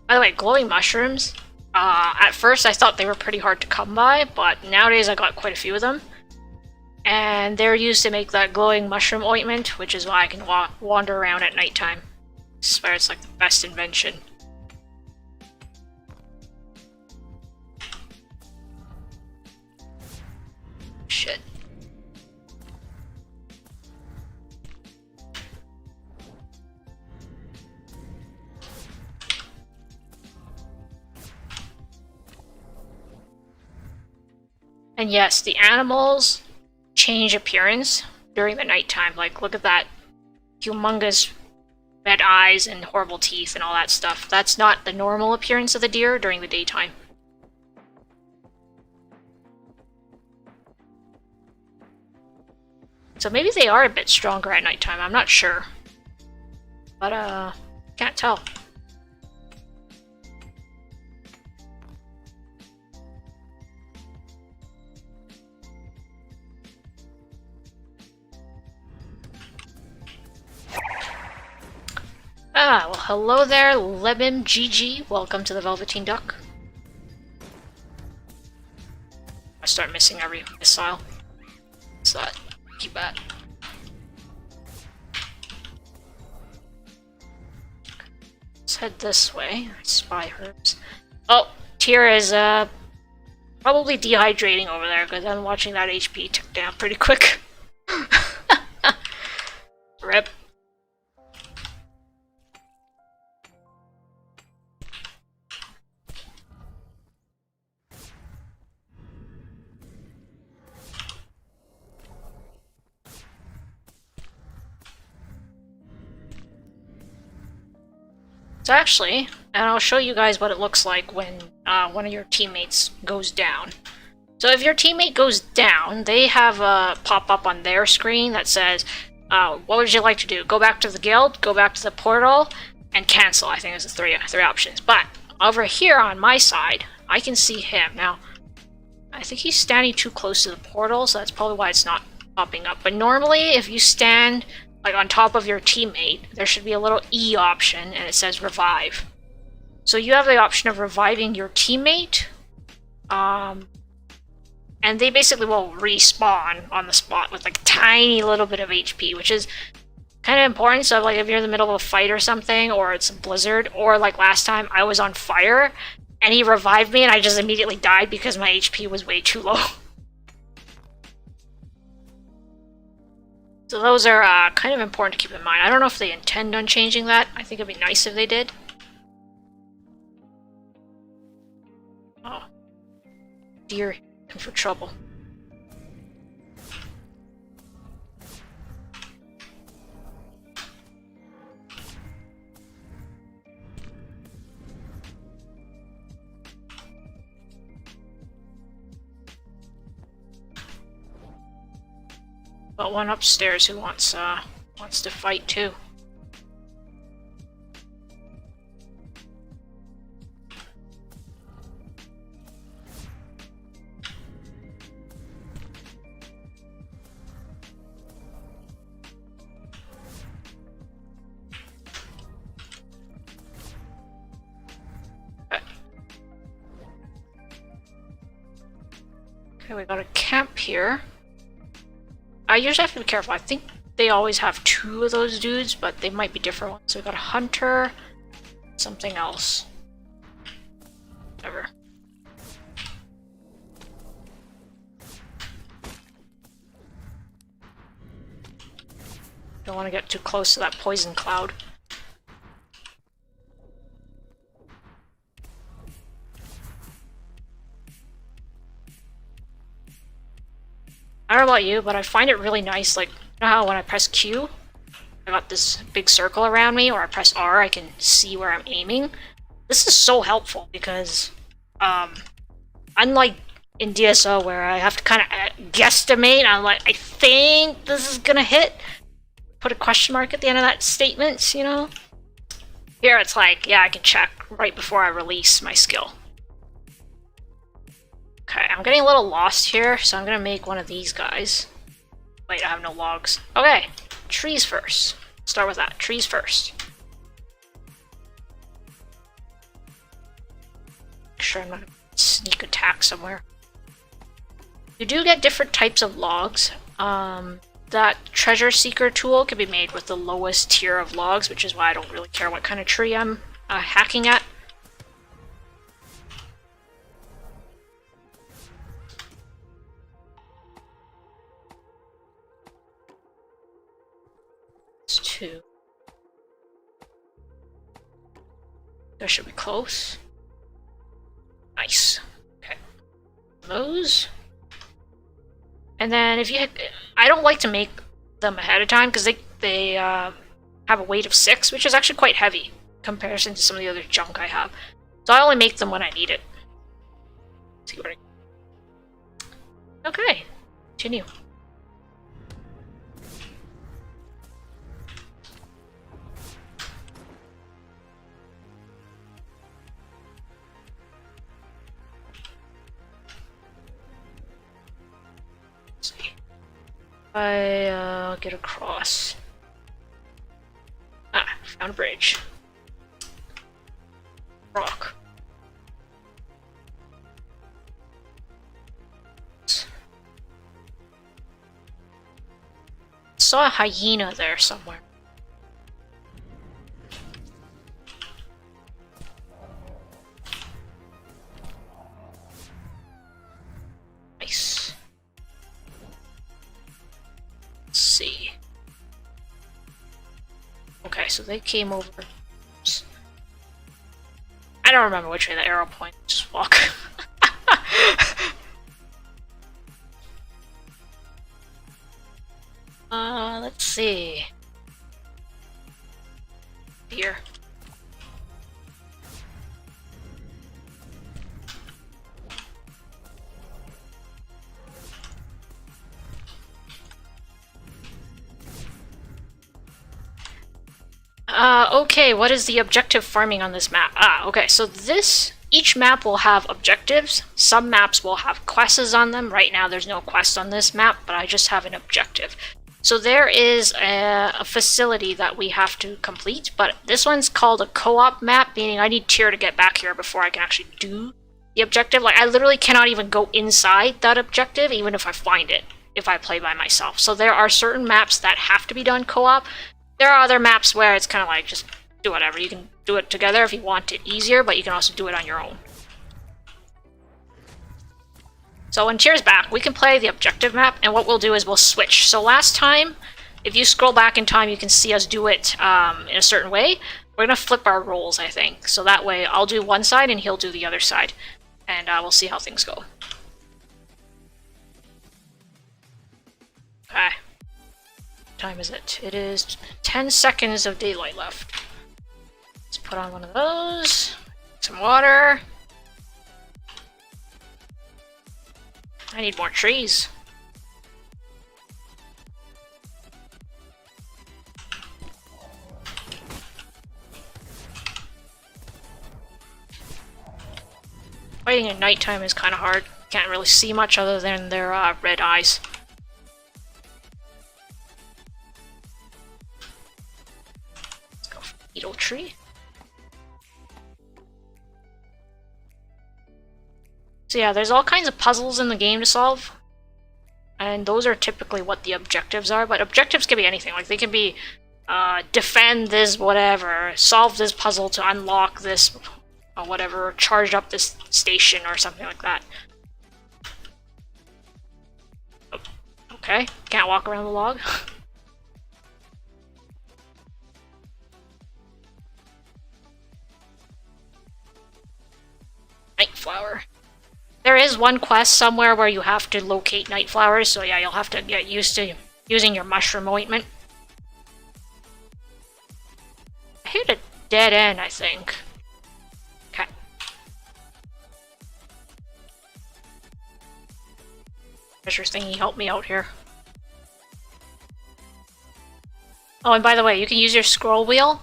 By the way, glowing mushrooms. At first I thought they were pretty hard to come by, but nowadays I got quite a few of them. And they're used to make that glowing mushroom ointment, which is why I can wander around at nighttime. I swear it's like the best invention. Shit. And yes, the animals change appearance during the nighttime. Like, look at that humongous red eyes and horrible teeth and all that stuff. That's not the normal appearance of the deer during the daytime. So maybe they are a bit stronger at nighttime, I'm not sure. But, can't tell. Ah, well, hello there, Lebim GG. Welcome to the Velveteen Duck. I start missing every missile. What's that? Keep that. Let's head this way. Spy herbs. Oh, Tyr is probably dehydrating over there because I'm watching that HP tick down pretty quick. Rip. So actually, and I'll show you guys what it looks like when one of your teammates goes down. So if your teammate goes down, they have a pop-up on their screen that says, what would you like to do? Go back to the guild, go back to the portal, and cancel. I think there's the three options. But over here on my side, I can see him. Now, I think he's standing too close to the portal, so that's probably why it's not popping up. But normally, if you stand like on top of your teammate, there should be a little E option, and it says revive. So you have the option of reviving your teammate, and and they basically will respawn on the spot with like a tiny little bit of HP, which is kind of important. So like if you're in the middle of a fight or something, or it's a blizzard, or like last time I was on fire and he revived me and I just immediately died because my HP was way too low. So those are kind of important to keep in mind. I don't know if they intend on changing that. I think it'd be nice if they did. Oh. Deer in for trouble. But one upstairs who wants to fight too. Okay, we got a camp here. I usually have to be careful. I think they always have two of those dudes, but they might be different ones. So we got a hunter, something else. Whatever. Don't want to get too close to that poison cloud. I don't know about you, but I find it really nice, like, you know how when I press Q, I got this big circle around me, or I press R, I can see where I'm aiming? This is so helpful because, unlike in DSO where I have to kind of guesstimate, I'm like, I think this is gonna hit, put a question mark at the end of that statement, you know? Here it's like, yeah, I can check right before I release my skill. Okay, I'm getting a little lost here, so I'm gonna make one of these guys. Wait, I have no logs. Okay, trees first. Start with that. Trees first. Make sure I'm not gonna sneak attack somewhere. You do get different types of logs. That treasure seeker tool can be made with the lowest tier of logs, which is why I don't really care what kind of tree I'm hacking at. Two. That should be close. Nice. Okay. Those. And then if you, I don't like to make them ahead of time because they have a weight of 6, which is actually quite heavy in comparison to some of the other junk I have. So I only make them when I need it. Let's see what I. Okay. Continue. I get across. Ah, found a bridge. Rock. Saw a hyena there somewhere. Nice. Let's see. Okay, so they came over. I don't remember which way the arrow points. Just walk. Let's see. Here. Okay, what is the objective farming on this map? Okay, so each map will have objectives. Some maps will have quests on them. Right now there's no quest on this map, but I just have an objective. So there is a facility that we have to complete, but this one's called a co-op map, meaning I need tier to get back here before I can actually do the objective. Like, I literally cannot even go inside that objective, even if I find it, if I play by myself. So there are certain maps that have to be done co-op. There are other maps where it's kind of like, just do whatever. You can do it together if you want it easier, but you can also do it on your own. So when Tier's back, we can play the objective map, and what we'll do is we'll switch. So last time, if you scroll back in time, you can see us do it in a certain way. We're going to flip our roles, I think. So that way, I'll do one side and he'll do the other side. And we'll see how things go. Okay. What time is it? It is 10 seconds of daylight left. Let's put on one of those. Some water. I need more trees. Fighting at nighttime is kind of hard. Can't really see much other than their red eyes. Let's go for beetle tree. So yeah, there's all kinds of puzzles in the game to solve. And those are typically what the objectives are. But objectives can be anything. Like, they can be defend this whatever, solve this puzzle to unlock this or whatever, charge up this station or something like that. Oh, okay, can't walk around the log. Night flower. There is one quest somewhere where you have to locate night flowers, so yeah, you'll have to get used to using your mushroom ointment. I hit a dead end, I think. Okay. Treasure thingy, help me out here. Oh, and by the way, you can use your scroll wheel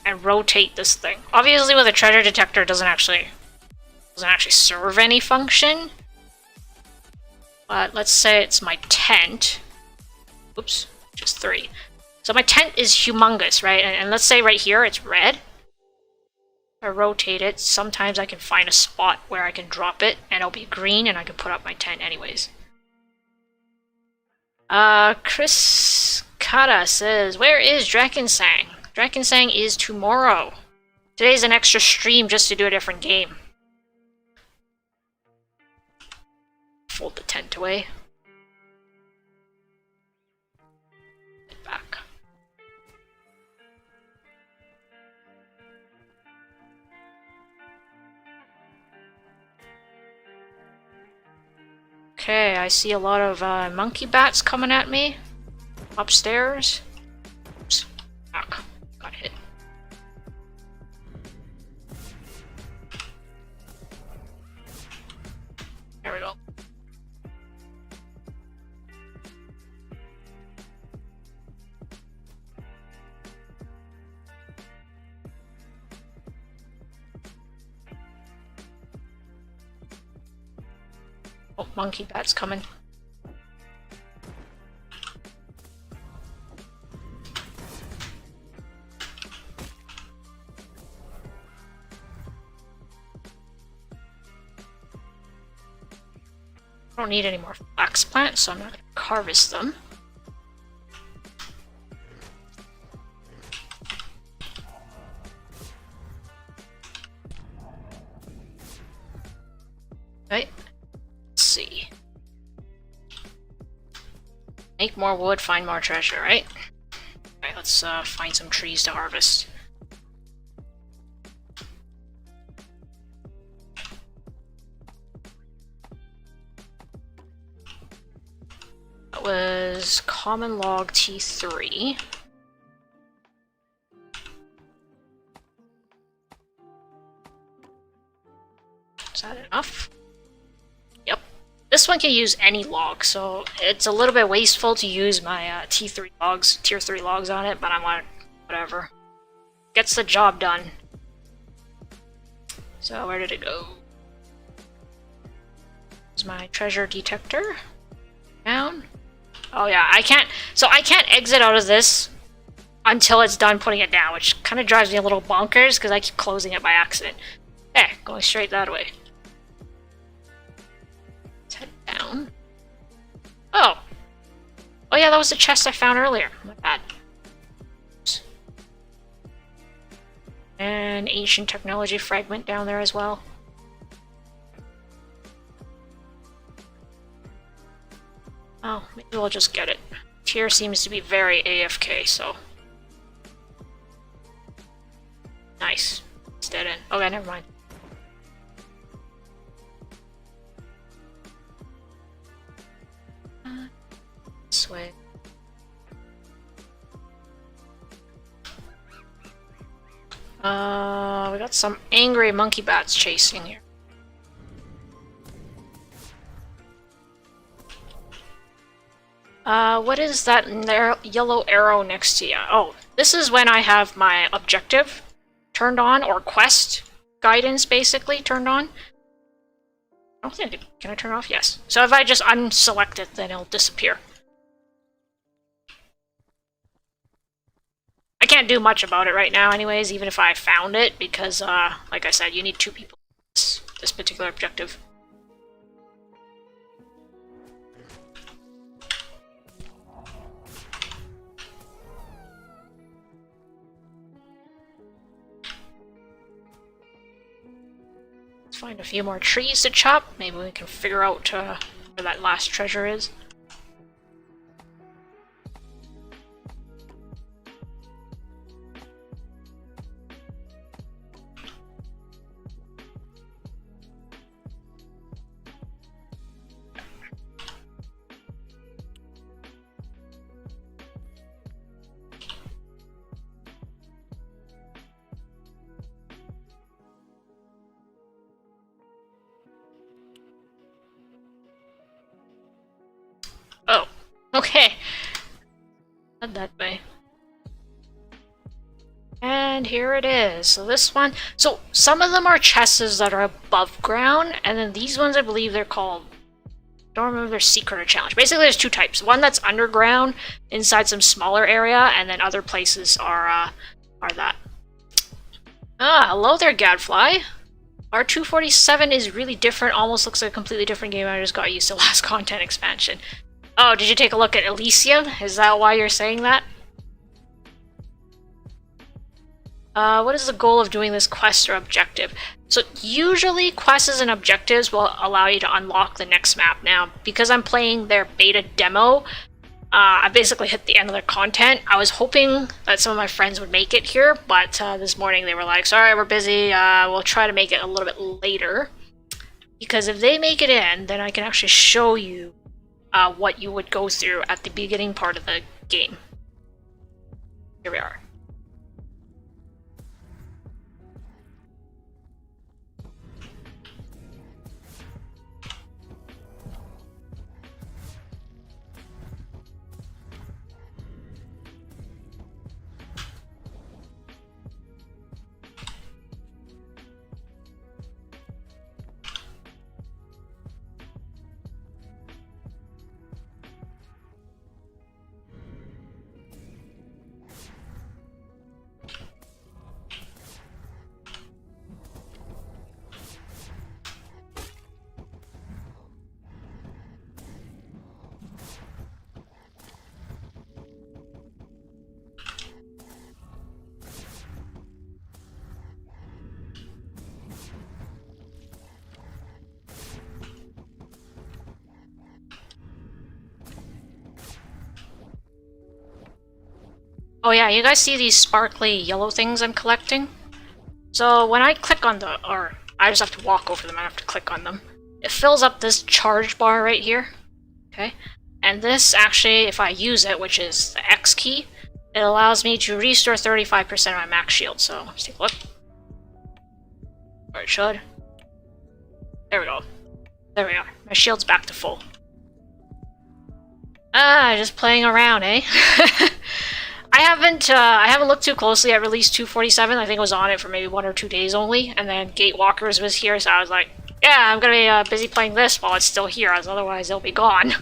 and rotate this thing. Obviously, with a treasure detector, it doesn't actually serve any function. But let's say it's my tent. Oops, just 3. So my tent is humongous, right? And let's say right here it's red. I rotate it. Sometimes I can find a spot where I can drop it and it'll be green and I can put up my tent anyways. Chris Kata says, where is Drakensang? Drakensang is tomorrow. Today's an extra stream just to do a different game. Fold the tent away. Get back. Okay, I see a lot of monkey bats coming at me. Upstairs. Oops. Back. Got hit. There we go. Oh, monkey bat's coming. I don't need any more flax plants, so I'm not going to harvest them. Okay. See. Make more wood, find more treasure, right? Alright, let's find some trees to harvest. That was common log T3. Is that enough? Yep. This one can use any log, so it's a little bit wasteful to use my T3 logs, tier 3 logs on it, but I'm like, whatever. Gets the job done. So where did it go? Is my treasure detector down? Oh yeah, I can't exit out of this until it's done putting it down, which kind of drives me a little bonkers because I keep closing it by accident. Going straight that way. down. Oh! Oh yeah, that was the chest I found earlier. My bad. Oops. And ancient technology fragment down there as well. Oh, maybe we'll just get it. Tier seems to be very AFK, so... Nice. It's dead end. Okay, never mind. This way. We got some angry monkey bats chasing here. What is that yellow arrow next to you? Oh, this is when I have my objective turned on, or quest guidance basically turned on. I don't think can I turn it off? Yes. So if I just unselect it, then it'll disappear. I can't do much about it right now anyways, even if I found it, because, like I said, you need 2 people for this particular objective. Let's find a few more trees to chop. Maybe we can figure out where that last treasure is. Oh, okay. Not that way. And here it is. So this one, so some of them are chests that are above ground, and then these ones I believe they're called, I don't remember their secret or challenge. Basically there's 2 types. One that's underground inside some smaller area, and then other places are that. Ah, hello there, Gadfly. R247 is really different, almost looks like a completely different game. I just got used to last content expansion. Oh, did you take a look at Elysium? Is that why you're saying that? What is the goal of doing this quest or objective? So usually quests and objectives will allow you to unlock the next map. Now, because I'm playing their beta demo, I basically hit the end of their content. I was hoping that some of my friends would make it here, but this morning they were like, sorry, we're busy, we'll try to make it a little bit later. Because if they make it in, then I can actually show you what you would go through at the beginning part of the game. Here we are. Oh yeah, you guys see these sparkly yellow things I'm collecting? So when I click on the, or I just have to walk over them, I have to click on them. It fills up this charge bar right here, okay? And this actually, if I use it, which is the X key, it allows me to restore 35% of my max shield. So let's take a look. Or it should. There we go. There we are. My shield's back to full. Ah, just playing around, eh? I haven't looked too closely at release 247. I think I was on it for maybe 1 or 2 days only, and then Gatewalkers was here, so I was like, yeah, I'm gonna be busy playing this while it's still here, as otherwise it'll be gone.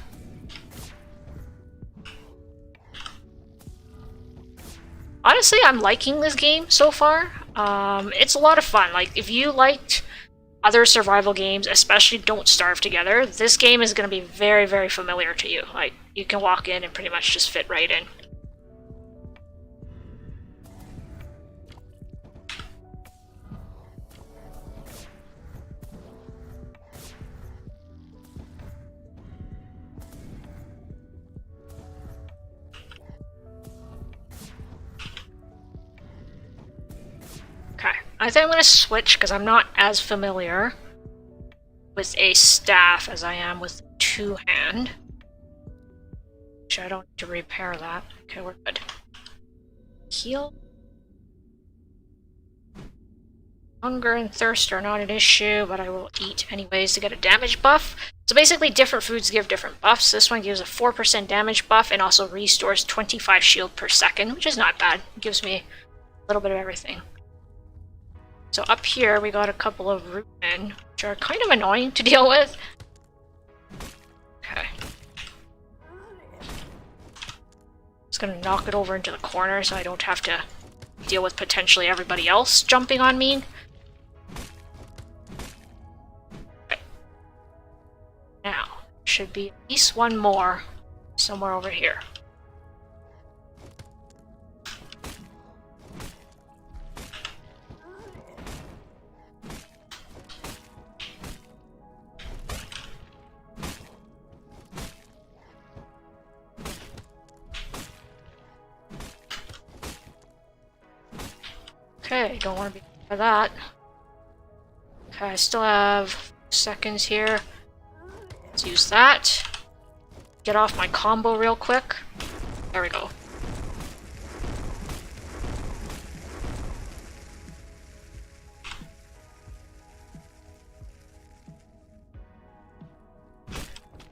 Honestly, I'm liking this game so far. It's a lot of fun. Like, if you liked other survival games, especially Don't Starve Together, this game is going to be very, very familiar to you. Like, you can walk in and pretty much just fit right in. I think I'm going to switch because I'm not as familiar with a staff as I am with two-hand. Which I don't need to repair that. Okay, we're good. Heal. Hunger and thirst are not an issue, but I will eat anyways to get a damage buff. So basically, different foods give different buffs. This one gives a 4% damage buff and also restores 25 shield per second, which is not bad. It gives me a little bit of everything. So up here, we got a couple of rootmen, which are kind of annoying to deal with. Okay. Just gonna knock it over into the corner so I don't have to deal with potentially everybody else jumping on me. Okay. Now, should be at least one more somewhere over here. Okay, don't want to be for that. Okay, I still have seconds here. Let's use that. Get off my combo real quick. There we go.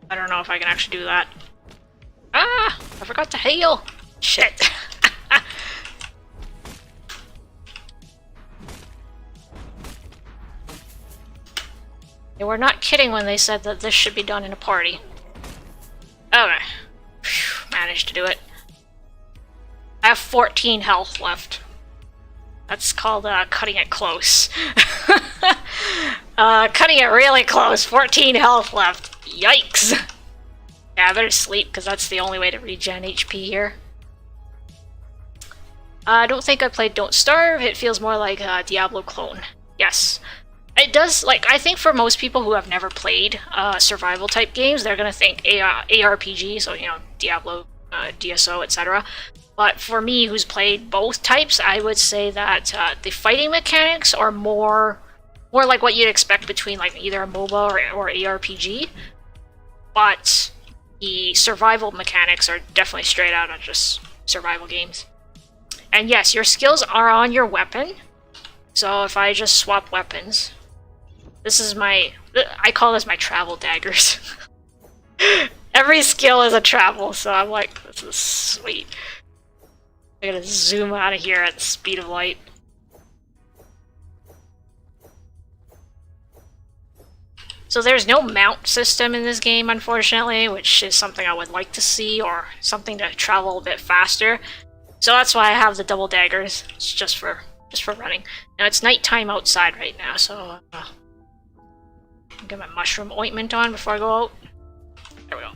I don't know if I can actually do that. Ah! I forgot to heal! Shit! They were not kidding when they said that this should be done in a party. Okay. Phew, managed to do it. I have 14 health left. That's called cutting it close. Cutting it really close. 14 health left. Yikes. Yeah, I better sleep because that's the only way to regen HP here. I don't think I played Don't Starve. It feels more like a Diablo clone. Yes. It does, like, I think for most people who have never played survival type games, they're gonna think ARPG, so, you know, Diablo, DSO, etc. But for me, who's played both types, I would say that the fighting mechanics are more like what you'd expect between, like, either a MOBA or ARPG. But the survival mechanics are definitely straight out of just survival games. And yes, your skills are on your weapon. So if I just swap weapons, this is I call this my travel daggers. Every skill is a travel, so I'm like, this is sweet. I gotta zoom out of here at the speed of light. So there's no mount system in this game, unfortunately, which is something I would like to see, or something to travel a bit faster. So that's why I have the double daggers. It's just for running. Now it's nighttime outside right now, so get my mushroom ointment on before I go out. There we go.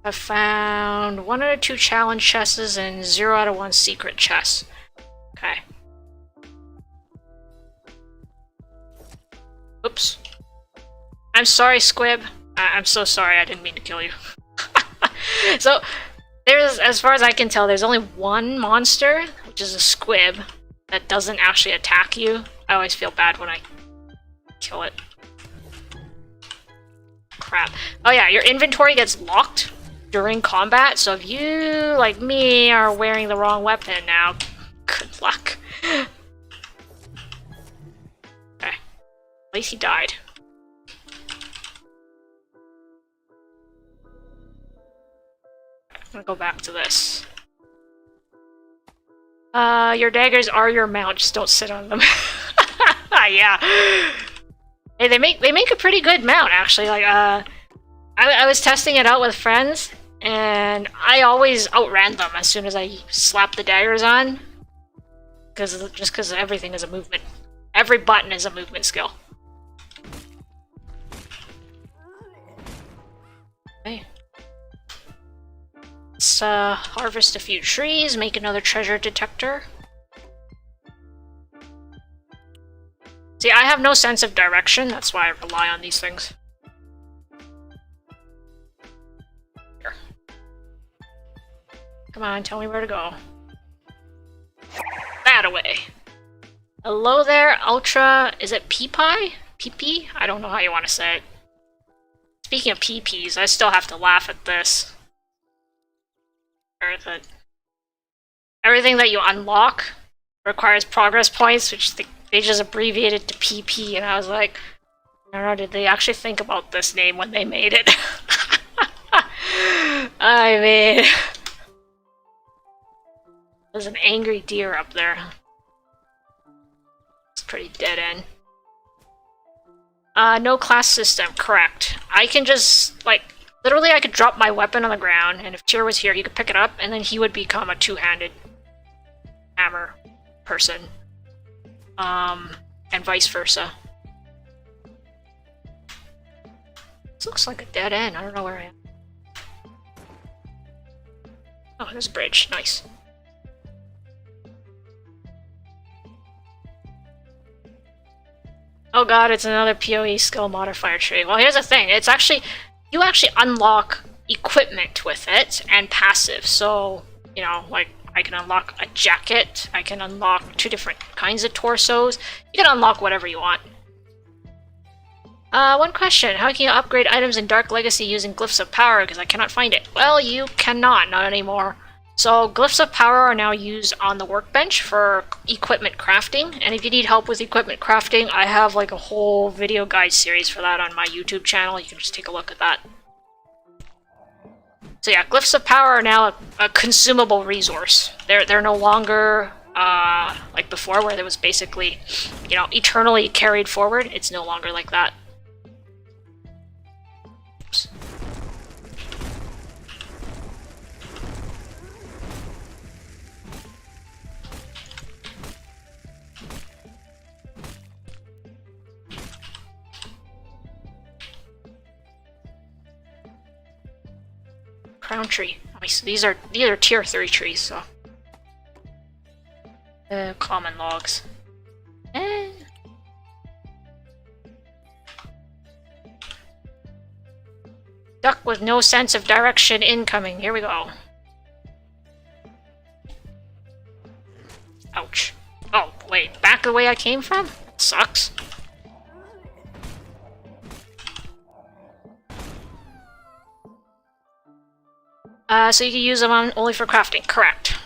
I've found 1 out of 2 challenge chests and 0 out of 1 secret chest. Okay. Oops. I'm sorry, Squib. I'm so sorry, I didn't mean to kill you. So, as far as I can tell, there's only one monster, which is a squib, that doesn't actually attack you. I always feel bad when I kill it. Crap. Oh yeah, your inventory gets locked during combat, so if you, like me, are wearing the wrong weapon now, good luck. Okay. At least he died. I'm gonna go back to this. Your daggers are your mount, just don't sit on them. Yeah. Hey, they make a pretty good mount, actually. Like, I was testing it out with friends, and I always outran them as soon as I slapped the daggers on. because everything is a movement. Every button is a movement skill. Okay. Let's harvest a few trees, make another treasure detector. See, I have no sense of direction, that's why I rely on these things. Here. Come on, tell me where to go. That away. Hello there, Ultra. Is it Pee-Pie? Pee-Pee? I don't know how you want to say it. Speaking of Pee-Pees, I still have to laugh at this. Everything that you unlock requires progress points, which they just abbreviated to PP, and I was like, I don't know, did they actually think about this name when they made it? I mean... There's an angry deer up there. It's pretty dead end. No class system, correct. I can just, like, literally I could drop my weapon on the ground, and if Tyr was here, he could pick it up, and then he would become a two-handed hammer person. And vice versa. This looks like a dead end, I don't know where I am. Oh, there's a bridge, nice. Oh god, it's another PoE skill modifier tree. Well, here's the thing, it's actually... You actually unlock equipment with it, and passive, so, you know, like, I can unlock a jacket, I can unlock 2 different kinds of torsos, you can unlock whatever you want. One question, how can you upgrade items in Dark Legacy using Glyphs of Power, because I cannot find it? Well, you cannot, not anymore. So, Glyphs of Power are now used on the workbench for equipment crafting, and if you need help with equipment crafting, I have like a whole video guide series for that on my YouTube channel, you can just take a look at that. So yeah, Glyphs of Power are now a consumable resource. They're no longer, like before, where there was basically, you know, eternally carried forward. It's no longer like that. Oops. Crown tree. Nice. These are tier 3 trees, so. Common logs. Duck with no sense of direction incoming. Here we go. Ouch. Oh, wait. Back the way I came from? Sucks. So you can use them only for crafting, correct.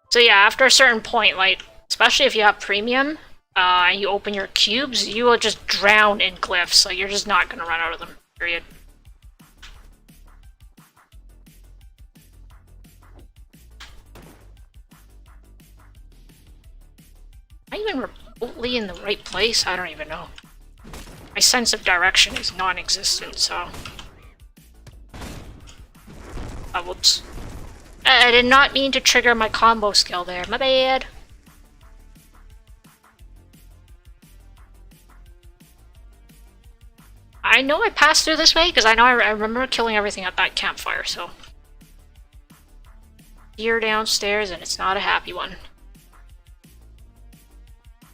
So yeah, after a certain point, like, especially if you have premium, and you open your cubes, you will just drown in glyphs, so you're just not gonna run out of them, period. Am I even remotely in the right place? I don't even know. My sense of direction is non-existent, so... Oh, whoops. I did not mean to trigger my combo skill there, my bad. I know I passed through this way, because I know I remember killing everything at that campfire, so... Deer downstairs, and it's not a happy one.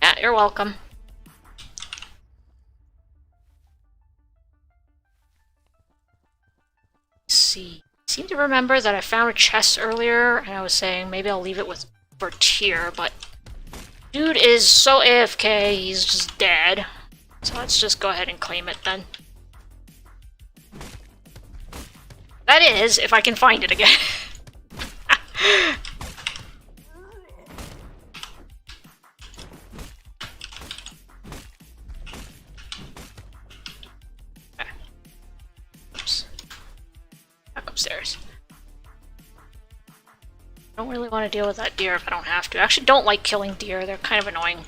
Yeah, you're welcome. See. I seem to remember that I found a chest earlier, and I was saying maybe I'll leave it for Tyr, but dude is so AFK, he's just dead. So let's just go ahead and claim it then. That is, if I can find it again. Upstairs. I don't really want to deal with that deer if I don't have to. I actually don't like killing deer, they're kind of annoying.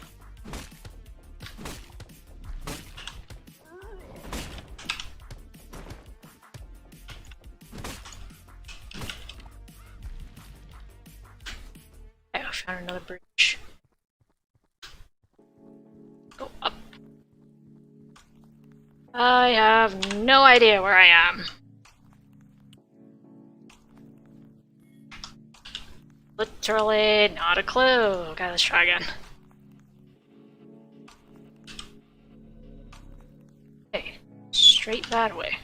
Down another bridge. Go up. I have no idea where I am. Literally not a clue. Okay, let's try again. Okay, straight that way.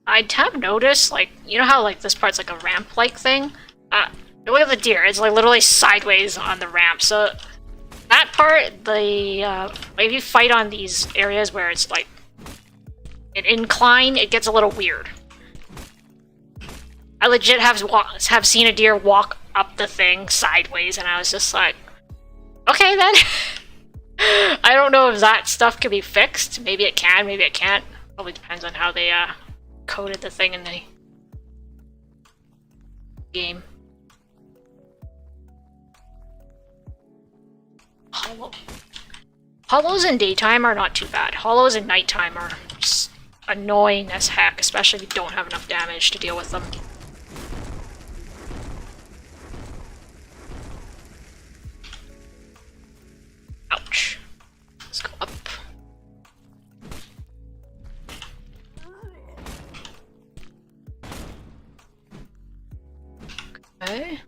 I have noticed, like, you know how like this part's like a ramp-like thing? Look at the deer. It's like literally sideways on the ramp. So that part, if you fight on these areas where it's like an incline, it gets a little weird. I legit have seen a deer walk up the thing sideways, and I was just like, okay then. I don't know if that stuff can be fixed. Maybe it can, maybe it can't. Probably depends on how they coded the thing in the game. Hollows in daytime are not too bad. Hollows in nighttime are just annoying as heck, especially if you don't have enough damage to deal with them. Ouch. Let's go up. Okay.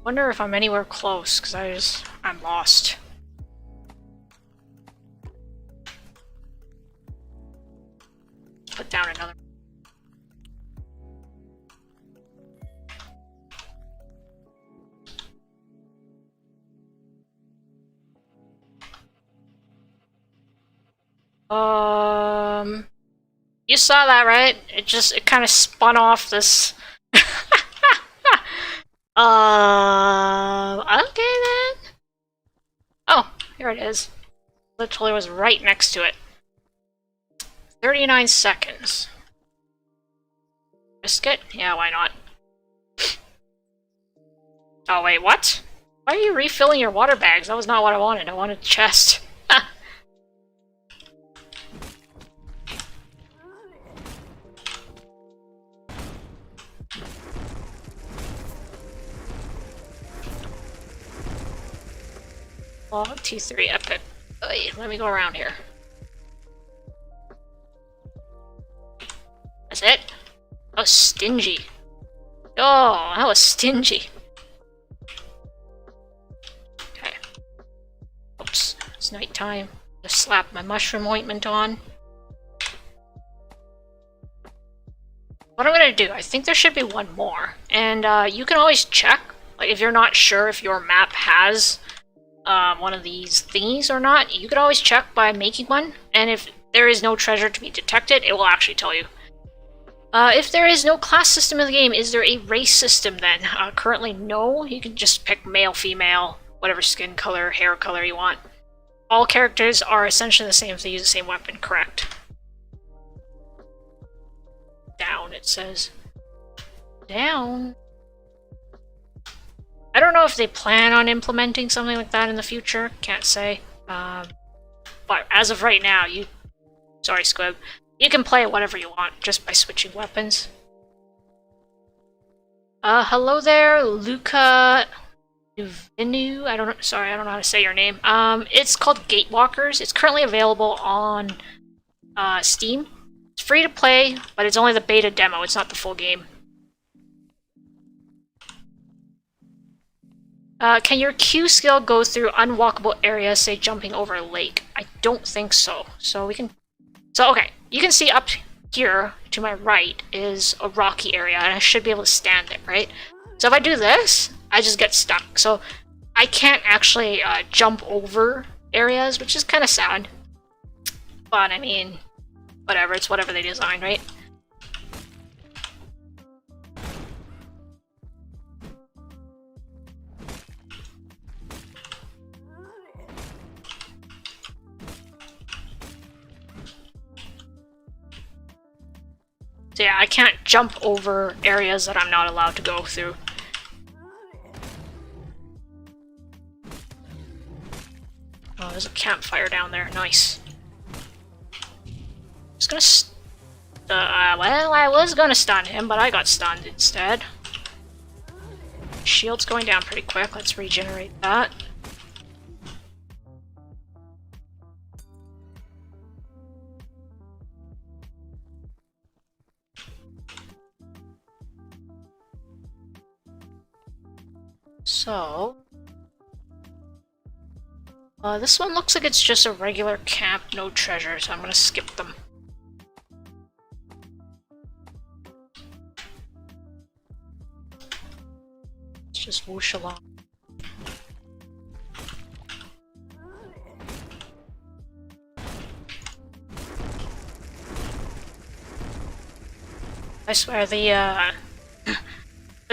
Wonder if I'm anywhere close, because I'm lost. Put down another. You saw that, right? It kind of spun off this. Okay then. Oh, here it is. Literally was right next to it. 39 seconds. Risk it? Yeah, why not? Oh wait, what? Why are you refilling your water bags? That was not what I wanted. I wanted a chest. Well, T3 epic. Oy, let me go around here. That's it? That was stingy. Oh, that was stingy. Okay. Oops, it's nighttime. Just slap my mushroom ointment on. What I'm gonna do, I think there should be one more. And you can always check, like if you're not sure if your map has one of these thingies or not, you could always check by making one, and if there is no treasure to be detected, it will actually tell you. If there is no class system in the game, is there a race system then? Currently, no. You can just pick male, female, whatever skin color, hair color you want. All characters are essentially the same if they use the same weapon, correct? Down, it says. Down. I don't know if they plan on implementing something like that in the future. Can't say. But as of right now, sorry, Squib. You can play whatever you want just by switching weapons. Hello there, Luca Nuvinu. I don't know how to say your name. It's called Gatewalkers. It's currently available on Steam. It's free to play, but it's only the beta demo. It's not the full game. Can your Q skill go through unwalkable areas, say jumping over a lake? I don't think so. So okay, you can see up here to my right is a rocky area, and I should be able to stand it, right? So if I do this, I just get stuck. So I can't actually jump over areas, which is kind of sad. But I mean, whatever, it's whatever they designed, right? So yeah, I can't jump over areas that I'm not allowed to go through. Oh, there's a campfire down there. Nice. Just gonna well, I was gonna stun him, but I got stunned instead. shield's going down pretty quick. Let's regenerate that. So... this one looks like it's just a regular camp, no treasure, so I'm gonna skip them. Let's just whoosh along. I swear, the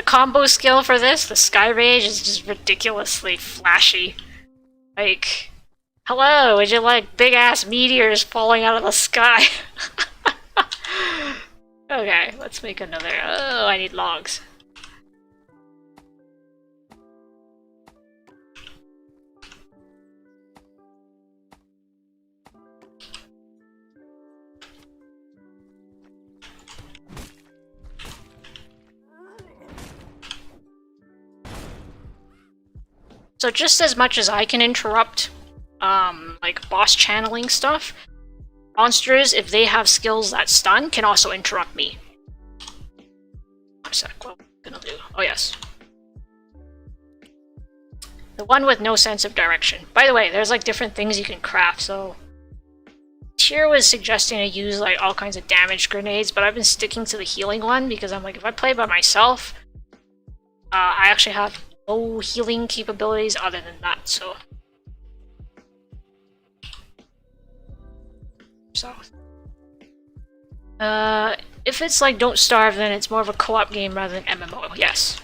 combo skill for this, the Sky Rage, is just ridiculously flashy. Like, hello, would you like big-ass meteors falling out of the sky? Okay, let's make another. Oh, I need logs. So just as much as I can interrupt, like boss channeling stuff, monsters, if they have skills that stun, can also interrupt me. One sec, what am I gonna do? Oh yes. The one with no sense of direction. By the way, there's like different things you can craft, so... Tyr was suggesting to use like all kinds of damage grenades, but I've been sticking to the healing one because I'm like, if I play by myself, I actually have no healing capabilities other than that, so... if it's like Don't Starve, then it's more of a co-op game rather than MMO, yes.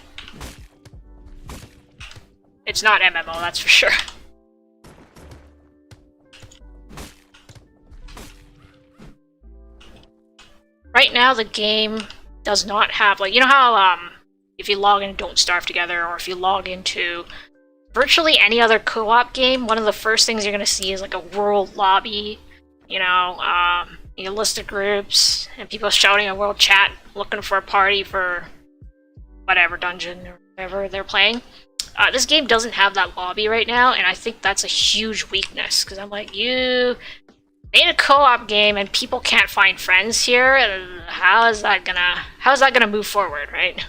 It's not MMO, that's for sure. Right now, the game does not have, like, you know how, if you log into Don't Starve Together, or if you log into virtually any other co-op game, one of the first things you're gonna see is like a world lobby, you know, a list of groups, and people shouting a world chat, looking for a party for whatever dungeon or whatever they're playing. This game doesn't have that lobby right now, and I think that's a huge weakness, because I'm like, you made a co-op game and people can't find friends here, how is that gonna move forward, right?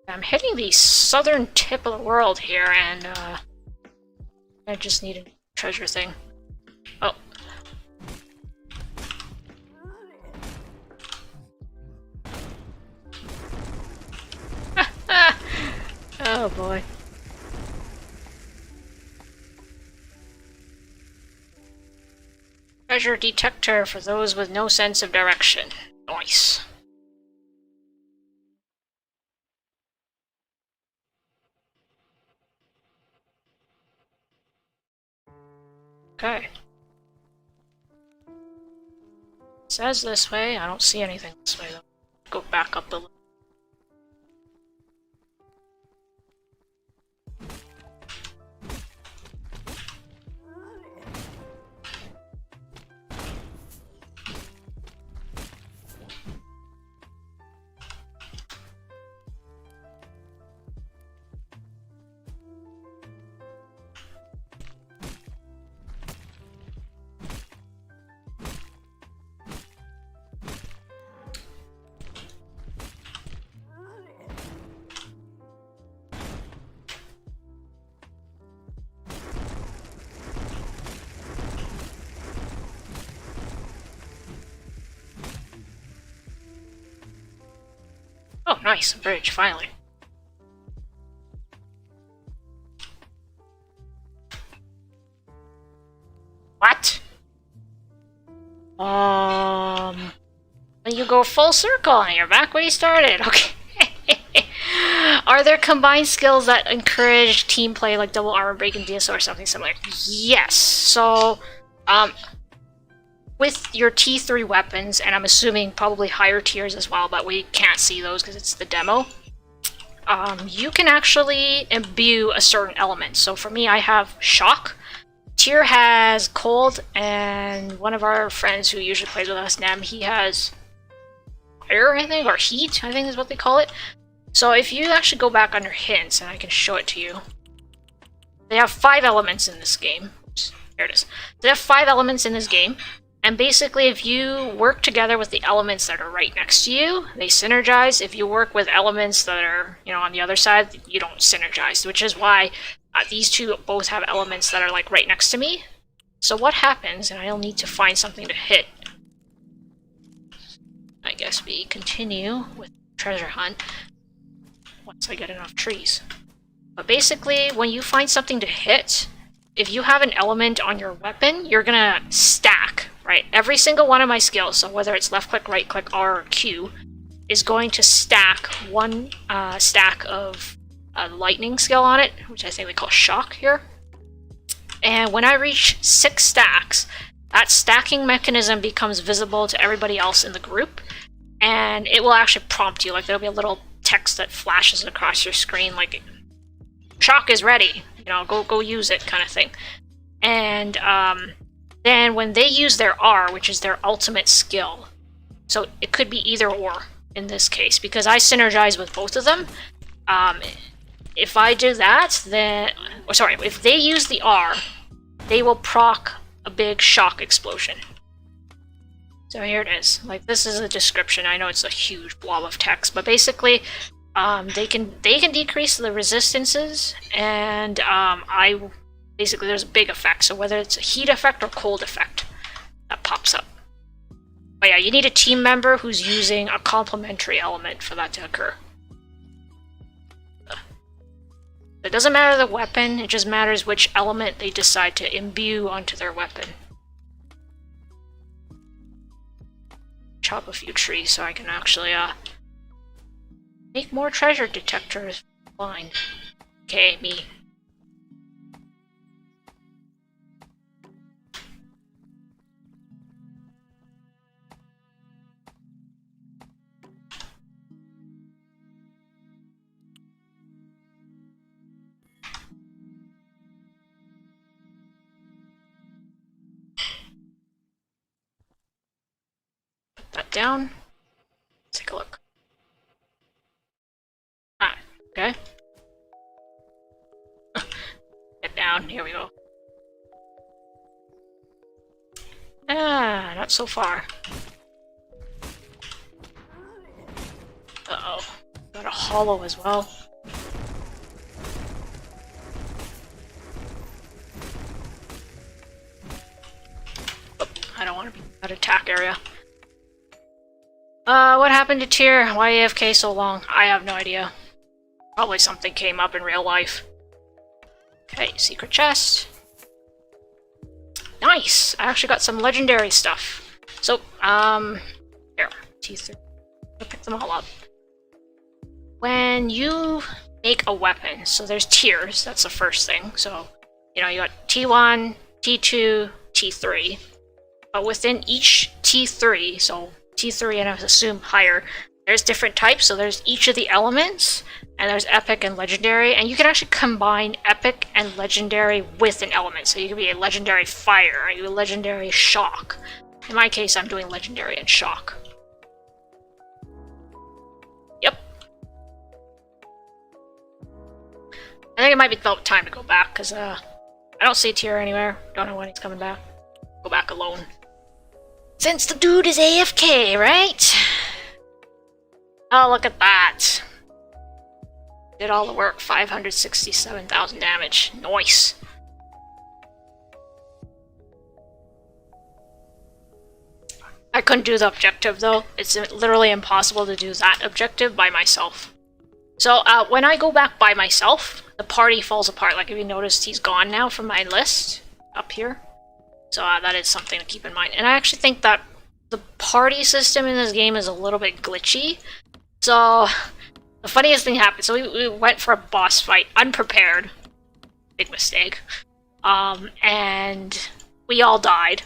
I'm hitting the southern tip of the world here, and I just need a treasure thing. Oh. Oh boy. Treasure detector for those with no sense of direction. Nice. Okay. It says this way. I don't see anything this way though. Go back up a little. Oh, nice, a bridge, finally. What? You go full circle and you're back where you started. Okay. Are there combined skills that encourage team play like double armor break and DSO or something similar? Yes. So, with your T3 weapons, and I'm assuming probably higher tiers as well, but we can't see those because it's the demo, you can actually imbue a certain element. So for me, I have Shock. Tyr has cold, and one of our friends who usually plays with us, Nem, he has fire, I think, or heat, I think is what they call it. So if you actually go back under hints, and I can show it to you, they have 5 elements in this game. Oops, there it is. They have 5 elements in this game, and basically if you work together with the elements that are right next to you, they synergize. If you work with elements that are, you know, on the other side, you don't synergize, which is why these two both have elements that are like right next to me. So what happens, and I'll need to find something to hit. I guess we continue with treasure hunt once I get enough trees. But basically, when you find something to hit, if you have an element on your weapon, you're gonna stack, right? Every single one of my skills, so whether it's left click, right click, R, or Q, is going to stack one stack of a lightning skill on it, which I think we call shock here. And when I reach 6 stacks, that stacking mechanism becomes visible to everybody else in the group, and it will actually prompt you. Like, there'll be a little text that flashes across your screen, like, shock is ready, you know, go use it, kind of thing. And then when they use their R, which is their ultimate skill, so it could be either or in this case, because I synergize with both of them. If I do that, then, or sorry, if they use the R, they will proc a big shock explosion. So here it is. Like, this is a description. I know it's a huge blob of text, but basically, they can decrease the resistances, and basically there's a big effect. So whether it's a heat effect or cold effect, that pops up. But yeah, you need a team member who's using a complementary element for that to occur. It doesn't matter the weapon, it just matters which element they decide to imbue onto their weapon. Chop a few trees so I can actually make more treasure detectors. Fine. Okay, me. That down. Let's take a look. Ah, okay. Get down, here we go. Ah, not so far. Uh-oh. Got a hollow as well. Oh, I don't want to be in that attack area. What happened to Tyr? Why AFK so long? I have no idea. Probably something came up in real life. Okay, secret chest. Nice! I actually got some legendary stuff. So, here, T3. I'll pick them all up. When you make a weapon, so there's tiers, that's the first thing. So, you know, you got T1, T2, T3. But within each T3, so T3 and I assume higher, there's different types. So there's each of the elements, and there's epic and legendary, and you can actually combine epic and legendary with an element. So you can be a legendary fire, a legendary shock. In my case, I'm doing legendary and shock. Yep. I think it might be time to go back, because I don't see Tyr anywhere. Don't know when he's coming back. Go back alone. Since the dude is AFK, right? Oh, look at that. Did all the work, 567,000 damage. Nice. I couldn't do the objective though. It's literally impossible to do that objective by myself. So when I go back by myself, the party falls apart. Like if you noticed, he's gone now from my list up here. So that is something to keep in mind. And I actually think that the party system in this game is a little bit glitchy. So the funniest thing happened. So we went for a boss fight, unprepared. Big mistake. And we all died.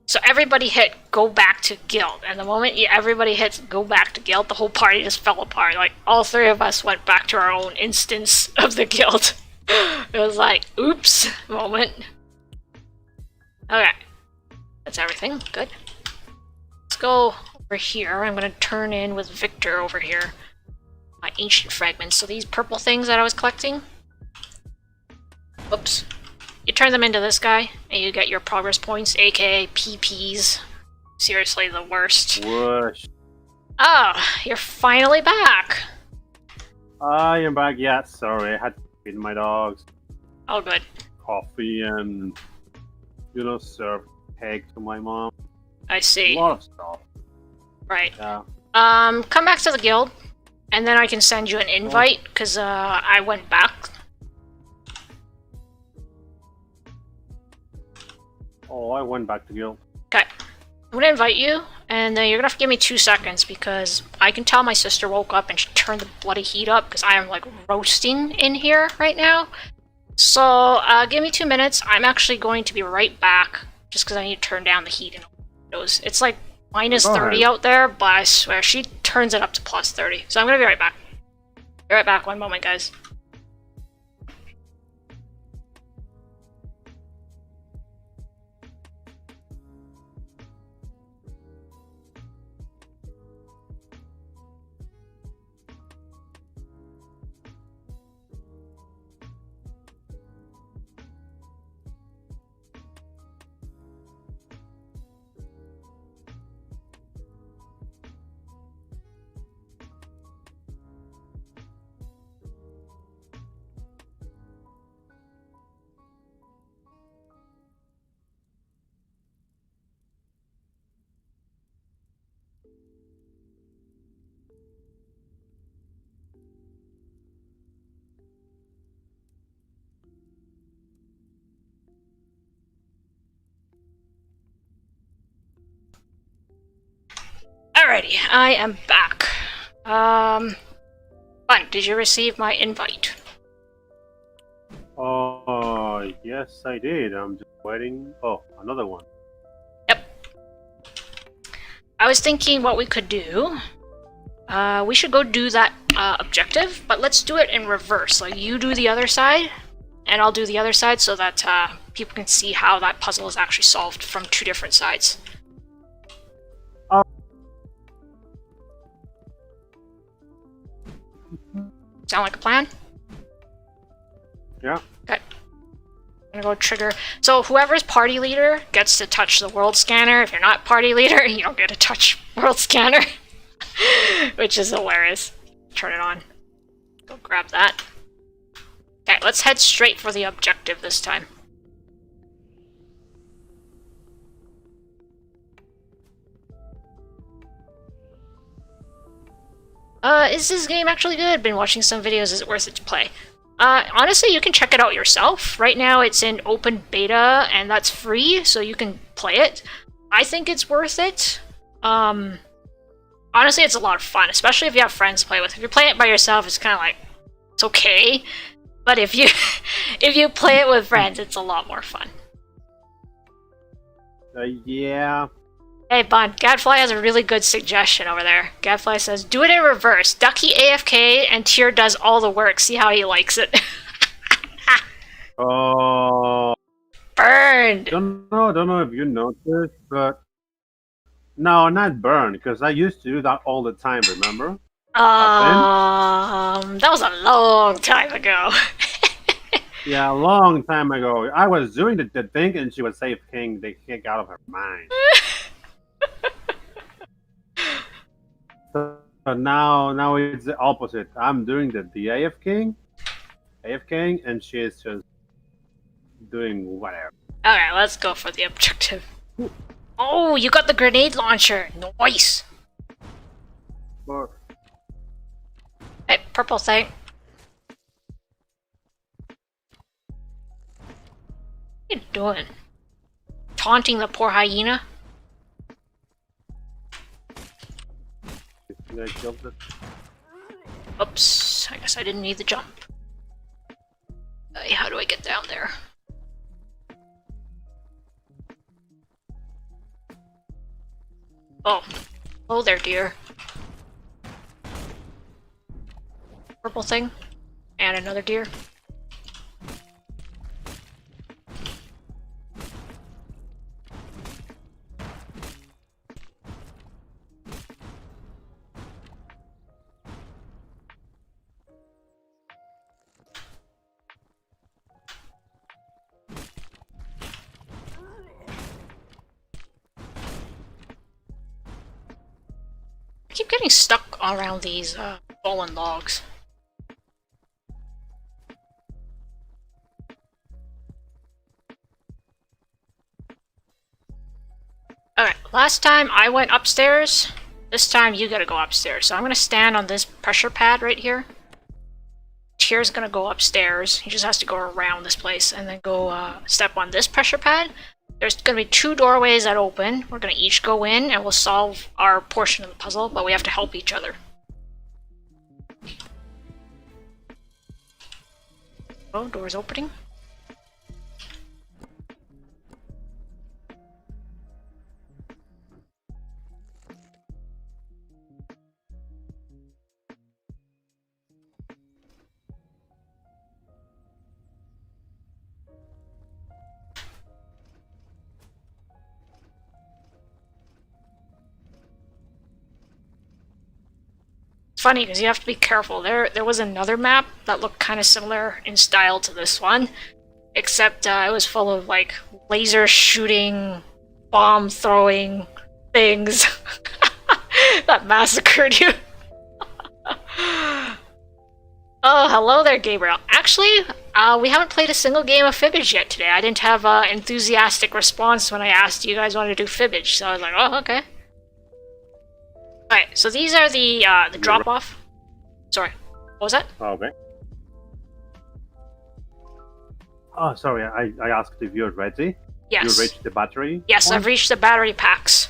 So everybody hit go back to guild. And the moment everybody hits go back to guild, the whole party just fell apart. Like all 3 of us went back to our own instance of the guild. It was like, oops moment. Okay. That's everything. Good. Let's go over here. I'm gonna turn in with Victor over here. My ancient fragments. So these purple things that I was collecting. Oops. You turn them into this guy, and you get your progress points, aka PPs. Seriously, the worst. Whoosh. Oh, you're finally back! I am back. Yeah, sorry. I had to feed my dogs Oh, good. coffee and, serve cake to my mom. I A see. lot of stuff. Right. Yeah. Come back to the guild, and then I can send you an invite, because, I went back. Oh, I went back to guild. Okay. I'm gonna invite you, and then you're gonna have to give me 2 seconds, because I can tell my sister woke up and she turned the bloody heat up, because I am, like, roasting in here right now. So, give me 2 minutes. I'm actually going to be right back, just because I need to turn down the heat in the windows. It's like minus Go 30 ahead. out there, but I swear, she turns it up to plus 30. So I'm gonna be right back. Be right back, 1 moment, guys. Alrighty, I am back. Fun, did you receive my invite? Oh, yes, I did. I'm just waiting. Oh, another one. Yep. I was thinking what we could do. We should go do that objective, but let's do it in reverse. Like, you do the other side, and I'll do the other side so that people can see how that puzzle is actually solved from 2 different sides. Sound like a plan? Yeah. Okay. I'm gonna go trigger. So whoever's party leader gets to touch the world scanner. If you're not party leader, you don't get to touch world scanner. Which is hilarious. Turn it on. Go grab that. Okay, let's head straight for the objective this time. Is this game actually good? Been watching some videos. Is it worth it to play? Honestly, you can check it out yourself. Right now, it's in open beta, and that's free, so you can play it. I think it's worth it. Honestly, it's a lot of fun, especially if you have friends to play with. If you're playing it by yourself, it's kind of like, it's okay. But if you if you play it with friends, it's a lot more fun. Yeah. Hey, Bun, Gadfly has a really good suggestion over there. Gadfly says, do it in reverse. Ducky AFK and Tyr does all the work. See how he likes it. Oh. Burned! Don't know if you noticed, but no, not burn, because I used to do that all the time. Remember? That was a long time ago. Yeah, a long time ago. I was doing the thing, and she would say, "King, they can't get out of her mind." So now it's the opposite. I'm doing the AFK, and she's just doing whatever. Alright, let's go for the objective. Oh, you got the grenade launcher. Nice. But Hey, purple thing. What are you doing? Taunting the poor hyena? I killed it. Oops, I guess I didn't need the jump. How do I get down there? Oh. Oh there, dear. Purple thing. And another deer. keep getting stuck around these fallen logs. Alright, last time I went upstairs. This time you gotta go upstairs. So I'm gonna stand on this pressure pad right here. Tyr's gonna go upstairs. He just has to go around this place and then go step on this pressure pad. There's gonna be 2 doorways that open. We're gonna each go in and we'll solve our portion of the puzzle, but we have to help each other. Oh, door's opening. Funny because you have to be careful. There was another map that looked kind of similar in style to this one, except it was full of like laser shooting, bomb throwing things that massacred you. Oh, hello there, Gabriel. Actually, we haven't played a single game of Fibbage yet today. I didn't have an enthusiastic response when I asked you guys wanted to do Fibbage, so I was like, oh, okay. Alright, so these are the drop-off. Sorry, what was that? Okay. Oh, sorry, I asked if you're ready. Yes. You reached the battery? Yes, point? I've reached the battery packs.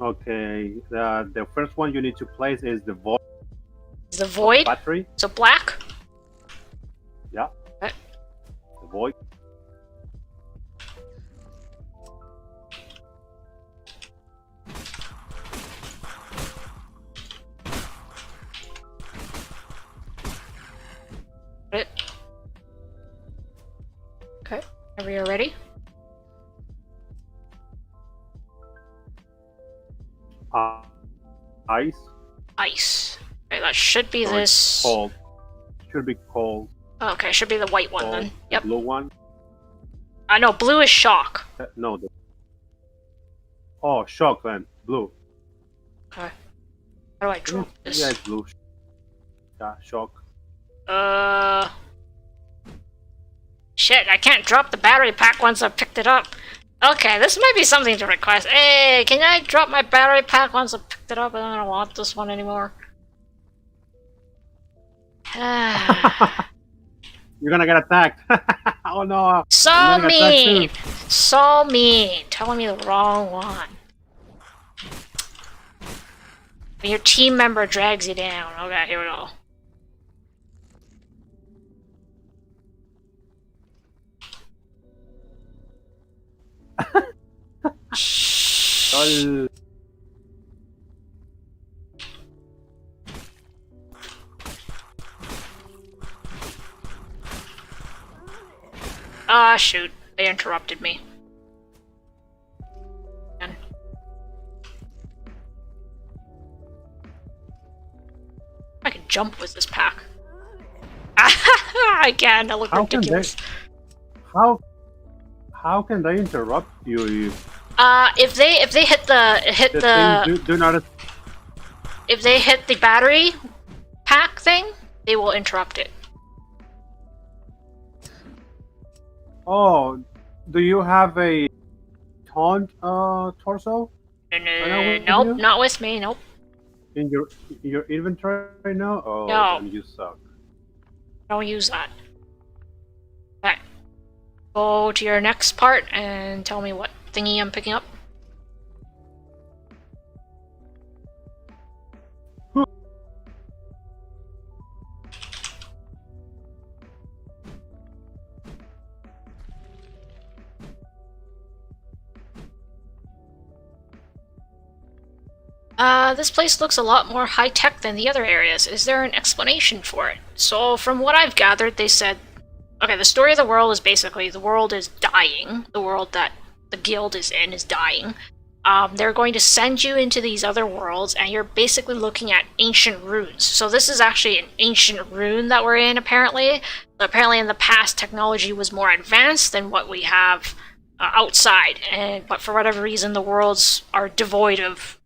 Okay, the first one you need to place is the void. The void? Battery. So black? Yeah. Okay. The void. It. Okay, are we ready? Ice. Ice. Okay, that should be this. Cold. Should be cold. Okay, should be the white one Cold. then. Yep. Blue one. I know, blue is shock. No. Oh, shock then. Blue. Okay. How do I drop this? Yeah, it's blue. Yeah, shock. Shit, I can't drop the battery pack once I've picked it up. Okay, this might be something to request. Hey, can I drop my battery pack once I've picked it up and I don't want this one anymore? You're gonna get attacked. Oh no. So mean! So mean! Telling me the wrong one. When your team member drags you down. Okay, here we go. Lol. Ah, shoot. They interrupted me. Again. I can jump with this pack. I can. I look ridiculous. How can they interrupt you? If they hit the do not. if they hit the battery pack thing, they will interrupt it. Oh, do you have a taunt torso? Nope, not with me. Nope. In your inventory right now? Oh, No. then you suck. Don't use that. Okay. Go to your next part and tell me what thingy I'm picking up. This place looks a lot more high-tech than the other areas. Is there an explanation for it? So, from what I've gathered, they said... Okay, the story of the world is basically the world is dying. The world that the guild is in is dying. They're going to send you into these other worlds, and you're basically looking at ancient runes. So this is actually an ancient rune that we're in, apparently. Apparently in the past, technology was more advanced than what we have outside. But for whatever reason, the worlds are devoid of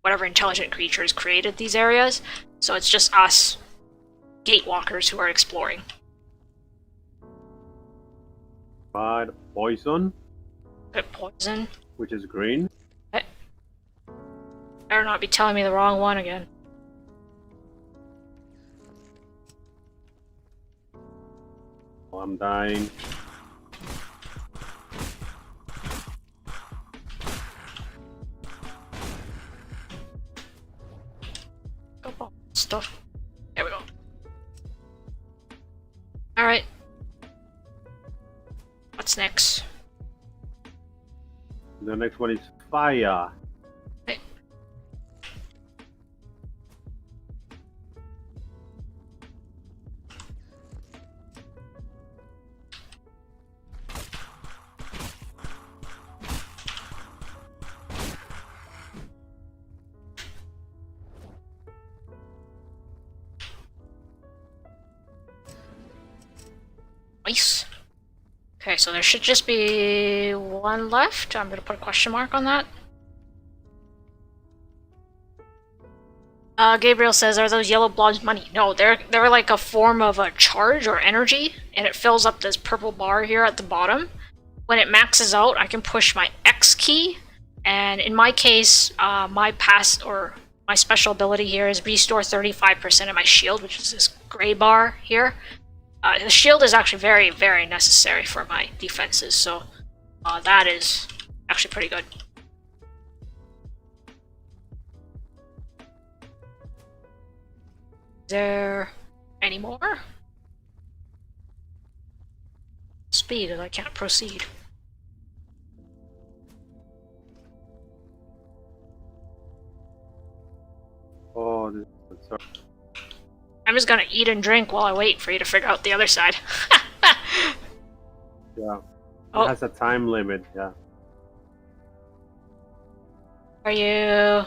whatever intelligent creatures created these areas. So it's just us, Gatewalkers, who are exploring. But poison, Bit poison. which is green. Better not be telling me the wrong one again. Oh, I'm dying. Stuff. There we go. Alright. What's next? The next one is fire. Okay. Nice. Okay, so there should just be one left. I'm gonna put a question mark on that. Gabriel says, are those yellow blobs money? No, they're like a form of a charge or energy, and it fills up this purple bar here at the bottom. When it maxes out, I can push my X key, and in my case, my special ability here is restore 35% of my shield, which is this gray bar here. The shield is actually very, very necessary for my defenses, so that is actually pretty good. Is there any more? Speed, and I can't proceed. Oh, sorry. I'm just gonna eat and drink while I wait for you to figure out the other side. Yeah. Oh. It has a time limit, yeah. Are you...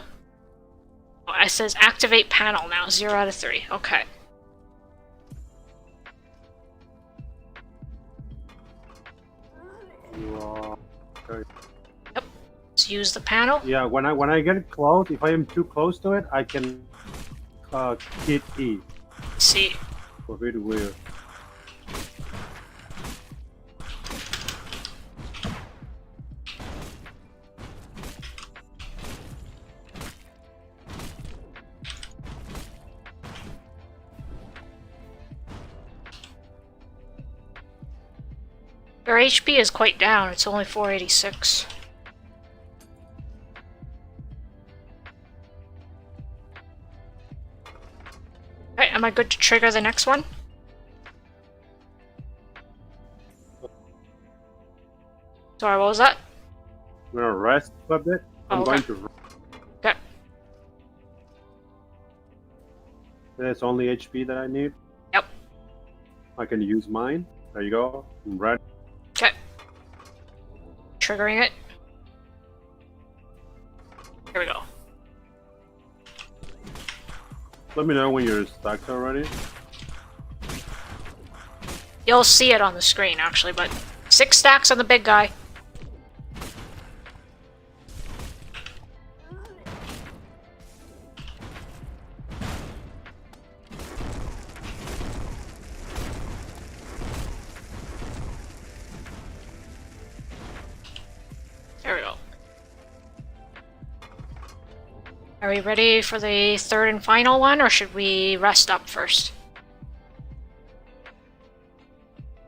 Oh, it says activate panel now, 0 out of 3. Okay. Okay. Yep. Let's use the panel. Yeah, when I get close, if I am too close to it, I can hit E. Let's see. For it weird. Your HP is quite down, it's only 486. Okay, am I good to trigger the next one? Sorry, what was that? I'm gonna rest a bit. I'm okay. going to. Okay. There's only HP that I need. Yep. I can use mine. There you go. I'm ready. Okay. Triggering it. Here we go. Let me know when you're stacked already. You'll see it on the screen, actually, but 6 stacks on the big guy. There we go. Are we ready for the third and final one, or should we rest up first?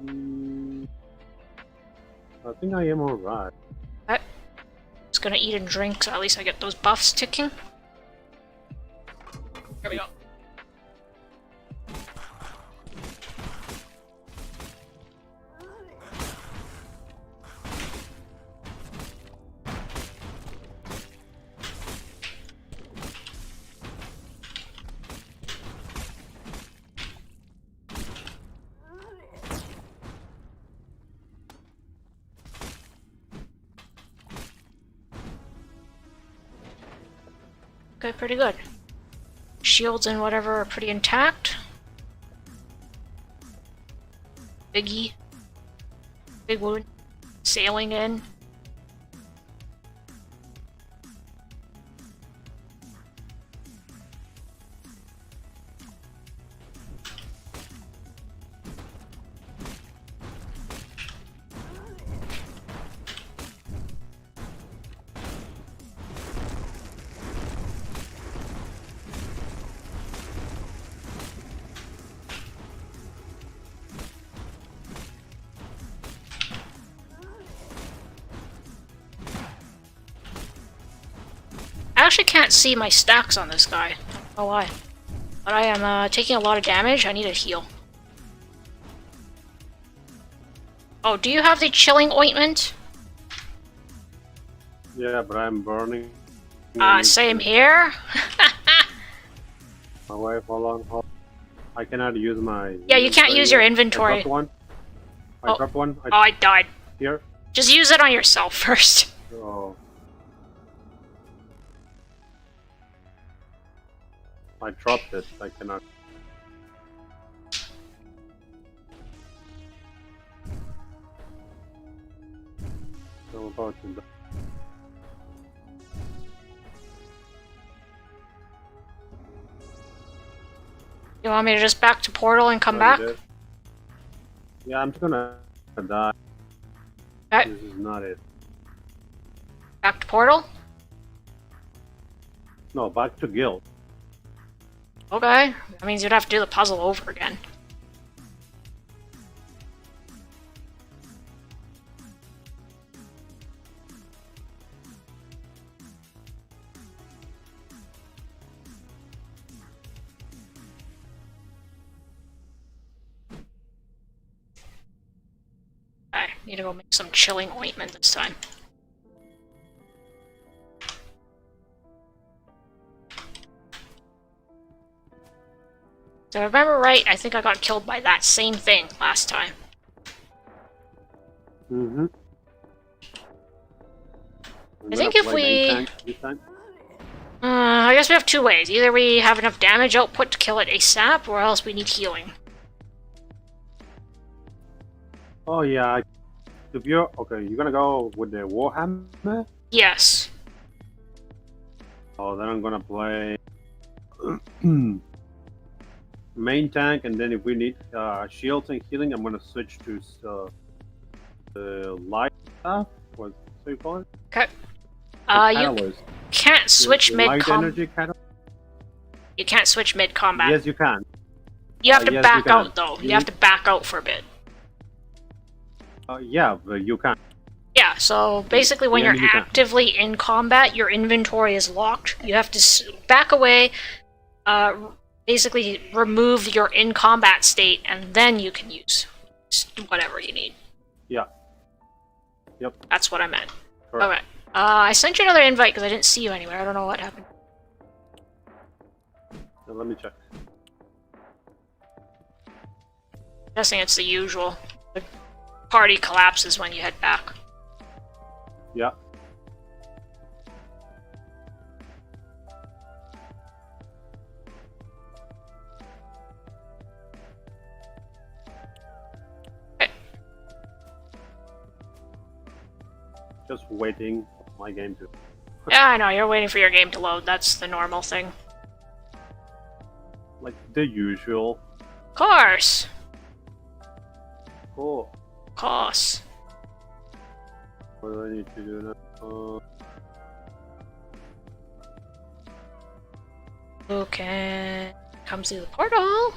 I think I am alright. Okay. Just gonna eat and drink, so at least I get those buffs ticking. Here we go. Okay, pretty good. Shields and whatever are pretty intact. Biggie. Big wound. Sailing in. actually can't see my stacks on this guy. I don't know why. But I am taking a lot of damage. I need a heal. Oh, do you have the chilling ointment? Yeah, but I'm burning. Same here. My wife, hold on. I cannot use my... Yeah, you can't use your inventory. I dropped one. I dropped one. Oh, I died. Here. Just use it on yourself first. Oh. I dropped it. I cannot. I'm about to die. You want me to just back to portal and come back? Yeah, I'm just gonna die. Okay. This is not it. Back to portal? No, back to guild. Okay. That means you'd have to do the puzzle over again. I need to go make some chilling ointment this time. So if I remember right, I think I got killed by that same thing last time. Mm-hmm. I think if we... I guess we have two ways. Either we have enough damage output to kill it ASAP, or else we need healing. Oh yeah. If you're okay, you're gonna go with the Warhammer? Yes. Oh, then I'm gonna play main tank, and then if we need shields and healing, I'm gonna switch to the light stuff. What do you call it? Okay. You Catalyst. can't switch The light mid-combat. energy catalyst? You can't switch mid-combat. Yes, you can. You have to yes, back you can. out, though. You have to back out for a bit. Yeah, but you can. Yeah, so basically when Yeah, you're you can. actively in combat, your inventory is locked. You have to back away, basically remove your in-combat state, and then you can use whatever you need. Yeah. Yep. That's what I meant. Correct. Okay. I sent you another invite because I didn't see you anywhere. I don't know what happened. Now let me check. Guessing it's the usual. The party collapses when you head back. Yeah. Okay. Just waiting for my game to. Yeah, I know. You're waiting for your game to load. That's the normal thing. Like the usual. Of course. Cool. Of course. What do I need to do now? Okay. Come through the portal.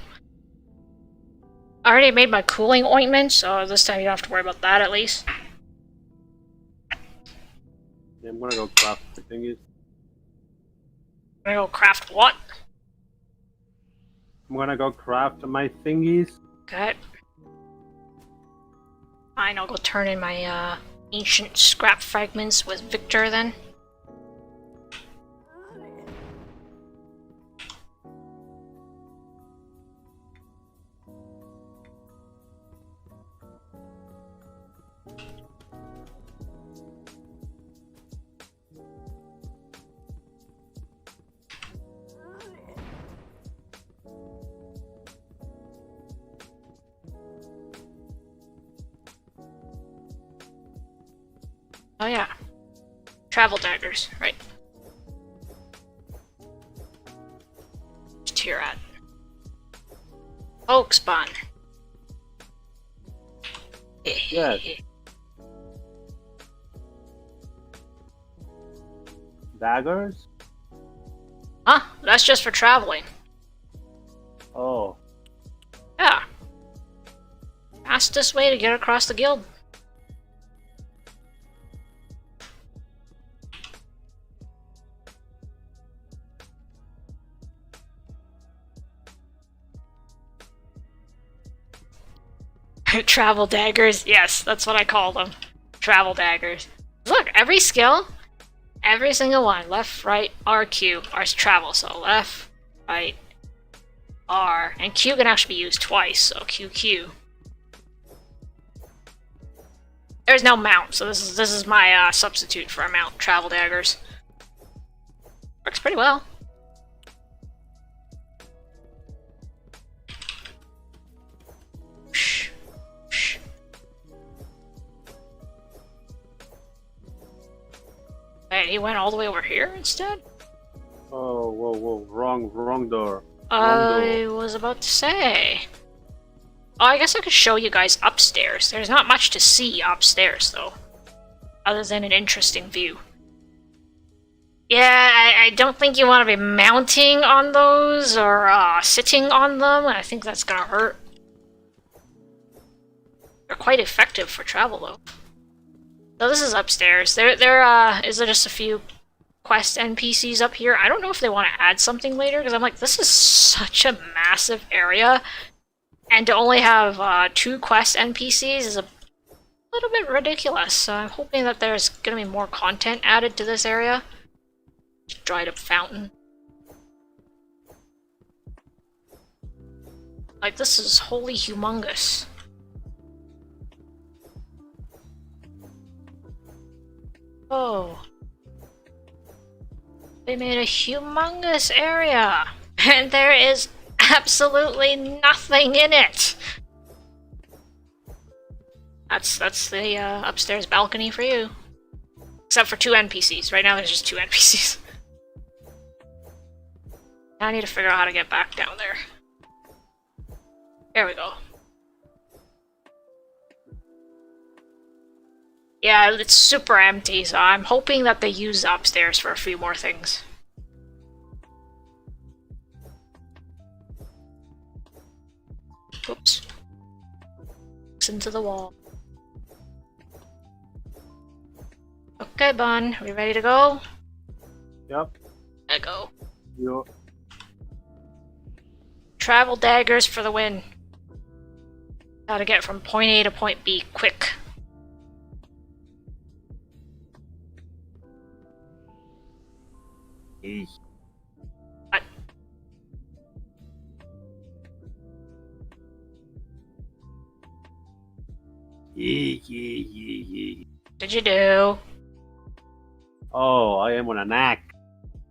I already made my cooling ointment, so this time you don't have to worry about that at least. Yeah, I'm gonna go craft the thingies. I'm gonna go craft what? I'm gonna go craft my thingies. Okay. Fine, I'll go turn in my ancient scrap fragments with Victor then. Oh yeah. Travel daggers, right. Just here at. Oak spawn. Yes. Daggers? Huh? That's just for traveling. Oh. Yeah. Fastest way to get across the guild. Travel daggers. Yes, that's what I call them. Travel daggers. Look, every skill, every single one. Left, right, R, Q. R is travel, so left, right, R. And Q can actually be used twice, so Q, Q. There's no mount, so this is my substitute for a mount. Travel daggers. Works pretty well. Shh. Shh. Wait, he went all the way over here instead? Oh, whoa. Wrong door. I was about to say. Oh, I guess I could show you guys upstairs. There's not much to see upstairs, though. Other than an interesting view. Yeah, I don't think you want to be mounting on those or sitting on them. I think that's gonna hurt. They're quite effective for travel, though. So this is upstairs. There is just a few quest NPCs up here. I don't know if they want to add something later, because I'm like, this is such a massive area. And to only have 2 quest NPCs is a little bit ridiculous, so I'm hoping that there's gonna be more content added to this area. Dried up fountain. Like, this is wholly humongous. Oh. They made a humongous area, and there is absolutely nothing in it. That's the upstairs balcony for you. Except for 2 NPCs. Right now there's just 2 NPCs. Now I need to figure out how to get back down there. There we go. Yeah, it's super empty, so I'm hoping that they use upstairs for a few more things. Oops. Into the wall. Okay, Bun, are we ready to go? Yep. I go. Yo. Travel daggers for the win. Gotta get from point A to point B quick. What? Did you do? Oh, I am on an axe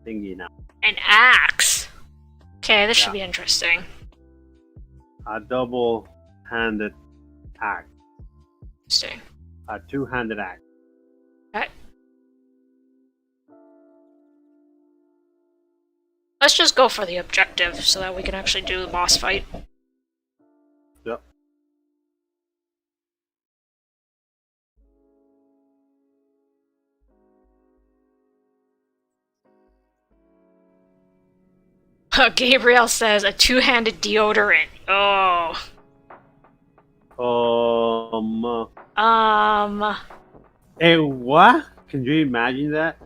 thingy now. An axe? Okay, this should be interesting. A double-handed axe. Interesting. A 2-handed axe. Okay. Let's just go for the objective so that we can actually do the boss fight. Yep. Gabriel says a 2-handed deodorant. Oh. Hey, what? Can you imagine that?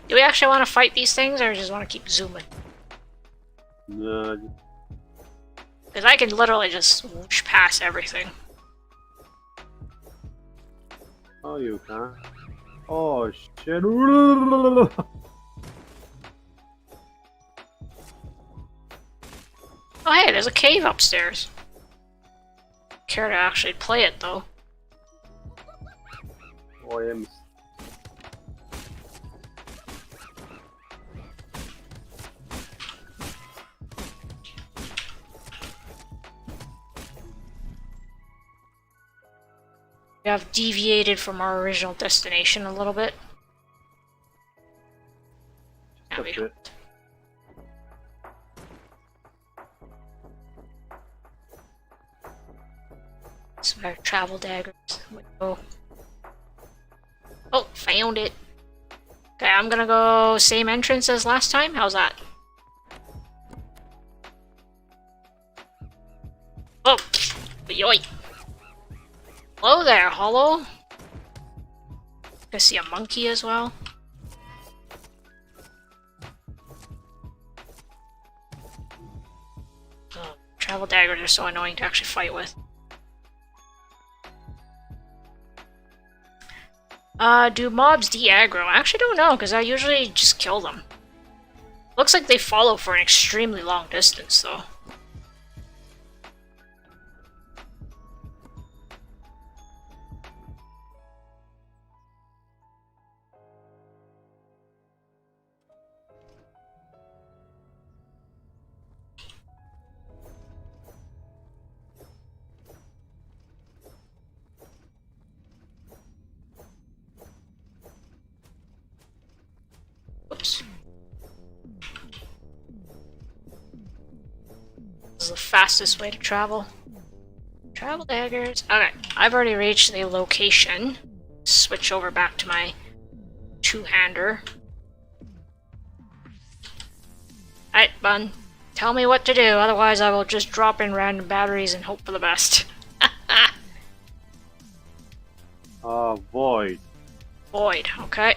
Do we actually want to fight these things, or just want to keep zooming? No. Because I can literally just whoosh past everything. Oh, you can. Oh, shit. Oh hey, there's a cave upstairs. Care to actually play it, though. Oh, I am. We have deviated from our original destination a little bit. Now we bit. Some our travel daggers. Oh, found it. Okay, I'm gonna go same entrance as last time. How's that? Oh, yoink. Hello there, Hollow. I see a monkey as well. Travel daggers are so annoying to actually fight with. Do mobs de-aggro? I actually don't know, because I usually just kill them. Looks like they follow for an extremely long distance, though. Oops. This is the fastest way to travel. Travel daggers. Okay, I've already reached the location. Switch over back to my two-hander. Alright, Bun. Tell me what to do, otherwise I will just drop in random batteries and hope for the best. Void. Void, okay.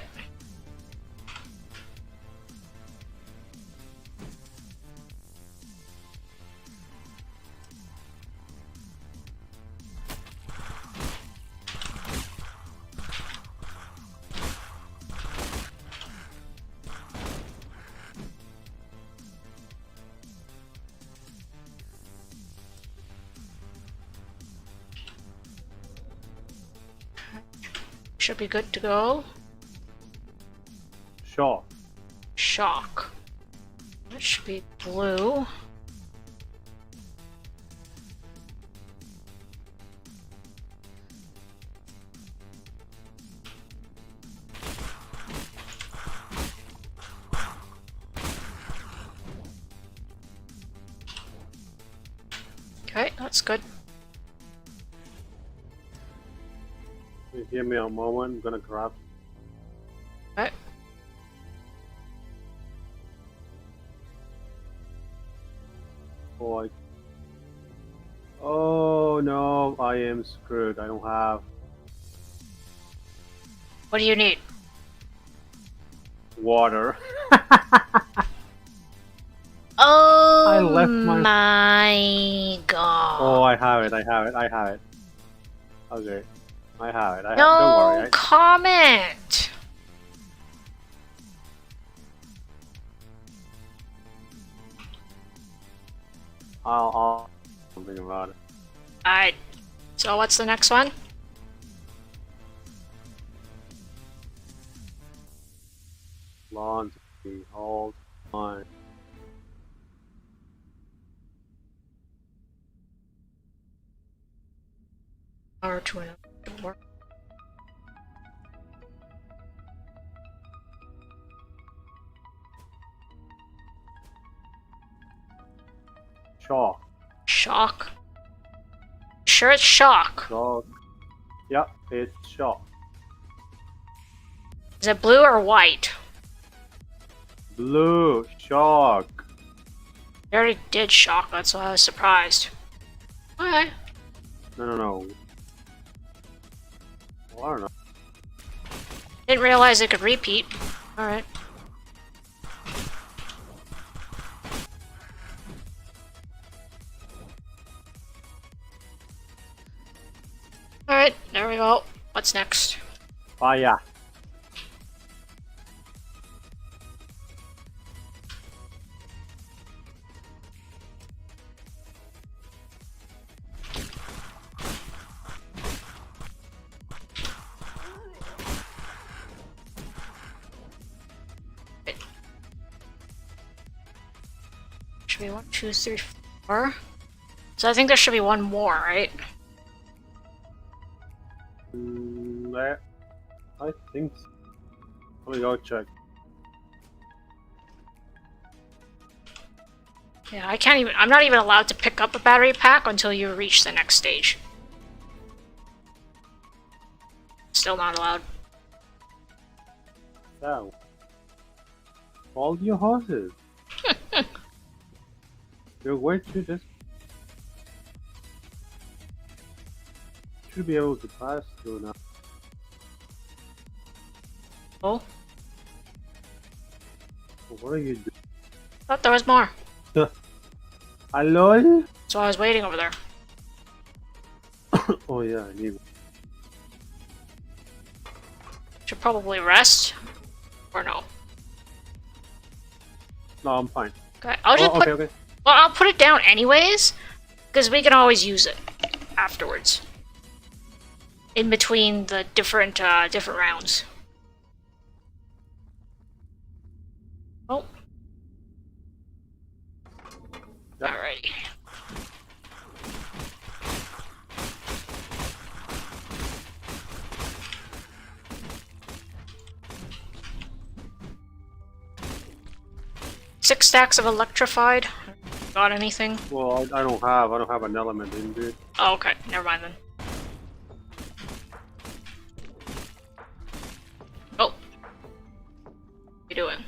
Should be good to go. Sure. Shock. That should be blue. Okay, that's good. Give me a moment. I'm gonna grab. Okay. Oh no, I am screwed. I don't have What do you need? water. Oh I left my- my god. Oh, I have it. I have it. I have it. Okay, I have it. I have. No Don't worry. comment. I'll something about it. Alright. So what's the next one? Launch. Hold on. Power to another door. Shock. Shock. Sure it's shock. Shock. Yep, it's shock. Is it blue or white? Blue. Shock. I already did shock, that's why I was surprised. Okay. No. Well, I don't know. Didn't realize it could repeat. Alright. Alright, there we go. What's next? Fire. Should be 1, 2, 3, 4. So I think there should be one more, right? I think so. Let me go check. Yeah, I can't even. I'm not even allowed to pick up a battery pack until you reach the next stage. Still not allowed. So, all your horses. You're way too this. Should be able to pass through now. Oh, What are you doing? thought there was more. Hello? So I was waiting over there. Oh yeah, I need. Should probably rest. Or no. No, I'm fine. Okay, I'll just put... okay. Well, I'll put it down anyways. Because we can always use it afterwards. In between the different rounds. Oh. Yep. Alrighty. Six stacks of electrified. Got anything? Well, I don't have an element in it. Oh, okay. Never mind then. Oh. What are you doing?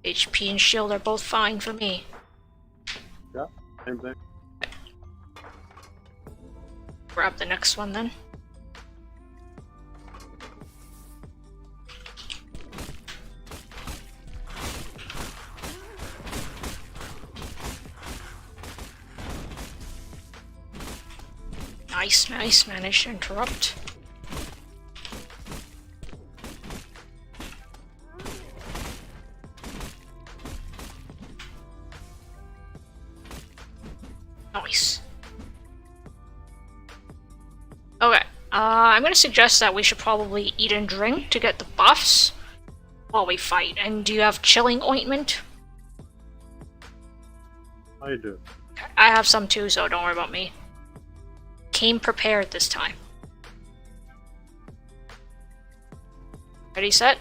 HP and shield are both fine for me. Yeah, same thing. Grab the next one then. Nice, nice. Managed to interrupt. Nice. Okay, I'm gonna suggest that we should probably eat and drink to get the buffs while we fight. And do you have chilling ointment? I do. I have some too, so don't worry about me. Came prepared this time. Ready, set?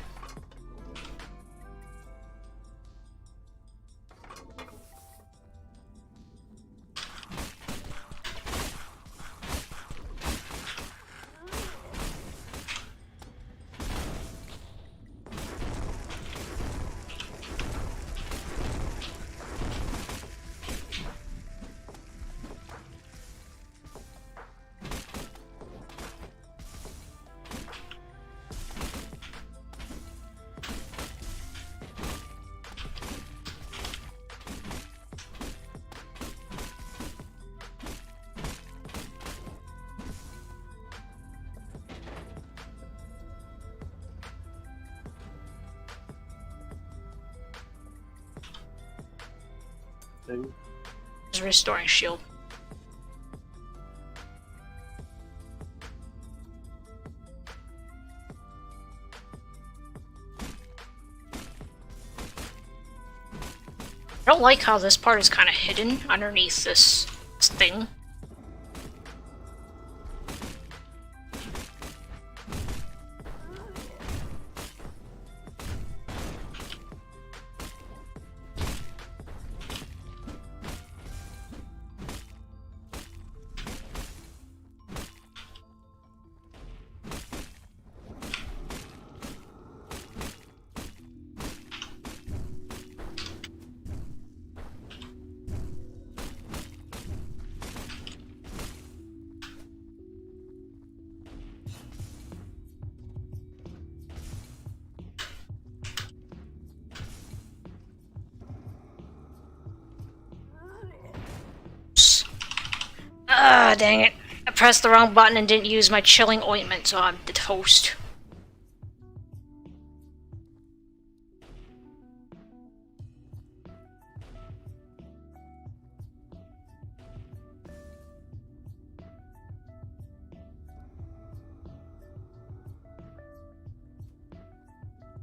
Thing. Just restoring shield. I don't like how this part is kind of hidden underneath this thing. Ah, dang it. I pressed the wrong button and didn't use my chilling ointment, so I'm the toast.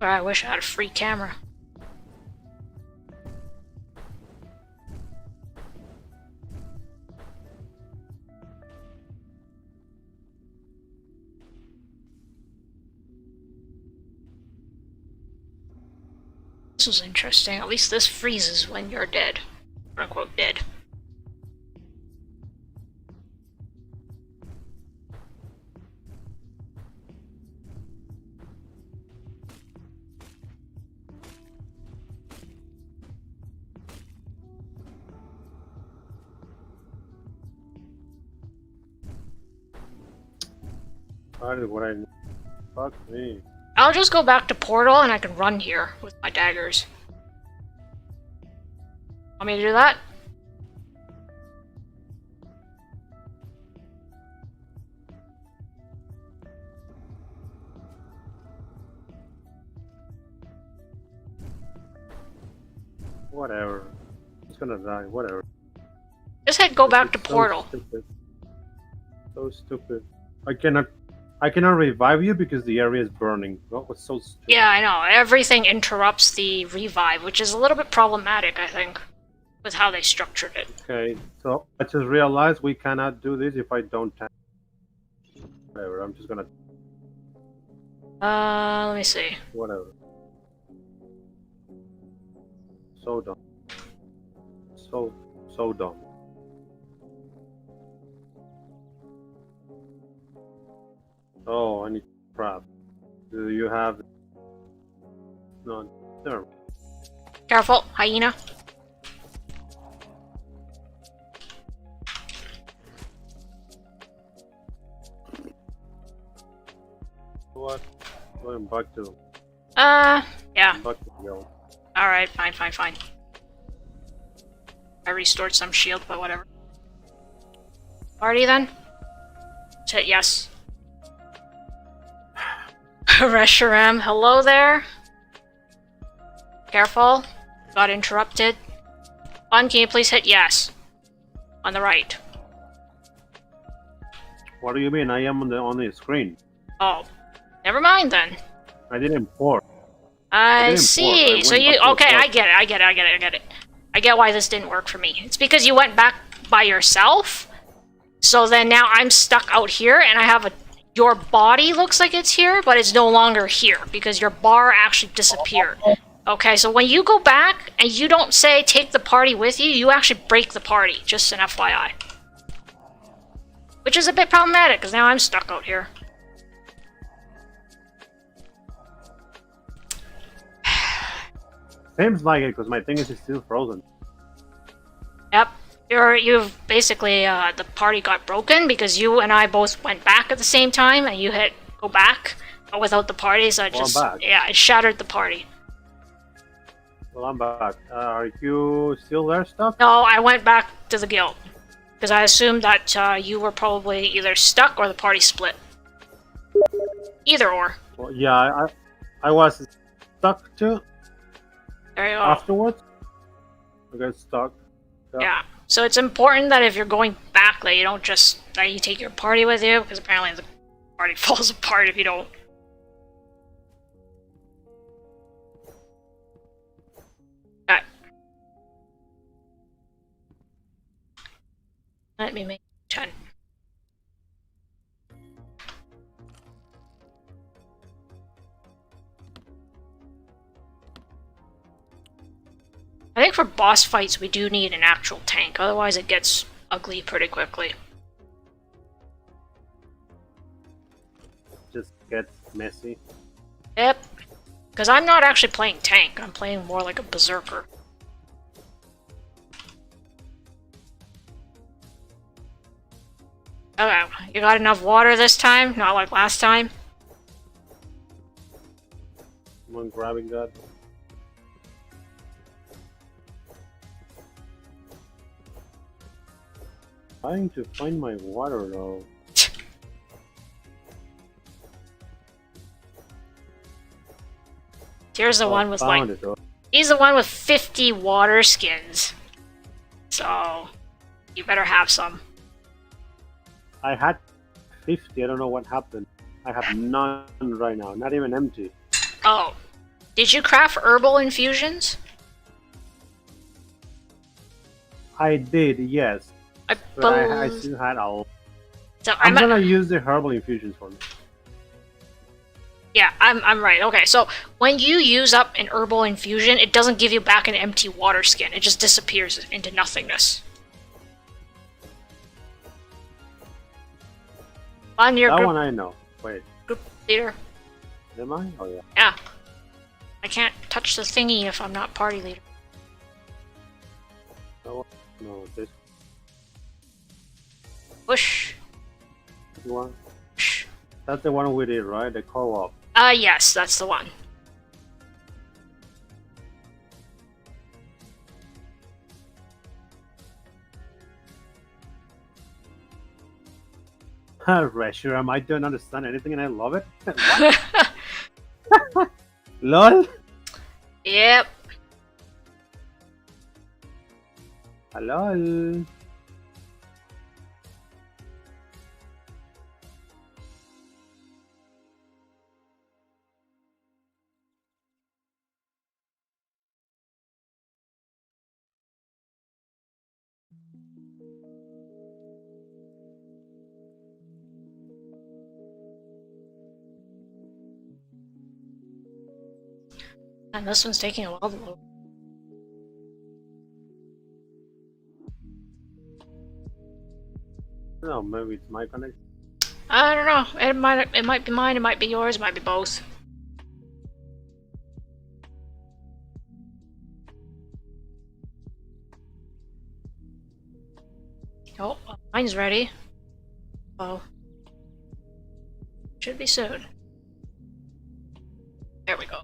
I wish I had a free camera. This was interesting. At least this freezes when you're dead. Quote unquote dead. That is what I need. Fuck me. I'll just go back to Portal and I can run here with my daggers. Want me to do that? Whatever. It's gonna die. Whatever. Just go back to It's portal. So stupid. So stupid. I cannot revive you because the area is burning. That was so stupid. Yeah, I know. Everything interrupts the revive, which is a little bit problematic, I think, with how they structured it. Okay, so I just realized we cannot do this if I don't tank. Whatever, I'm just gonna... Let me see. Whatever. So dumb. So dumb. Oh, I need crap. Do you have... No, never mind. Careful, hyena. What? Going back to... Yeah. Back to the yellow. Alright, fine. I restored some shield, but whatever. Party then? Hit yes. Reshiram, hello there. Careful. Got interrupted. Can you please hit yes? On the right. What do you mean? I am on the screen. Oh. Never mind then. I didn't import. I see. So you... Okay, I get it. I get why this didn't work for me. It's because you went back by yourself. So then now I'm stuck out here and I have a... Your body looks like it's here, but it's no longer here because your bar actually disappeared. Okay, so when you go back and you don't say take the party with you, you actually break the party. Just an FYI. Which is a bit problematic because now I'm stuck out here. Seems like it because my thing is still frozen. Yep. You've basically, the party got broken because you and I both went back at the same time and you hit go back, but without the party, so it Well, just, I'm back. yeah, it shattered the party. Well, I'm back. Are you still there, stuff? No, I went back to the guild because I assumed that you were probably either stuck or the party split. Either or. Well, yeah, I was stuck too. There you go. Afterwards, I got stuck. Yeah. So it's important that if you're going back, that you don't just that you take your party with you, because apparently the party falls apart if you don't. Okay. Let me make 10. I think for boss fights we do need an actual tank, otherwise it gets ugly pretty quickly. Just gets messy. Yep. Because I'm not actually playing tank, I'm playing more like a berserker. Okay, you got enough water this time? Not like last time? Someone grabbing that. Trying to find my water though. Here's the one with like... Found it, though. He's the one with 50 water skins. So, you better have some. I had 50. I don't know what happened. I have none right now. Not even empty. Oh. Did you craft herbal infusions? I did, yes. But I still had a... So I'm gonna use the herbal infusions for me. Yeah, I'm right. Okay, so when you use up an herbal infusion, it doesn't give you back an empty water skin. It just disappears into nothingness. On your That group, one I know. Wait, group leader. am I? Oh yeah. Yeah. I can't touch the thingy if I'm not party leader. No, this Push. one. Push. That's the one we did, right? The co-op. Yes, that's the one. Reshiram, I don't understand anything and I love it. What? LOL? Yep. Hello. And this one's taking a while to load. No, maybe it's my connection. I don't know. It might be mine, it might be yours, it might be both. Oh, mine's ready. Oh. Should be soon. There we go.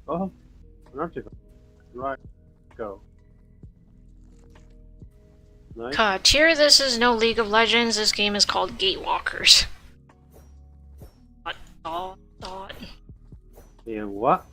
Oh, not too bad. Right, go. Nice. Tier, this is no League of Legends. This game is called Gatewalkers. Dot. Yeah, what?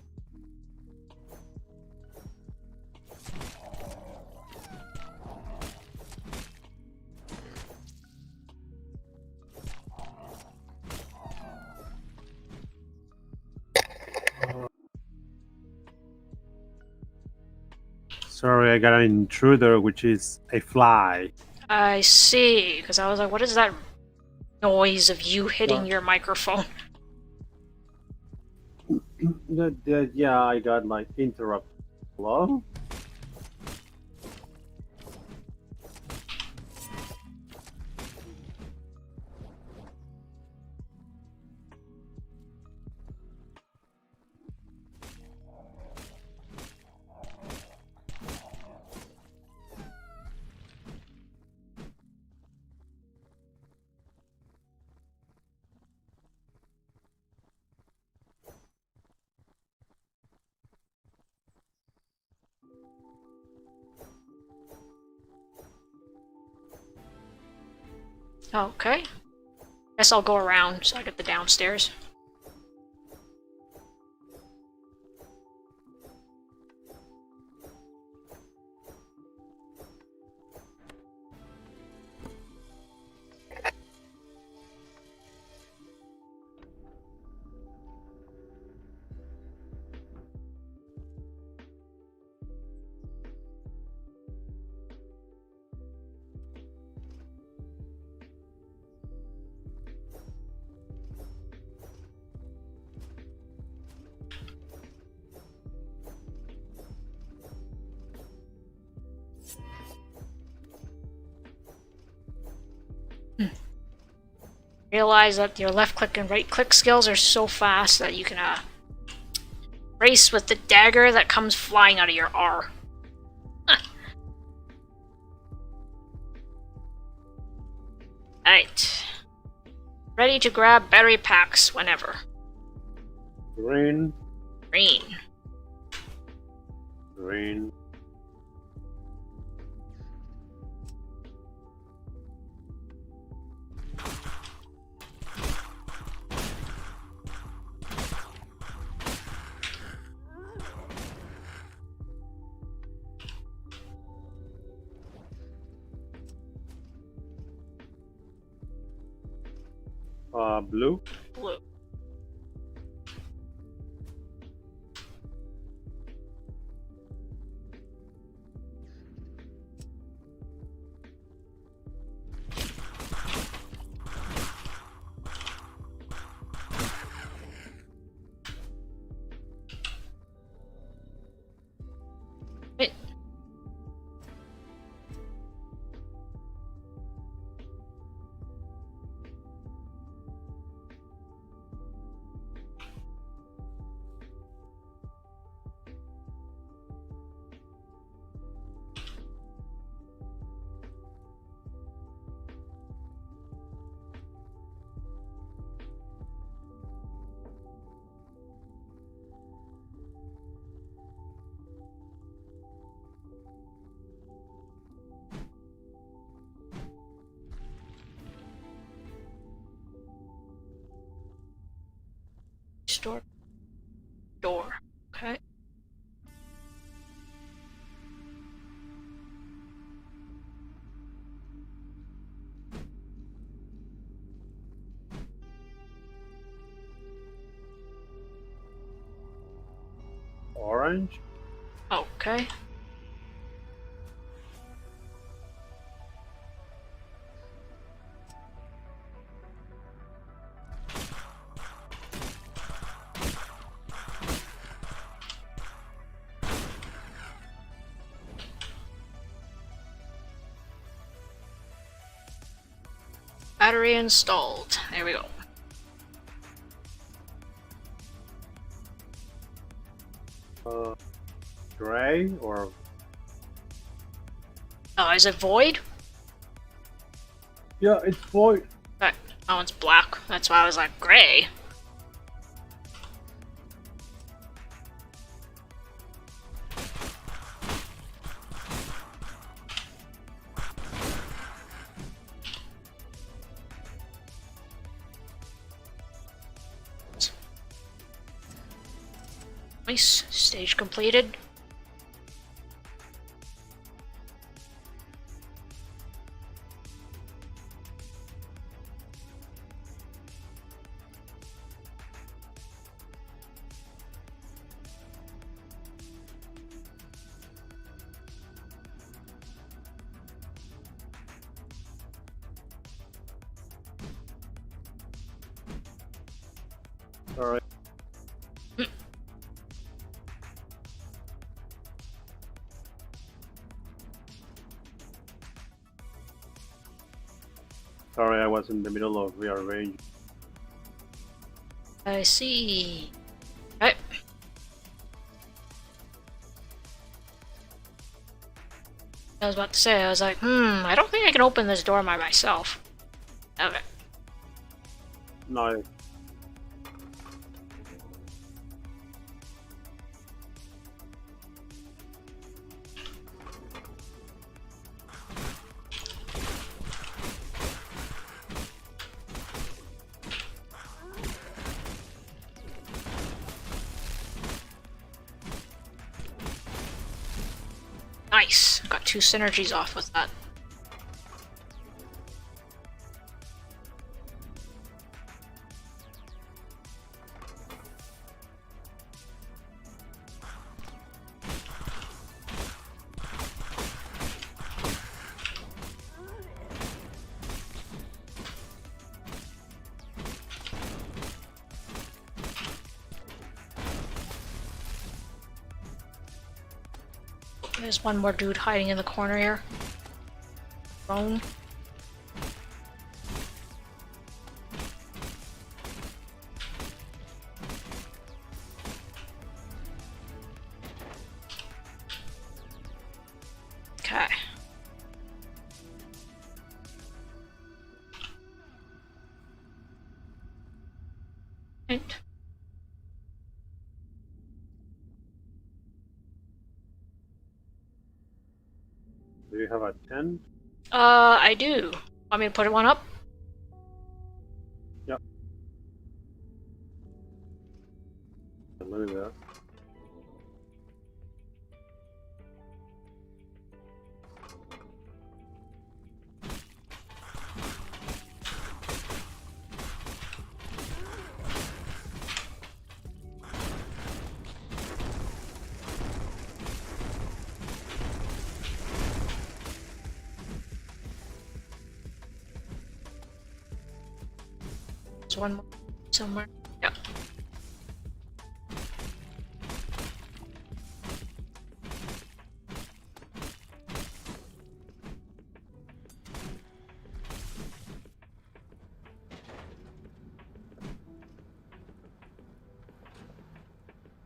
Sorry, I got an intruder, which is a fly. I see, because I was like, what is that noise of you hitting What? your microphone? Yeah, I got like interrupt. Hello? Okay. Guess I'll go around so I get the downstairs. Realize that your left click and right click skills are so fast that you can race with the dagger that comes flying out of your R. Alright. Ready to grab berry packs whenever. Green. Green. Green. Blue. Blue. Wait. Store. Door. Okay. Orange. Okay. Battery installed. There we go. Gray or Oh, is it void? yeah, it's void. That one's black. That's why I was like, gray. Nice. Stage completed. All right. Sorry, I was in the middle of rearranging. I see. Okay. I was about to say, I was like, I don't think I can open this door by myself. Okay. No. Nice. Got 2 synergies off with that. There's one more dude hiding in the corner here. Phone. Okay. And Do you have a 10? I do. Want me to put one up? Yep. Look at that. There's one more somewhere. Yep.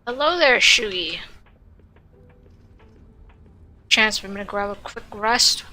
Hello there, Shugi. Chance for me to grab a quick rest.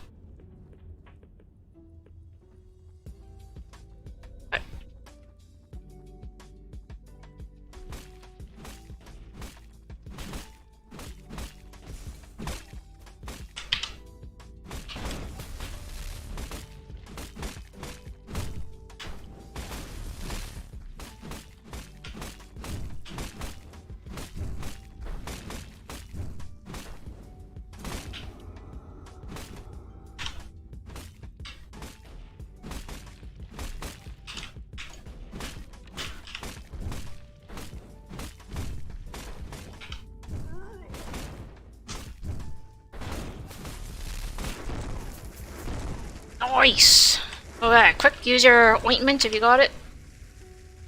Nice! Okay, quick, use your ointment if you got it.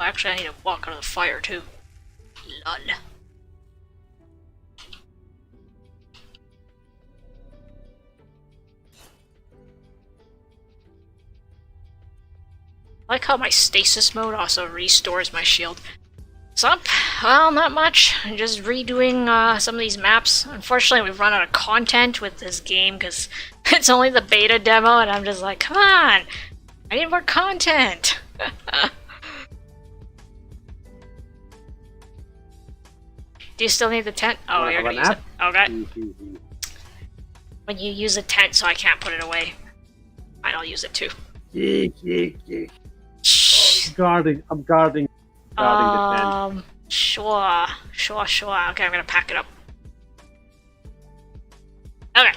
Oh, actually, I need to walk out of the fire too. Lol. I like how my stasis mode also restores my shield. What's up? Well, not much. I'm just redoing some of these maps. Unfortunately, we've run out of content with this game because it's only the beta demo, and I'm just like, come on! I need more content! Do you still need the tent? Oh, you're gonna use it. Okay. When you use a tent, so I can't put it away. Fine, I'll use it too. I'm guarding the tent. Sure. Okay, I'm gonna pack it up. Okay.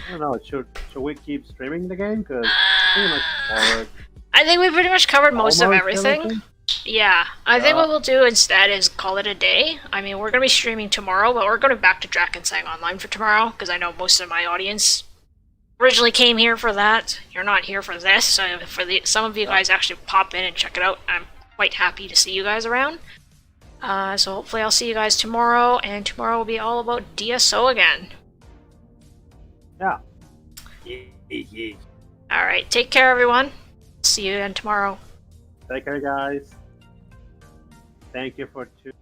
I don't know. Should we keep streaming the game? Because pretty much covered. I think we pretty much covered most of Almost everything. Yeah, I think what we'll do instead is call it a day. I mean, we're gonna be streaming tomorrow, but we're going back to Drakensang Online for tomorrow because I know most of my audience originally came here for that. You're not here for this, so some of you guys actually pop in and check it out. I'm quite happy to see you guys around. So hopefully I'll see you guys tomorrow, and tomorrow will be all about DSO again. Yeah. Alright, take care everyone. See you again tomorrow. Take care, guys. Thank you for tuning.